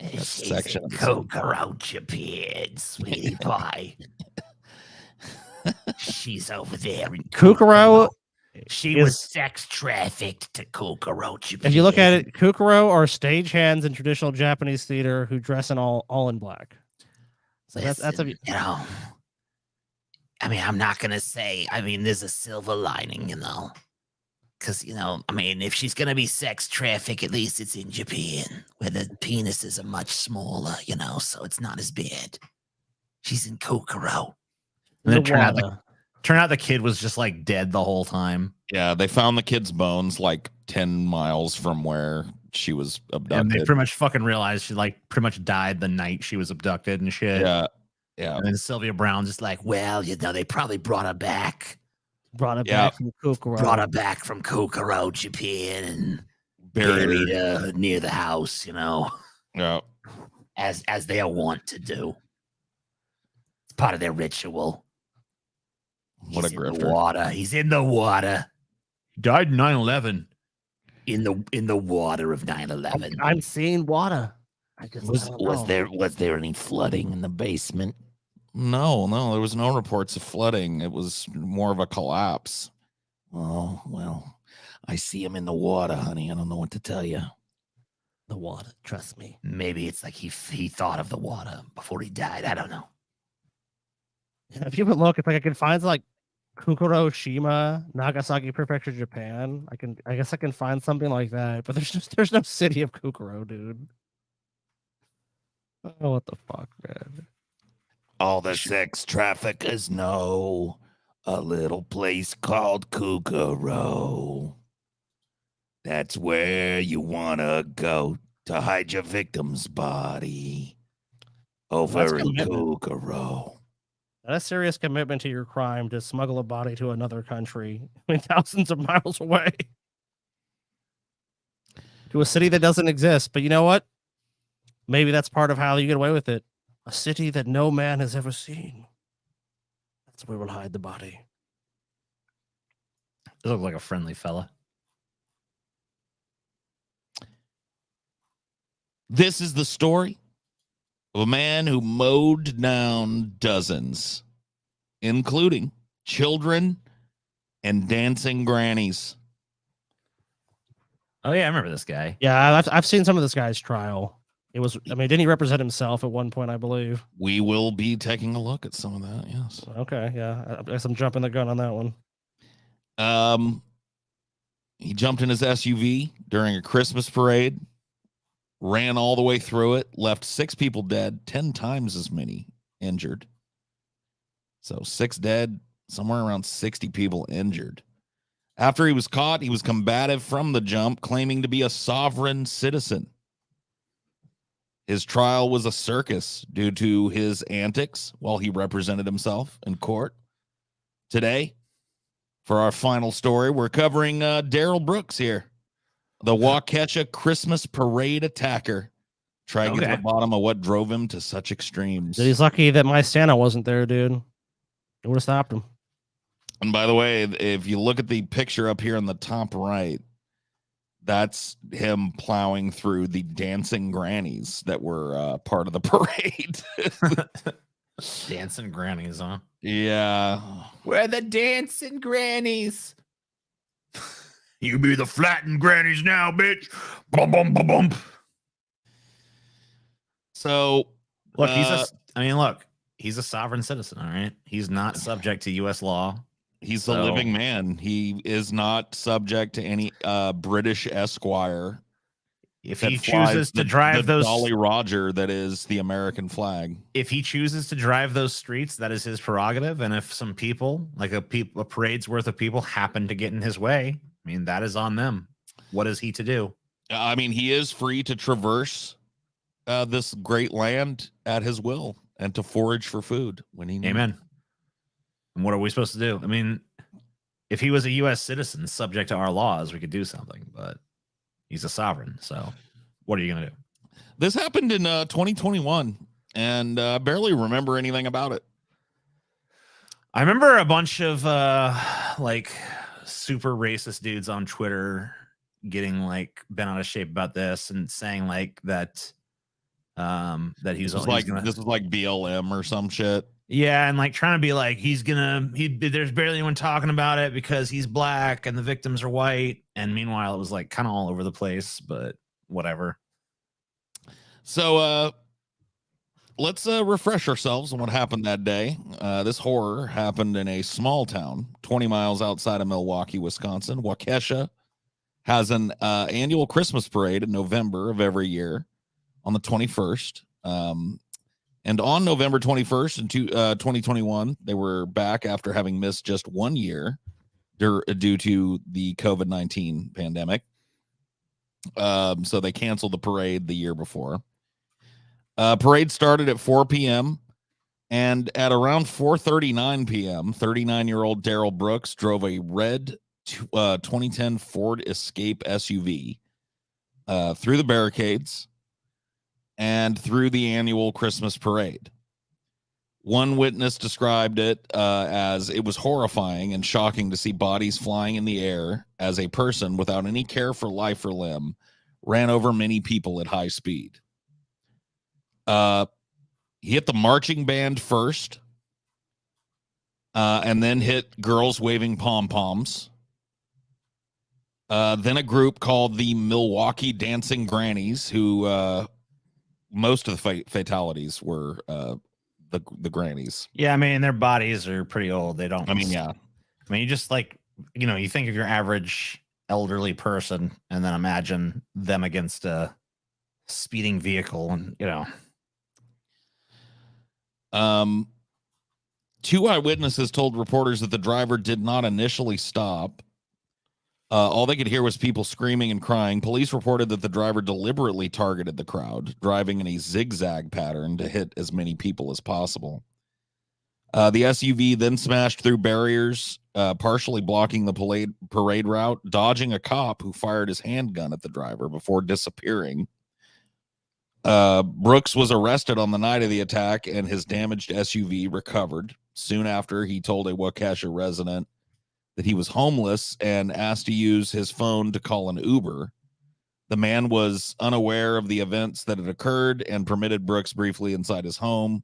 A section of Kukuro, Japan, sweetie pie. She's over there in Kukuro. She was sex trafficked to Kukuro, Japan. If you look at it, Kukuro are stagehands in traditional Japanese theater who dress in all in black. So that's you know. I mean, I'm not gonna say. I mean, there's a silver lining, you know. Because, I mean, if she's going to be sex trafficked, at least it's in Japan, where the penises are much smaller, so it's not as bad. She's in Kokoro. And then turn out the kid was just like dead the whole time. Yeah, they found the kid's bones like 10 miles from where she was abducted. And they pretty much fucking realized she like pretty much died the night she was abducted and shit. Yeah. Yeah. And then Sylvia Brown's just like, well, they probably brought her back. Brought her back from Kokoro. Brought her back from Kokoro, Japan, and buried her near the house, Yeah. As they want to do. It's part of their ritual. What a grifter. In the water. He's in the water. He died in 9/11. In the water of 9/11. I'm seeing water. Was there any flooding in the basement? No, there was no reports of flooding. It was more of a collapse. Oh, well, I see him in the water, honey. I don't know what to tell you. The water, trust me. Maybe it's like he thought of the water before he died. I don't know. If you look, it's like I can find like Kokoro, Shima, Nagasaki Prefecture, Japan. I guess I can find something like that, but there's no city of Kokoro, dude. Oh, what the fuck, man? All the sex traffickers know a little place called Kokoro. That's where you want to go to hide your victim's body. Over in Kokoro. That's a serious commitment to your crime to smuggle a body to another country, thousands of miles away. To a city that doesn't exist. But you know what? Maybe that's part of how you get away with it. A city that no man has ever seen. That's where we'll hide the body. It looked like a friendly fella. This is the story of a man who mowed down dozens, including children and dancing grannies. Oh yeah, I remember this guy. Yeah, I've seen some of this guy's trial. Didn't he represent himself at one point, I believe? We will be taking a look at some of that, yes. Okay, yeah. I guess I'm jumping the gun on that one. He jumped in his SUV during a Christmas parade, ran all the way through it, left 6 people dead, 10 times as many injured. So 6 dead, somewhere around 60 people injured. After he was caught, he was combative from the jump, claiming to be a sovereign citizen. His trial was a circus due to his antics while he represented himself in court. Today, for our final story, we're covering Daryl Brooks here, the Waukesha Christmas parade attacker. Try to get to the bottom of what drove him to such extremes. He's lucky that my Santa wasn't there, dude. It would have stopped him. And by the way, if you look at the picture up here in the top right, that's him plowing through the dancing grannies that were part of the parade. Dancing grannies, huh? Yeah. We're the dancing grannies. You be the flattened grannies now, bitch. Bum, bum, bum, bum. So, look, he's a sovereign citizen, all right? He's not subject to U.S. law. He's a living man. He is not subject to any British esquire. If he chooses to drive those Dolly Roger, that is the American flag. If he chooses to drive those streets, that is his prerogative. And if some people, like a parade's worth of people, happen to get in his way, I mean, that is on them. What is he to do? I mean, he is free to traverse this great land at his will and to forage for food when he needs. Amen. And what are we supposed to do? I mean, if he was a U.S. citizen subject to our laws, we could do something, but he's a sovereign. So what are you going to do? This happened in 2021, and I barely remember anything about it. I remember a bunch of like super racist dudes on Twitter getting like bent out of shape about this and saying like that that he's this is like BLM or some shit. Yeah, and like trying to be like there's barely anyone talking about it because he's black and the victims are white. And meanwhile, it was like kind of all over the place, but whatever. So let's refresh ourselves on what happened that day. This horror happened in a small town 20 miles outside of Milwaukee, Wisconsin. Waukesha has an annual Christmas parade in November of every year on the 21st. And on November 21st in 2021, they were back after having missed just 1 year due to the COVID-19 pandemic. So they canceled the parade the year before. Parade started at 4 p.m. and at around 4:39 p.m., 39-year-old Daryl Brooks drove a red 2010 Ford Escape SUV through the barricades and through the annual Christmas parade. One witness described it as it was horrifying and shocking to see bodies flying in the air as a person without any care for life or limb ran over many people at high speed. He hit the marching band first, and then hit girls waving pom-poms. Then a group called the Milwaukee Dancing Grannies, who most of the fatalities were the grannies. Yeah, I mean, their bodies are pretty old. They don't. I mean, yeah. I mean, you just you think of your average elderly person, and then imagine them against a speeding vehicle, and Two eyewitnesses told reporters that the driver did not initially stop. All they could hear was people screaming and crying. Police reported that the driver deliberately targeted the crowd, driving in a zigzag pattern to hit as many people as possible. The SUV then smashed through barriers, partially blocking the parade route, dodging a cop who fired his handgun at the driver before disappearing. Brooks was arrested on the night of the attack, and his damaged SUV recovered. Soon after, he told a Waukesha resident that he was homeless and asked to use his phone to call an Uber. The man was unaware of the events that had occurred and permitted Brooks briefly inside his home,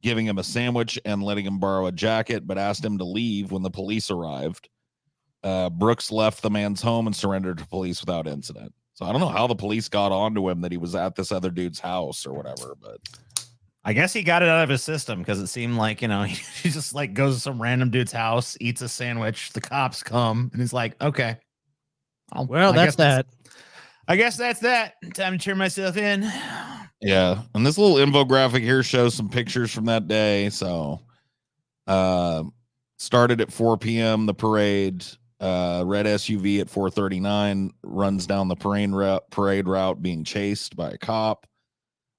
giving him a sandwich and letting him borrow a jacket, but asked him to leave when the police arrived. Brooks left the man's home and surrendered to police without incident. So I don't know how the police got onto him that he was at this other dude's house or whatever, but I guess he got it out of his system because it seemed like, he just goes to some random dude's house, eats a sandwich, the cops come, and he's like, okay. I guess that's that. Time to turn myself in. Yeah. And this little infographic here shows some pictures from that day. So started at 4 p.m. the parade. Red SUV at 4:39 runs down the parade route being chased by a cop.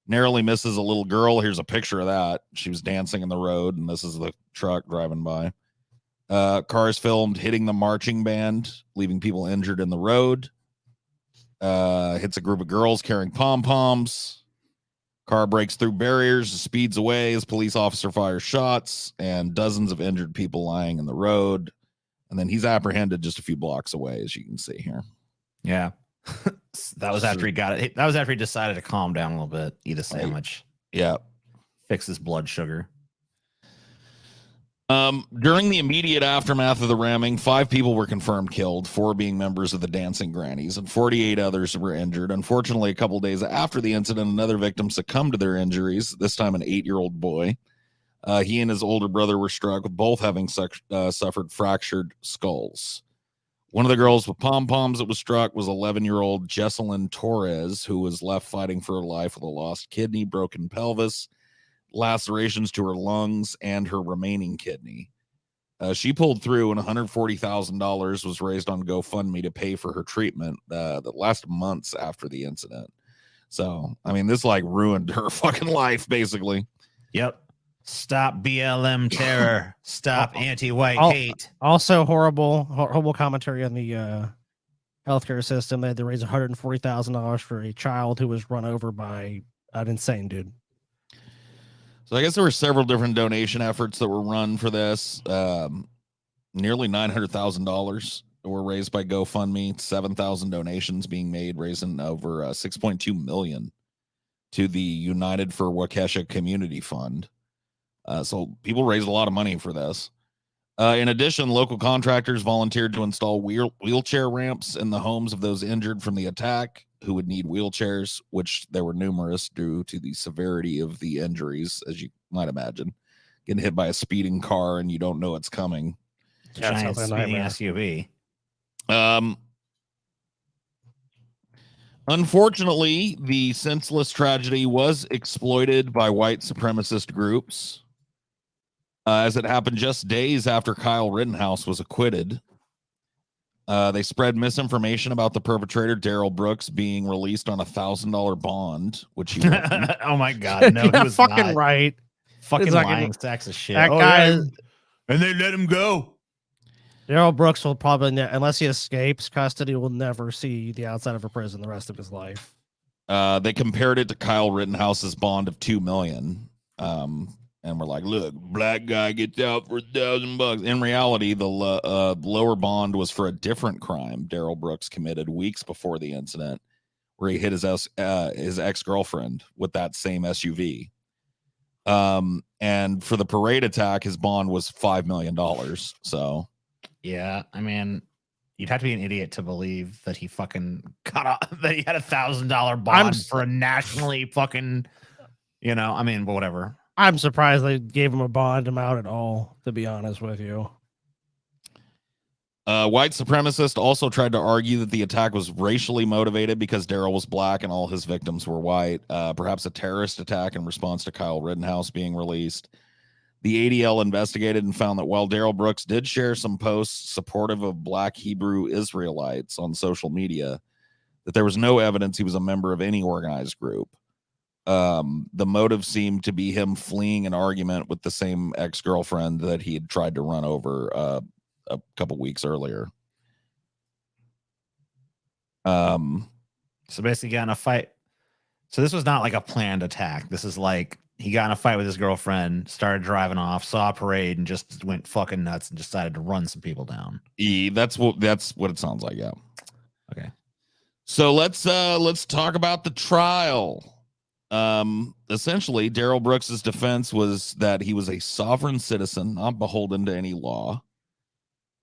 Narrowly misses a little girl. Here's a picture of that. She was dancing in the road, and this is the truck driving by. Cars filmed hitting the marching band, leaving people injured in the road. Hits a group of girls carrying pom-poms. Car breaks through barriers, speeds away as police officer fires shots, and dozens of injured people lying in the road. And then he's apprehended just a few blocks away, as you can see here. Yeah. That was after he got it. That was after he decided to calm down a little bit, eat a sandwich. Yeah. Fix his blood sugar. During the immediate aftermath of the ramming, 5 people were confirmed killed, 4 being members of the Dancing Grannies, and 48 others were injured. Unfortunately, a couple days after the incident, another victim succumbed to their injuries, this time an 8-year-old boy. He and his older brother were struck, with both having suffered fractured skulls. One of the girls with pom-poms that was struck was 11-year-old Jesselyn Torres, who was left fighting for her life with a lost kidney, broken pelvis, lacerations to her lungs, and her remaining kidney. She pulled through, and $140,000 was raised on GoFundMe to pay for her treatment that lasted months after the incident. So, I mean, this ruined her fucking life, basically. Yep. Stop BLM terror. Stop anti-white hate. Also horrible commentary on the healthcare system. They had to raise $140,000 for a child who was run over by an insane dude. So I guess there were several different donation efforts that were run for this. Nearly $900,000 were raised by GoFundMe. 7,000 donations being made, raising over $6.2 million to the United for Waukesha Community Fund. So people raised a lot of money for this. In addition, local contractors volunteered to install wheelchair ramps in the homes of those injured from the attack. who would need wheelchairs, which there were numerous due to the severity of the injuries, as you might imagine. Getting hit by a speeding car and you don't know it's coming. Giant speeding SUV. Unfortunately, the senseless tragedy was exploited by white supremacist groups, as it happened just days after Kyle Rittenhouse was acquitted. They spread misinformation about the perpetrator, Daryl Brooks, being released on $1,000 bond, which he wasn't. Oh my God, no, he was fucking not. right. Fucking It's lying sacks of shit. That guy, yeah. And they let him go. Daryl Brooks will probably, unless he escapes custody, will never see the outside of a prison the rest of his life. They compared it to Kyle Rittenhouse's bond of $2 million. And we're like, look, black guy gets out for $1,000. In reality, the lower bond was for a different crime Daryl Brooks committed weeks before the incident, where he hit his ex-girlfriend with that same SUV. And for the parade attack, his bond was $5 million. So, yeah, I mean, you'd have to be an idiot to believe that he fucking that he had $1,000 bond for a nationally fucking, I mean, but whatever. I'm surprised they gave him a bond amount at all, to be honest with you. White supremacist also tried to argue that the attack was racially motivated because Daryl was black and all his victims were white. Perhaps a terrorist attack in response to Kyle Rittenhouse being released. The ADL investigated and found that while Daryl Brooks did share some posts supportive of black Hebrew Israelites on social media, that there was no evidence he was a member of any organized group. The motive seemed to be him fleeing an argument with the same ex-girlfriend that he had tried to run over a couple weeks earlier. So basically got in a fight. So this was not like a planned attack. This is like he got in a fight with his girlfriend, started driving off, saw a parade, and just went fucking nuts and decided to run some people down. That's what it sounds like. Yeah. Okay. So let's talk about the trial. Essentially, Daryl Brooks's defense was that he was a sovereign citizen, not beholden to any law.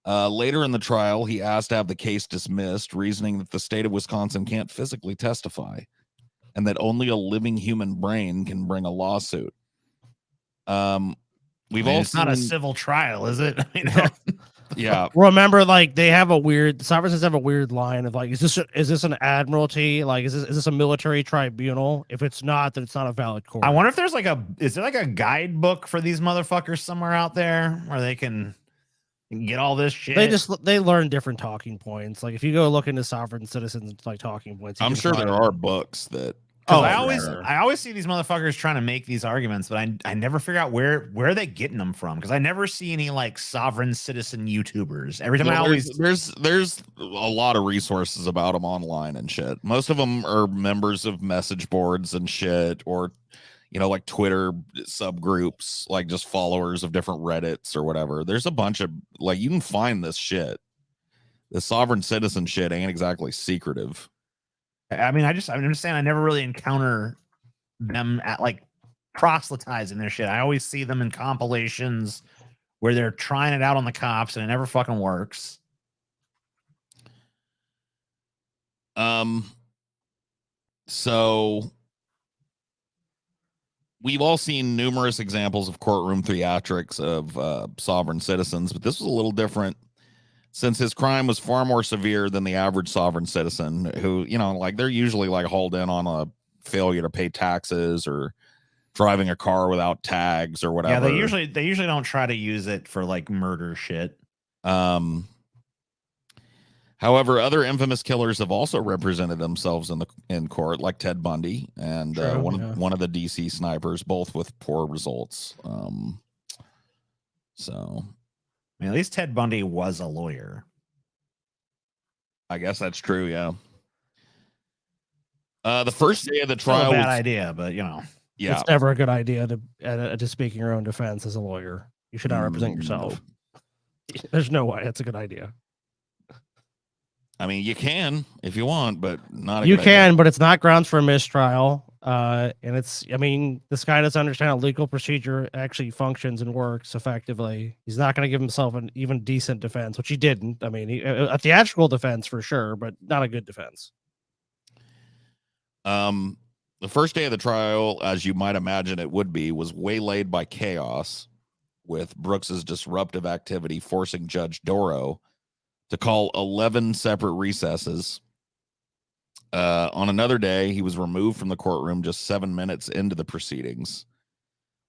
Later in the trial, he asked to have the case dismissed, reasoning that the state of Wisconsin can't physically testify and that only a living human brain can bring a lawsuit. It's not a civil trial, is it? Yeah. Remember, like they have sovereigns have a weird line of like, is this an admiralty? Like, is this a military tribunal? If it's not, then it's not a valid court. I wonder if there's is there like a guidebook for these motherfuckers somewhere out there where they can get all this shit? They learn different talking points. Like if you go look into sovereign citizens like talking points, I'm sure there are books that. I always see these motherfuckers trying to make these arguments, but I never figure out where are they getting them from, because I never see any like sovereign citizen YouTubers. Every time there's a lot of resources about them online and shit. Most of them are members of message boards and shit, or like Twitter subgroups, like just followers of different Reddits or whatever. There's a bunch of like you can find this shit. The sovereign citizen shit ain't exactly secretive. I mean, I understand I never really encounter them at like proselytizing their shit. I always see them in compilations where they're trying it out on the cops and it never fucking works. So we've all seen numerous examples of courtroom theatrics of sovereign citizens, but this was a little different, since his crime was far more severe than the average sovereign citizen who, like they're usually like hauled in on a failure to pay taxes or driving a car without tags or whatever. Yeah, they usually don't try to use it for like murder shit. However, other infamous killers have also represented themselves in court, like Ted Bundy and one of the DC snipers, both with poor results. So I mean, at least Ted Bundy was a lawyer. I guess that's true, yeah. The first day of the trial was a bad idea, but yeah, it's never a good idea to speak in your own defense as a lawyer. You should not represent yourself. There's no way that's a good idea. I mean, you can if you want, but not. You can, but it's not grounds for a mistrial. And this guy doesn't understand how legal procedure actually functions and works effectively. He's not going to give himself an even decent defense, which he didn't. I mean, a theatrical defense for sure, but not a good defense. The first day of the trial, as you might imagine it would be, was waylaid by chaos, with Brooks's disruptive activity forcing Judge Doro to call 11 separate recesses. On another day, he was removed from the courtroom just 7 minutes into the proceedings.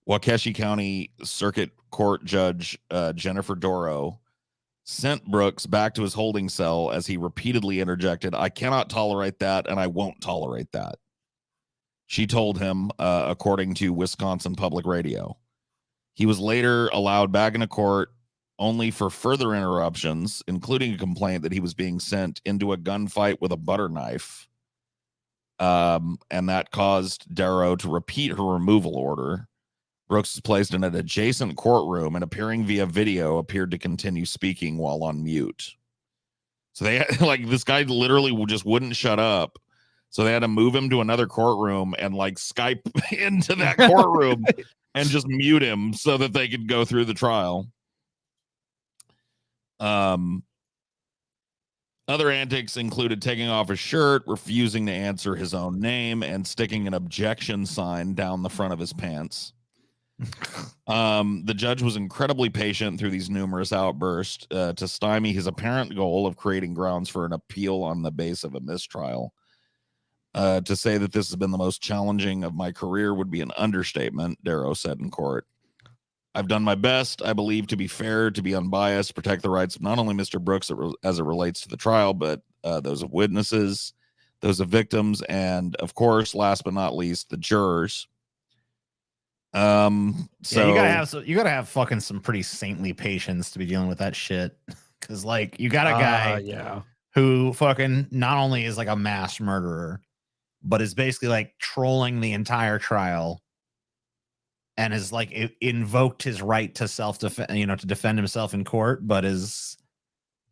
Waukesha County Circuit Court Judge Jennifer Doro sent Brooks back to his holding cell as he repeatedly interjected, "I cannot tolerate that, and I won't tolerate that." She told him, according to Wisconsin Public Radio. He was later allowed back into court only for further interruptions, including a complaint that he was being sent into a gunfight with a butter knife. And that caused Darrow to repeat her removal order. Brooks was placed in an adjacent courtroom and, appearing via video, appeared to continue speaking while on mute. So they like, this guy literally just wouldn't shut up. So they had to move him to another courtroom and like Skype into that courtroom and just mute him so that they could go through the trial. Other antics included taking off his shirt, refusing to answer his own name, and sticking an objection sign down the front of his pants. The judge was incredibly patient through these numerous outbursts to stymie his apparent goal of creating grounds for an appeal on the base of a mistrial. To say that this has been the most challenging of my career would be an understatement, Darrow said in court. I've done my best, I believe, to be fair, to be unbiased, protect the rights of not only Mr. Brooks as it relates to the trial, but those of witnesses, those of victims, and, of course, last but not least, the jurors. So yeah, you gotta have fucking some pretty saintly patience to be dealing with that shit. Because, like, you got a guy who fucking not only is like a mass murderer, but is basically like trolling the entire trial and has like invoked his right to self-defense, to defend himself in court, but is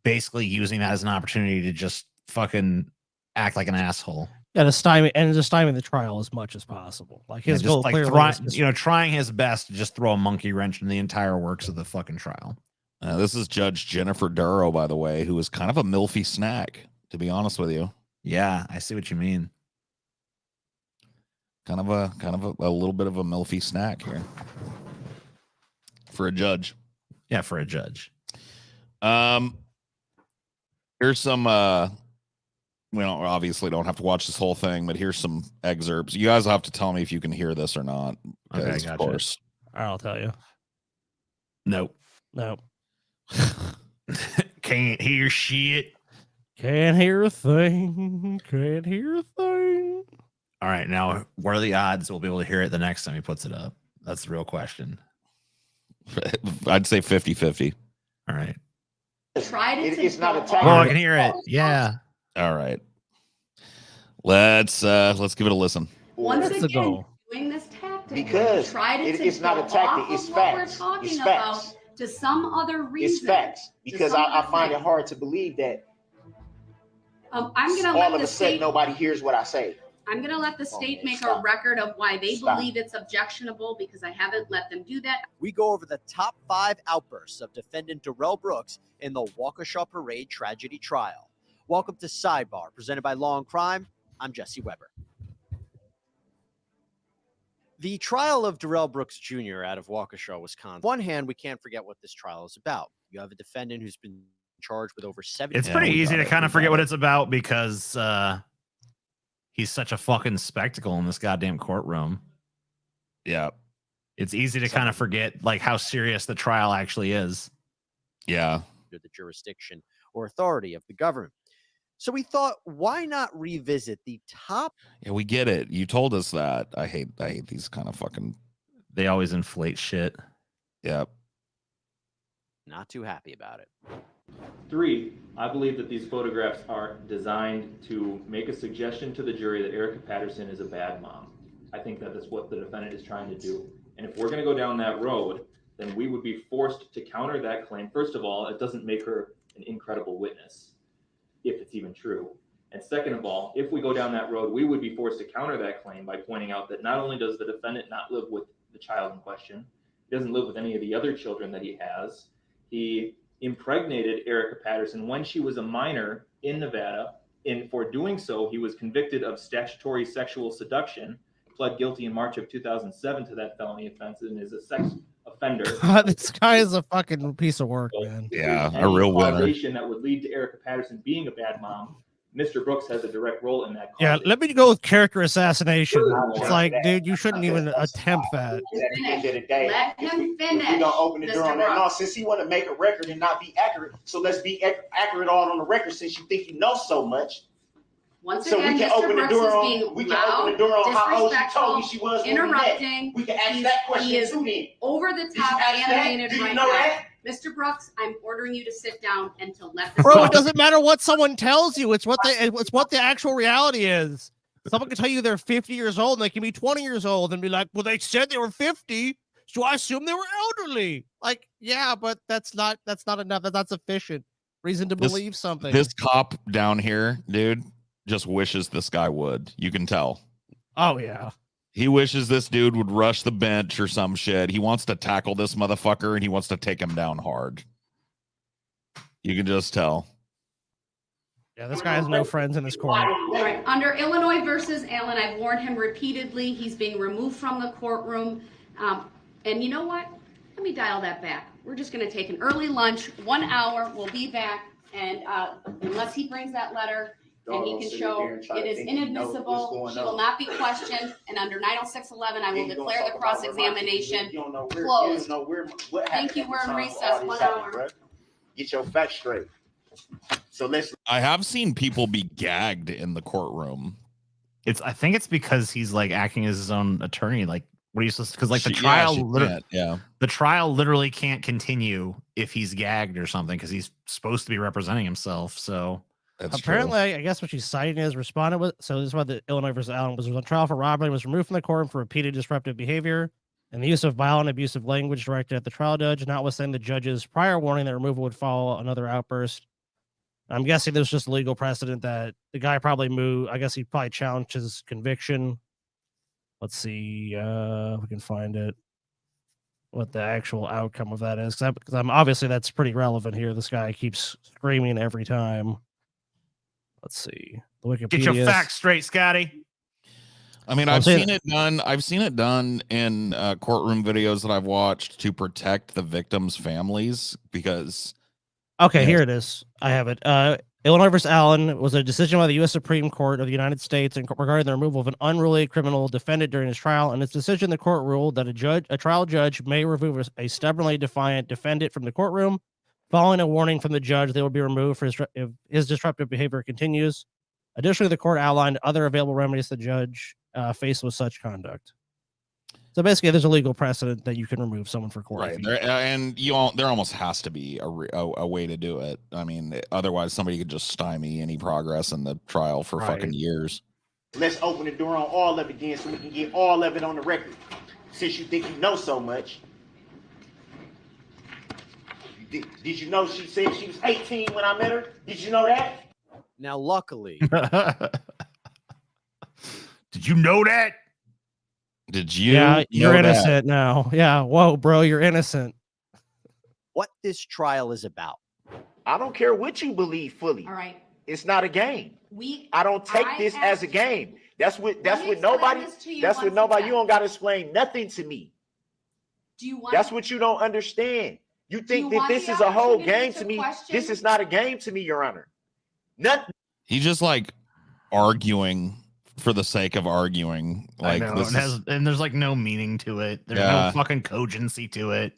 basically using that as an opportunity to just fucking act like an asshole. Yeah, to stymie the trial as much as possible. Like his goal, like clearly, trying his best to just throw a monkey wrench in the entire works of the fucking trial. This is Judge Jennifer Darrow, by the way, who is kind of a milfy snack, to be honest with you. Yeah, I see what you mean. Kind of a little bit of a milfy snack here for a judge. Yeah, for a judge. Here's some we obviously don't have to watch this whole thing, but here's some excerpts. You guys have to tell me if you can hear this or not. Okay, gotcha. Of course. I'll tell you. Nope. Can't hear shit. Can't hear a thing. Can't hear a thing. All right, now what are the odds we'll be able to hear it the next time he puts it up? That's the real question. I'd say 50-50. All right. It's not a tactic. Oh, I can hear it. Yeah. All right. Let's give it a listen. Once again, doing this tactic because it's not a tactic. It's facts. It's facts. To some other reason. It's facts. Because I find it hard to believe that I'm gonna all of a sudden nobody hears what I say. I'm going to let the state make a record of why they believe it's objectionable, because I haven't let them do that. We go over the top 5 outbursts of defendant Darrell Brooks in the Waukesha Parade tragedy trial. Welcome to Sidebar, presented by Law and Crime. I'm Jesse Weber. The trial of Darrell Brooks Jr. out of Waukesha, Wisconsin. On one hand, we can't forget what this trial is about. You have a defendant who's been charged with over 70. It's pretty easy to kind of forget what it's about because he's such a fucking spectacle in this goddamn courtroom. Yeah. It's easy to kind of forget like how serious the trial actually is. Yeah. Under the jurisdiction or authority of the government. So we thought, why not revisit the top? Yeah, we get it. You told us that. I hate these kind of fucking. They always inflate shit. Yep. Not too happy about it. 3, I believe that these photographs are designed to make a suggestion to the jury that Erica Patterson is a bad mom. I think that is what the defendant is trying to do. And if we're going to go down that road, then we would be forced to counter that claim. First of all, it doesn't make her an incredible witness, if it's even true. And second of all, if we go down that road, we would be forced to counter that claim by pointing out that not only does the defendant not live with the child in question, he doesn't live with any of the other children that he has. He impregnated Erica Patterson when she was a minor in Nevada For doing so, he was convicted of statutory sexual seduction, pled guilty in March of 2007 to that felony offense, and is a sex offender. This guy is a fucking piece of work, man. Yeah, Any a real winner. causation that would lead to Erica Patterson being a bad mom, Mr. Brooks has a direct role in that. Yeah, let me go with character assassination. It's like, dude, you shouldn't even attempt that. At the end of the day, Let him finish. We're gonna open the door on that. No, Brooks. since he want to make a record and not be accurate, so let's be accurate all on the record. Since you think you know so much, Once so again, we can Mr. open the Brooks door is on. being We can open the door loud, on how old she told you disrespectful, she was when we met. interrupting. We can ask He's- that he question is too. Then over the Did you top ask that? animated Do you right know now. that? Mr. Brooks, I'm ordering you to sit down and to let this. Bro, it doesn't matter what someone tells you. It's what the actual reality is. Someone can tell you they're 50 years old and they can be 20 years old and be like, well, they said they were 50, so I assume they were elderly. Like, yeah, but that's not enough. That's not sufficient reason to believe something. This cop down here, dude, just wishes this guy would. You can tell. Oh yeah. He wishes this dude would rush the bench or some shit. He wants to tackle this motherfucker and he wants to take him down hard. You can just tell. Yeah, this guy has no friends in this court. All right. Under Illinois versus Allen, I've warned him repeatedly. He's being removed from the courtroom. And you know what? Let me dial that back. We're just going to take an early lunch, 1 hour. We'll be back. And unless he brings that letter and he can show it is inadmissible, he will not be questioned. And under 906.11, I will declare the cross-examination closed. Thank you. We're in recess. 1 hour. Get your facts straight. So let's. I have seen people be gagged in the courtroom. I think it's because he's like acting as his own attorney. Like, what are you supposed to? Because like the She trial, can't, the trial literally can't continue if he's gagged or something because he's supposed to be representing himself. So that's apparently, I guess what she's citing is responded with. So this is why the Illinois versus Allen was on trial for robbery, was removed from the courtroom for repeated disruptive behavior and the use of violent, abusive language directed at the trial judge, notwithstanding the judge's prior warning that removal would follow another outburst. I'm guessing there's just legal precedent that the guy probably moved. I guess he probably challenged his conviction. Let's see if we can find it. What the actual outcome of that is, because I'm obviously that's pretty relevant here. This guy keeps screaming every time. Let's see. The Wikipedia. Get your facts straight, Scotty. I mean, I've seen it done. I've seen it done in courtroom videos that I've watched to protect the victims' families because. Okay, here it is. I have it. Illinois versus Allen was a decision by the U.S. Supreme Court of the United States regarding the removal of an unruly criminal defendant during his trial. In its decision, the court ruled that a trial judge may remove a stubbornly defiant defendant from the courtroom. Following a warning from the judge, they will be removed if his disruptive behavior continues. Additionally, the court outlined other available remedies the judge faced with such conduct. So basically, there's a legal precedent that you can remove someone for court. Right, there almost has to be a way to do it. I mean, otherwise somebody could just stymie any progress in the trial for fucking years. Let's open the door on all of it again so we can get all of it on the record. Since you think you know so much. Did you know she said she was 18 when I met her? Did you know that? Now, luckily. Did you know that? Did you? Yeah, you're innocent now. Yeah, whoa, bro, you're innocent. What this trial is about. I don't care what you believe fully. All right. It's not a game. I don't take this as a game. That's what nobody. That's what nobody. You don't got to explain nothing to me. Do you want? That's what you don't understand. You think that this is a whole game to me. This is not a game to me, Your Honor. Nothing. He's just like arguing for the sake of arguing. Like I know, and there's like no meaning to it. There's no fucking cogency to it.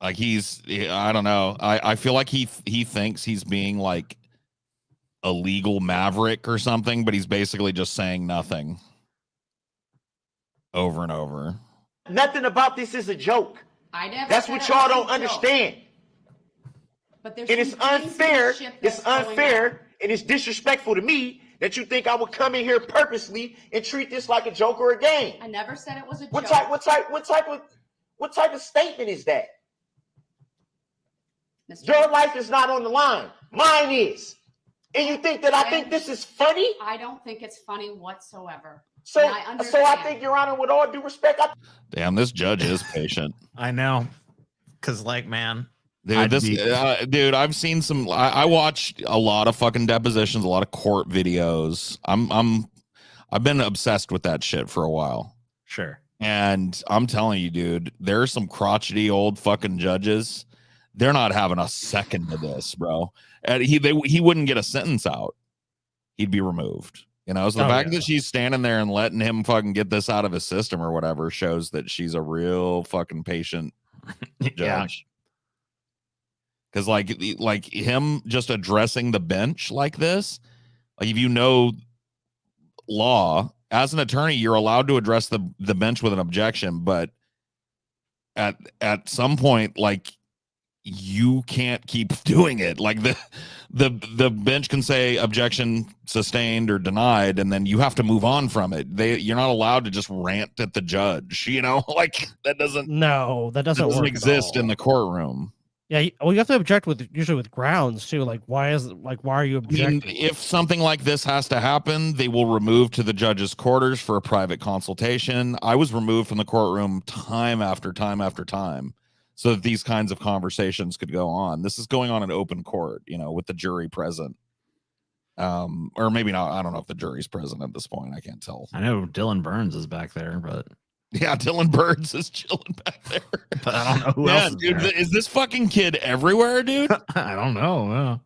Like I don't know. I feel like he thinks he's being like a legal maverick or something, but he's basically just saying nothing over and over. Nothing about this is a joke. That's what y'all don't understand. But and it's unfair. It's unfair and it's disrespectful to me that you think I would come in here purposely and treat this like a joke or a game. I never said it was a joke. What type of statement is that? Your life is not on the line. Mine is. And you think that I think this is funny? I don't think it's funny whatsoever. So I think, Your Honor, with all due respect, Damn, this judge is patient. I know. Because, like, man, Dude, dude, I've seen some. I watched a lot of fucking depositions, a lot of court videos. I've been obsessed with that shit for a while. Sure. And I'm telling you, dude, there's some crotchety old fucking judges. They're not having a second of this, bro. And he wouldn't get a sentence out. He'd be removed. You know, so the fact that she's standing there and letting him fucking get this out of his system or whatever shows that she's a real fucking patient judge. Because like him just addressing the bench like this, like if you know law as an attorney, you're allowed to address the bench with an objection, but at some point, like you can't keep doing it. Like the bench can say objection sustained or denied, and then you have to move on from it. You're not allowed to just rant at the judge, you know, like that doesn't exist in the courtroom. Yeah, well, you have to object usually with grounds too. Like, why are you objecting? If something like this has to happen, they will remove to the judge's quarters for a private consultation. I was removed from the courtroom time after time after time, so that these kinds of conversations could go on. This is going on in open court, you know, with the jury present. Or maybe not. I don't know if the jury's present at this point. I can't tell. I know Dylan Burns is back there, but yeah, Dylan Burns is chilling back there. But I don't know who else is dude, there. Is this fucking kid everywhere, dude? I don't know. Yeah.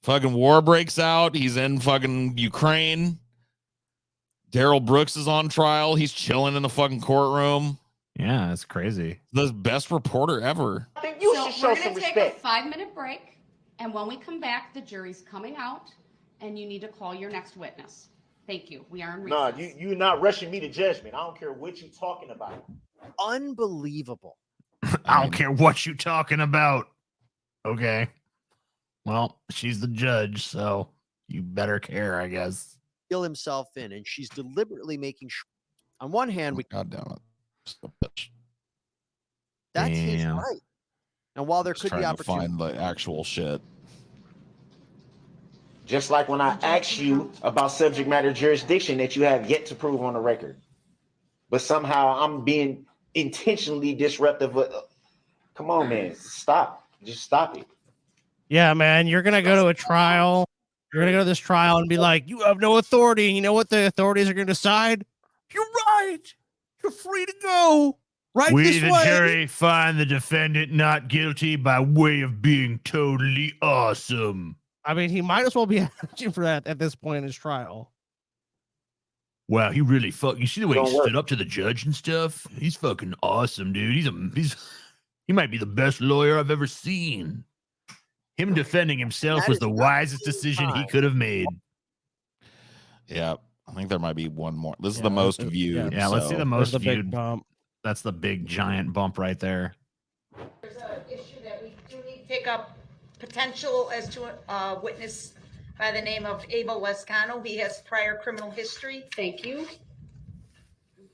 Fucking war breaks out. He's in fucking Ukraine. Daryl Brooks is on trial. He's chilling in the fucking courtroom. Yeah, it's crazy. The best reporter ever. I think you should show some respect. We're going to take a 5-minute break, and when we come back, the jury's coming out, and you need to call your next witness. Thank you. We are in recess. No, you're not rushing me to judgment. I don't care what you're talking about. Unbelievable. I don't care what you're talking about. Okay. Well, she's the judge, so you better care, I guess. Reel himself in, and she's deliberately making sure. On one hand, God damn it. That's his right. And while there could be opportunity, find the actual shit. Just like when I asked you about subject matter jurisdiction that you have yet to prove on the record. But somehow I'm being intentionally disruptive. Come on, man. Stop. Just stop it. Yeah, man. You're going to go to a trial. You're going to go to this trial and be like, you have no authority. And you know what the authorities are going to decide? You're right. You're free to go. Right We, this the way. jury, find the defendant not guilty by way of being totally awesome. I mean, he might as well be asking for that at this point in his trial. Wow, he really you see the way Don't he work. stood up to the judge and stuff? He's fucking awesome, dude. He might be the best lawyer I've ever seen. Him defending himself That was is the not wisest the decision he time. could have made. Yeah, I think there might be one more. This is the most viewed. Yeah, let's see the most There's the big viewed. bump. That's the big giant bump right there. There's an issue that we do need to pick up potential as to a witness by the name of Abel Lescano. He has prior criminal history. Thank you.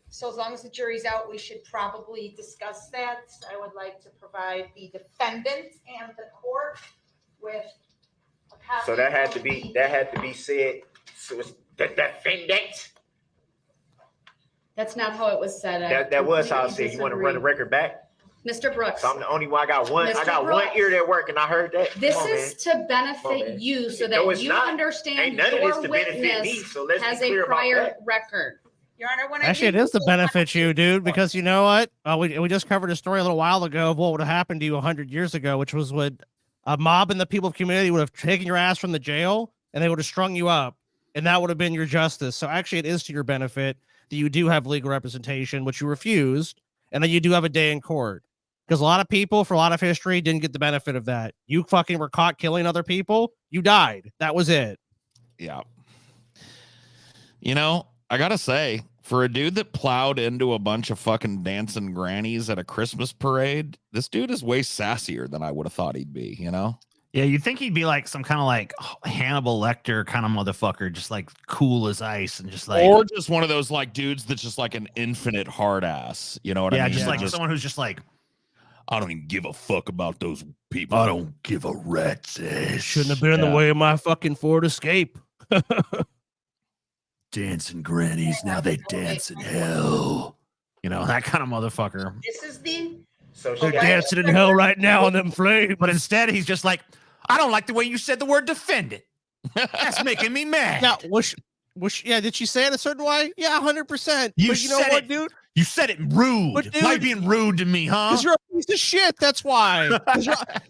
So as long as the jury's out, we should probably discuss that. I would like to provide the defendant and the court with a copy. So that had of to be the- said. So it's the defendant. That's not how it was said. That was how I said. You want to run the disagree. record back? Mr. Brooks. So I'm the only one. I got one. I Mr. got one Brooks. ear that work, and I heard that. This Come on, is man. to benefit Come on, man. you so No, that it's you not. understand Ain't none of this your to benefit me, witness so let's be has clear a about prior that. record. Your Honor, when Actually, it is to benefit you, dude, because you know what? We just covered a story a little while ago of what would have happened to you 100 years ago, which was when a mob and the people of the community would have taken your ass from the jail and they would have strung you up, and that would have been your justice. So actually, it is to your benefit that you do have legal representation, which you refused, and that you do have a day in court. Because a lot of people, for a lot of history, didn't get the benefit of that. You fucking were caught killing other people. You died. That was it. Yeah. You know, I gotta say, for a dude that plowed into a bunch of fucking dancing grannies at a Christmas parade, this dude is way sassier than I would have thought he'd be, you know? Yeah, you'd think he'd be like some kind of like Hannibal Lecter kind of motherfucker, just like cool as ice and just like, Or just one of those like dudes that's just like an infinite hard ass. You know what I mean? just like someone who's just like, I don't even give a fuck about those people. I don't give a rat's ass. Shouldn't have been in the way of my fucking Ford Escape. Dancing grannies, now they dance in hell. You know, that kind of motherfucker. This is the So they're dancing in hell right now on them flames. But instead, he's just like, I don't like the way you said the word defendant. That's making me mad. Yeah, yeah, did she say it a certain way? Yeah, 100%. You But you know said what, it, dude? You said it rude. But dude, why are you being rude to me, huh? Because you're a piece of shit. That's why.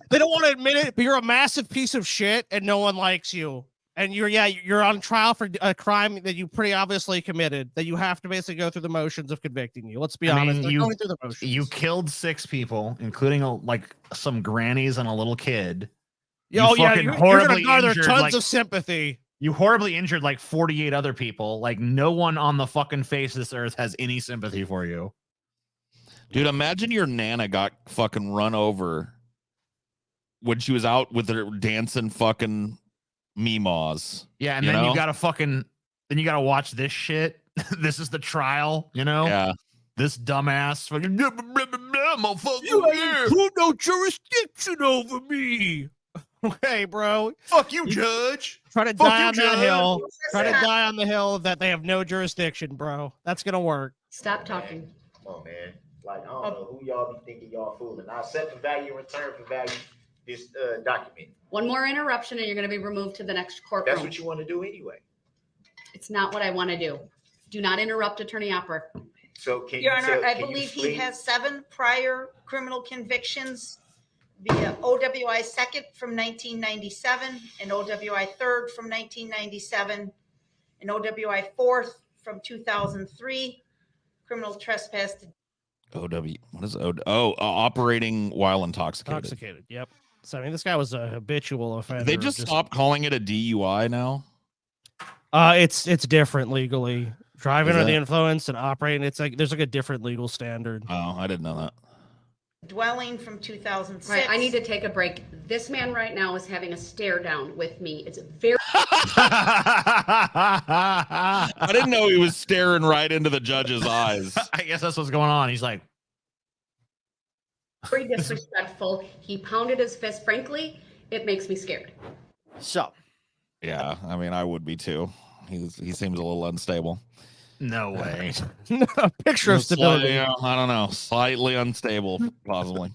They don't want to admit it, but you're a massive piece of shit, and no one likes you. And you're on trial for a crime that you pretty obviously committed. That you have to basically go through the motions of convicting you. Let's be honest. They're going through the motions. You killed 6 people, including like some grannies and a little kid. You're gonna garner tons of sympathy. You horribly injured like 48 other people. Like no one on the fucking face of this earth has any sympathy for you. Dude, imagine your Nana got fucking run over when she was out with her dancing fucking meemaws. Yeah, and then you gotta watch this shit. This is the trial, you know? Yeah. This dumbass fucking motherfucker. You ain't put no jurisdiction over me. Hey, bro. Fuck you, judge. Try to die on that hill. Try to die on the hill that they have no jurisdiction, bro. That's gonna work. Stop talking. Come on, man. Like, I don't know who y'all be thinking y'all fooling. I accept the value in return for value this document. One more interruption and you're going to be removed to the next courtroom. That's what you want to do anyway. It's not what I want to do. Do not interrupt Attorney Opper. So can Your Honor, so I can you believe he explain- has 7 prior criminal convictions via OWI 2nd from 1997, and OWI 3rd from 1997, and OWI 4th from 2003, criminal trespass to What is operating while intoxicated. Yep. So I mean, this guy was a habitual offender. They just stopped calling it a DUI now. It's different legally. Driving Is under the it? influence and operating, it's like there's like a different legal standard. Oh, I didn't know that. dwelling from 2006. Right, I need to take a break. This man right now is having a stare down with me. It's very I didn't know he was staring right into the judge's eyes. I guess that's what's going on. He's like, very disrespectful. He pounded his fist. Frankly, it makes me scared. So, yeah, I mean, I would be too. He seems a little unstable. No way. A picture of Just stability. I don't know. Slightly unstable, possibly.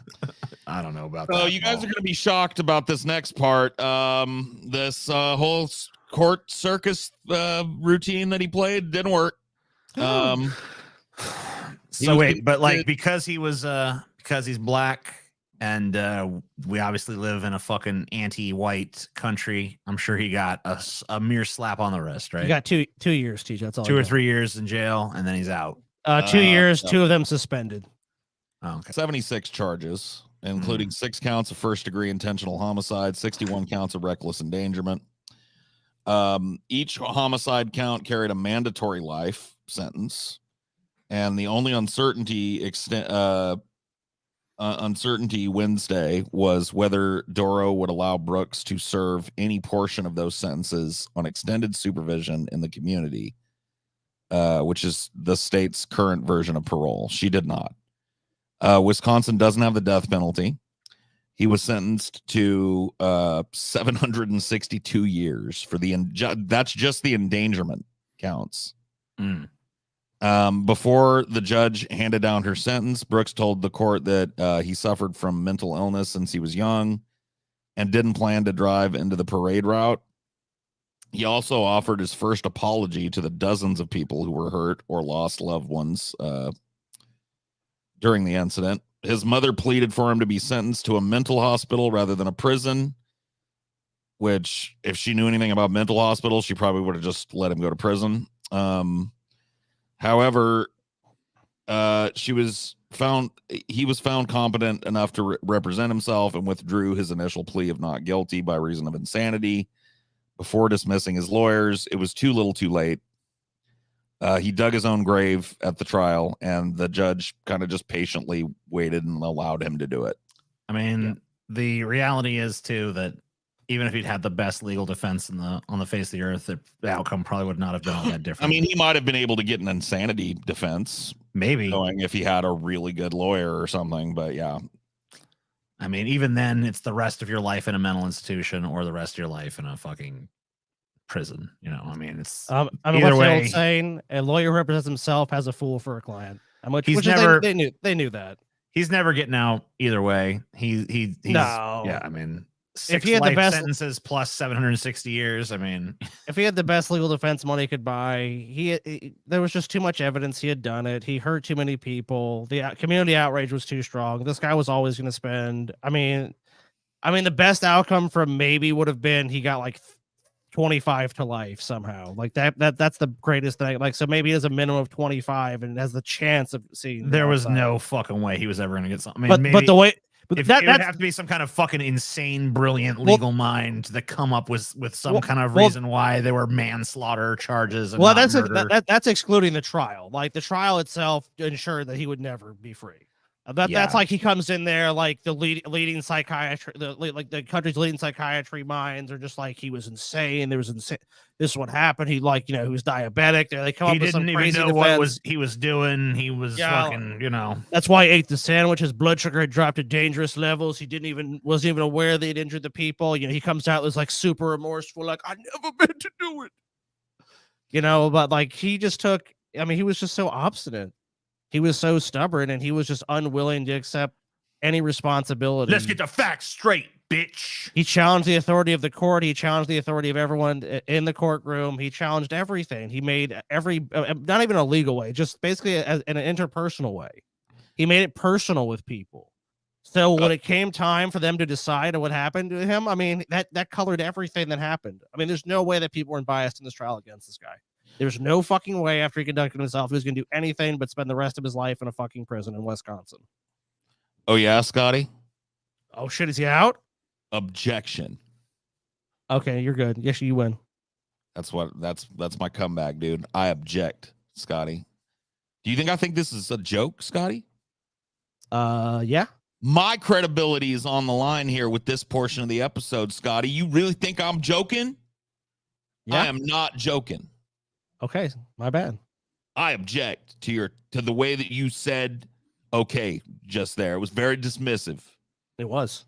I don't know about So that. you guys are going to be shocked about this next part. This whole court circus routine that he played didn't work. So wait, but like because he's black and we obviously live in a fucking anti-white country, I'm sure he got a mere slap on the wrist, right? You got two years, TJ. That's all. 2 or 3 years in jail, and then he's out. 2 years, 2 of them suspended. Oh, okay. 76 charges, including 6 counts of first-degree intentional homicide, 61 counts of reckless endangerment. Each homicide count carried a mandatory life sentence, and the only uncertainty Wednesday was whether Doro would allow Brooks to serve any portion of those sentences on extended supervision in the community, which is the state's current version of parole. She did not. Wisconsin doesn't have the death penalty. He was sentenced to 762 years for that's just the endangerment counts. Before the judge handed down her sentence, Brooks told the court that he suffered from mental illness since he was young and didn't plan to drive into the parade route. He also offered his first apology to the dozens of people who were hurt or lost loved ones during the incident. His mother pleaded for him to be sentenced to a mental hospital rather than a prison, which if she knew anything about mental hospitals, she probably would have just let him go to prison. However, he was found competent enough to represent himself and withdrew his initial plea of not guilty by reason of insanity before dismissing his lawyers. It was too little too late. He dug his own grave at the trial, and the judge kind of just patiently waited and allowed him to do it. I mean, the reality is too that even if he'd had the best legal defense on the face of the earth, the outcome probably would not have been all that different. I mean, he might have been able to get an insanity defense, maybe, knowing if he had a really good lawyer or something. But yeah, I mean, even then, it's the rest of your life in a mental institution or the rest of your life in a fucking prison. You know, I mean, it's I mean, either what's the way. old saying? A lawyer who represents himself has a fool for a client. They knew that. He's never getting out either way. He's No. Yeah, I mean, If 6 he had the life best sentences plus 760 years. I mean, if he had the best legal defense money could buy, there was just too much evidence he had done it. He hurt too many people. The community outrage was too strong. This guy was always going to spend. I mean, the best outcome from maybe would have been he got like 25 to life somehow. Like that's the greatest thing. Like, so maybe he has a minimum of 25 and has the chance of seeing. there was no fucking way he was ever going to get something. I mean, But maybe the way. It would have to be some kind of fucking insane, brilliant legal mind to come up with some kind of reason why there were manslaughter charges. And that's excluding the trial. Like the trial itself ensured that he would never be free. That's like he comes in there like the leading psychiatry, the country's leading psychiatry minds are just like he was insane. There was insane. This is what happened. He he was diabetic. They come up with some crazy didn't even know defense. what he was doing. He was fucking, That's why he ate the sandwich. His blood sugar had dropped to dangerous levels. He wasn't even aware that he'd injured the people. He comes out as like super remorseful, like I never meant to do it. But like he just took. I mean, he was just so obstinate. He was so stubborn, and he was just unwilling to accept any responsibility. Let's get the facts straight, bitch. He challenged the authority of the court. He challenged the authority of everyone in the courtroom. He challenged everything. He made not even a legal way, just basically in an interpersonal way. He made it personal with people. So when it came time for them to decide what happened to him, I mean, that colored everything that happened. I mean, there's no way that people weren't biased in this trial against this guy. There's no fucking way after he conducted himself, he was going to do anything but spend the rest of his life in a fucking prison in Wisconsin. Oh, yeah, Scotty? Oh, shit. Is he out? Objection. Okay, you're good. Yes, you win. That's my comeback, dude. I object, Scotty. Do you think this is a joke, Scotty? Yeah. My credibility is on the line here with this portion of the episode, Scotty. You really think I'm joking? Yeah. I am not joking. Okay, my bad. I object to the way that you said okay just there. It was very dismissive. It was.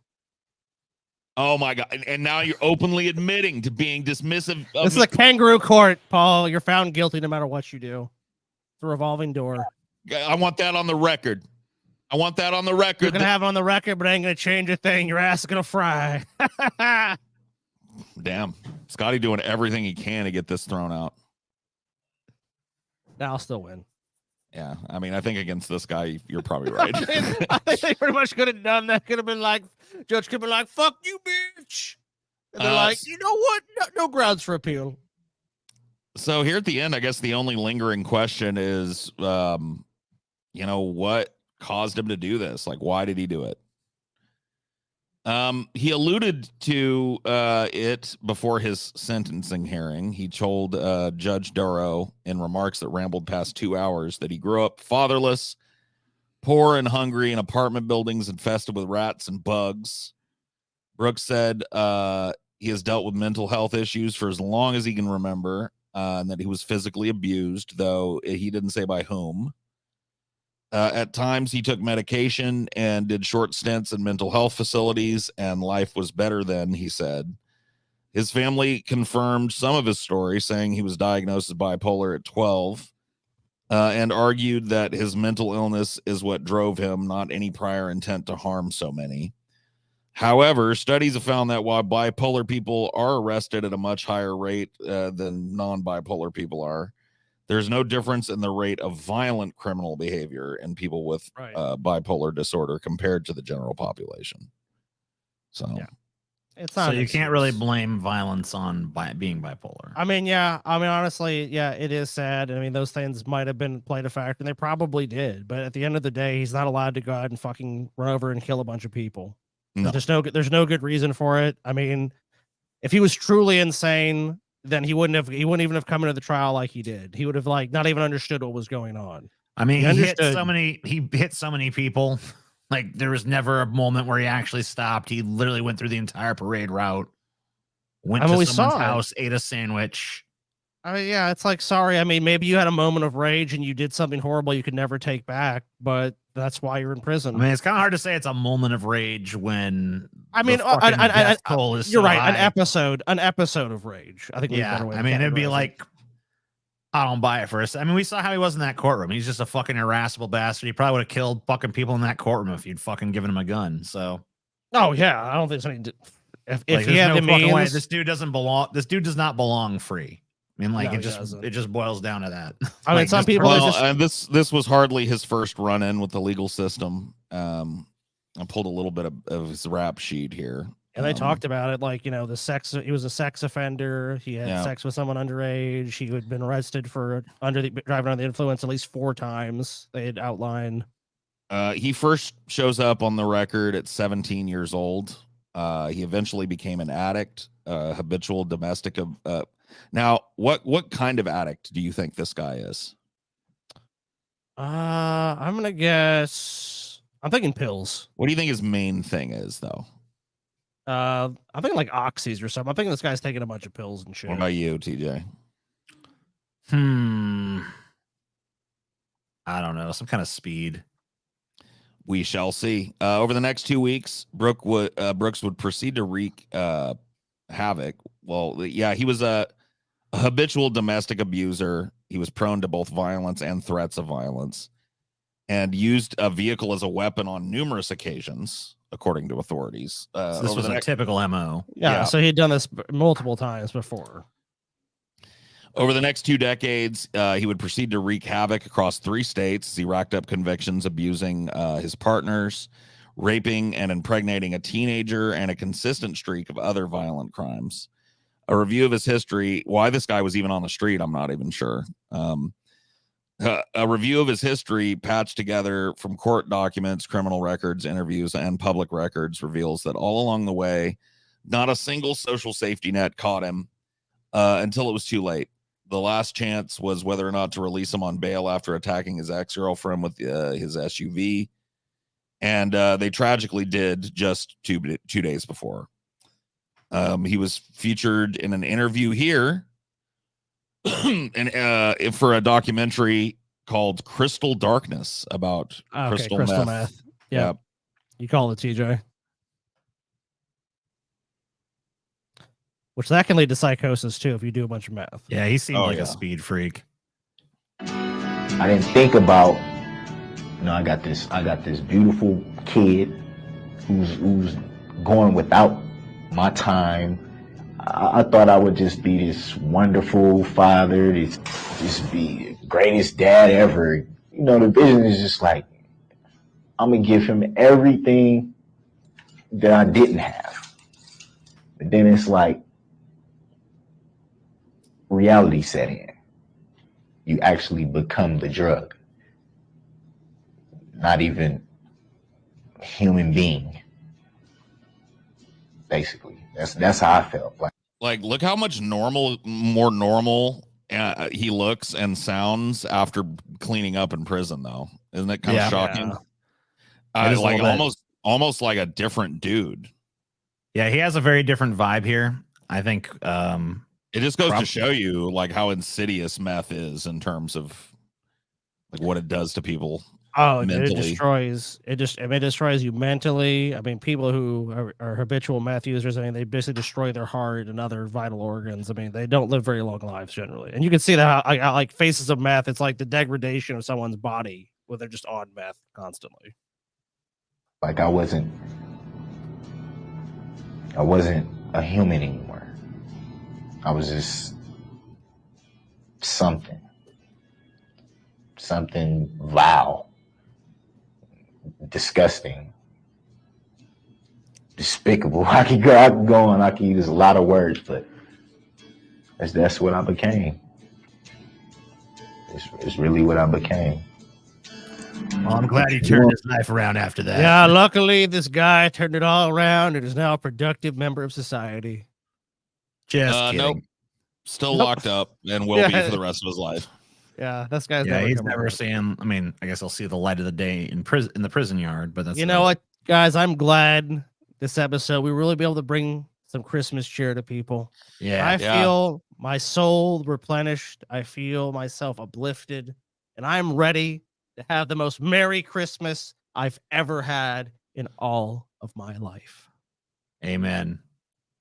Oh my God. And now you're openly admitting to being dismissive. This is a kangaroo court, Paul. You're found guilty no matter what you do. It's a revolving door. I want that on the record. You're going to have it on the record, but it ain't going to change a thing. Your ass is going to fry. Damn. Scotty doing everything he can to get this thrown out. I'll still win. Yeah, I mean, I think against this guy, you're probably right. I think they pretty much could have done that. Could have been like, judge could have been like, "Fuck you, bitch," and they're like, "You know what? No grounds for appeal." So here at the end, I guess the only lingering question is, what caused him to do this? Like, why did he do it? He alluded to it before his sentencing hearing. He told Judge Duro in remarks that rambled past 2 hours that he grew up fatherless, poor and hungry in apartment buildings infested with rats and bugs. Brooks said he has dealt with mental health issues for as long as he can remember, and that he was physically abused, though he didn't say by whom. At times, he took medication and did short stints in mental health facilities, and life was better then, he said. His family confirmed some of his story, saying he was diagnosed as bipolar at 12, and argued that his mental illness is what drove him, not any prior intent to harm so many. However, studies have found that while bipolar people are arrested at a much higher rate than non-bipolar people are, there's no difference in the rate of violent criminal behavior in people with bipolar disorder compared to the general population. So, it's not. So you can't really blame violence on being bipolar. I mean, yeah. I mean, honestly, yeah, it is sad. I mean, those things might have been played a factor, and they probably did. But at the end of the day, he's not allowed to go out and fucking run over and kill a bunch of people. No. There's no good reason for it. I mean, if he was truly insane, then he wouldn't even have come into the trial like he did. He would have not even understood what was going on. I mean, he hit so many people. Like there was never a moment where he actually stopped. He literally went through the entire parade route, went to someone's house, ate a sandwich. I mean, yeah, it's like, sorry. I mean, maybe you had a moment of rage and you did something horrible you could never take back, but that's why you're in prison. I mean, it's kind of hard to say it's a moment of rage when death toll is you're so right. high. An episode of rage. I think. Yeah, I mean, it'd be like I don't buy it for us. I mean, we saw how he was in that courtroom. He's just a fucking irascible bastard. He probably would have killed fucking people in that courtroom if you'd fucking given him a gun. So, oh yeah, I don't think something. If like, he had no the fucking way. means, This dude doesn't belong. This dude does not belong free. I mean, like, No, it just boils down to that. I mean, some people well, and this was hardly his first run in with the legal system. I pulled a little bit of his rap sheet here. and they talked about it, like, you know, he was a sex offender. He had sex with someone underage. He had been arrested for driving under the influence at least 4 times. They had outlined. He first shows up on the record at 17 years old. He eventually became an addict, habitual domestic. Now, what kind of addict do you think this guy is? I'm gonna guess. I'm thinking pills. What do you think his main thing is, though? I'm thinking like oxys or something. I'm thinking this guy's taking a bunch of pills and shit. What about you, TJ? I don't know. Some kind of speed. We shall see. Over the next 2 weeks, Brooks would proceed to wreak havoc. Well, yeah, he was a habitual domestic abuser. He was prone to both violence and threats of violence, and used a vehicle as a weapon on numerous occasions, according to authorities. So this was a typical MO. Yeah, so he'd done this multiple times before. Over the next 2 decades, he would proceed to wreak havoc across 3 states. He racked up convictions abusing his partners, raping and impregnating a teenager, and a consistent streak of other violent crimes. A review of his history, why this guy was even on the street, I'm not even sure. A review of his history patched together from court documents, criminal records, interviews, and public records reveals that all along the way, not a single social safety net caught him until it was too late. The last chance was whether or not to release him on bail after attacking his ex-girlfriend with his SUV. And they tragically did just two days before. He was featured in an interview here and for a documentary called Crystal Darkness about crystal meth. Yeah. You call it, TJ. Which that can lead to psychosis too if you do a bunch of meth. Yeah, he seemed like a speed freak. I didn't think about, I got this beautiful kid who's going without my time. I thought I would just be this wonderful father, just be the greatest dad ever. The vision is just like, I'm gonna give him everything that I didn't have. But then it's like, reality set in. You actually become the drug, not even a human being. Basically, that's how I felt. Like, look how much more normal he looks and sounds after cleaning up in prison, though. Isn't it kind of shocking? Like almost like a different dude. Yeah, he has a very different vibe here. I think it just goes to show you like how insidious meth is in terms of like what it does to people. Oh, mentally. It destroys you mentally. I mean, people who are habitual meth users, I mean, they basically destroy their heart and other vital organs. I mean, they don't live very long lives generally. And you can see that how, like faces of meth, it's like the degradation of someone's body where they're just on meth constantly. Like I wasn't a human anymore. I was just something vile, disgusting, despicable. I could go on. I could use a lot of words, but that's what I became. It's really what I became. Well, I'm glad he turned his life around after that. Yeah, luckily this guy turned it all around and is now a productive member of society. Just kidding. Nope. Still locked up and will be for the rest of his life. Yeah, this guy's he's never seen. I mean, I guess I'll see the light of the day in the prison yard. But that's know what, guys, I'm glad this episode we really be able to bring some Christmas cheer to people. Yeah, I feel my soul replenished. I feel myself uplifted, and I'm ready to have the most Merry Christmas I've ever had in all of my life. Amen.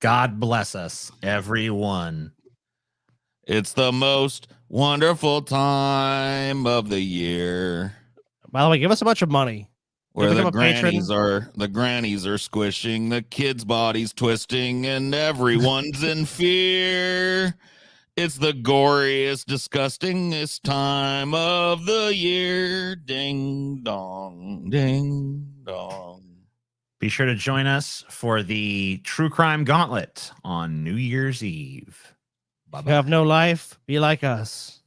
God bless us, everyone. It's the most wonderful time of the year. By the way, give us a bunch of money. Where the grannies are squishing, the kids' bodies twisting, and everyone's in fear. It's the goriest, disgustingest time of the year. Ding dong, ding dong. Be sure to join us for the True Crime Gauntlet on New Year's Eve. If you have no life, be like us.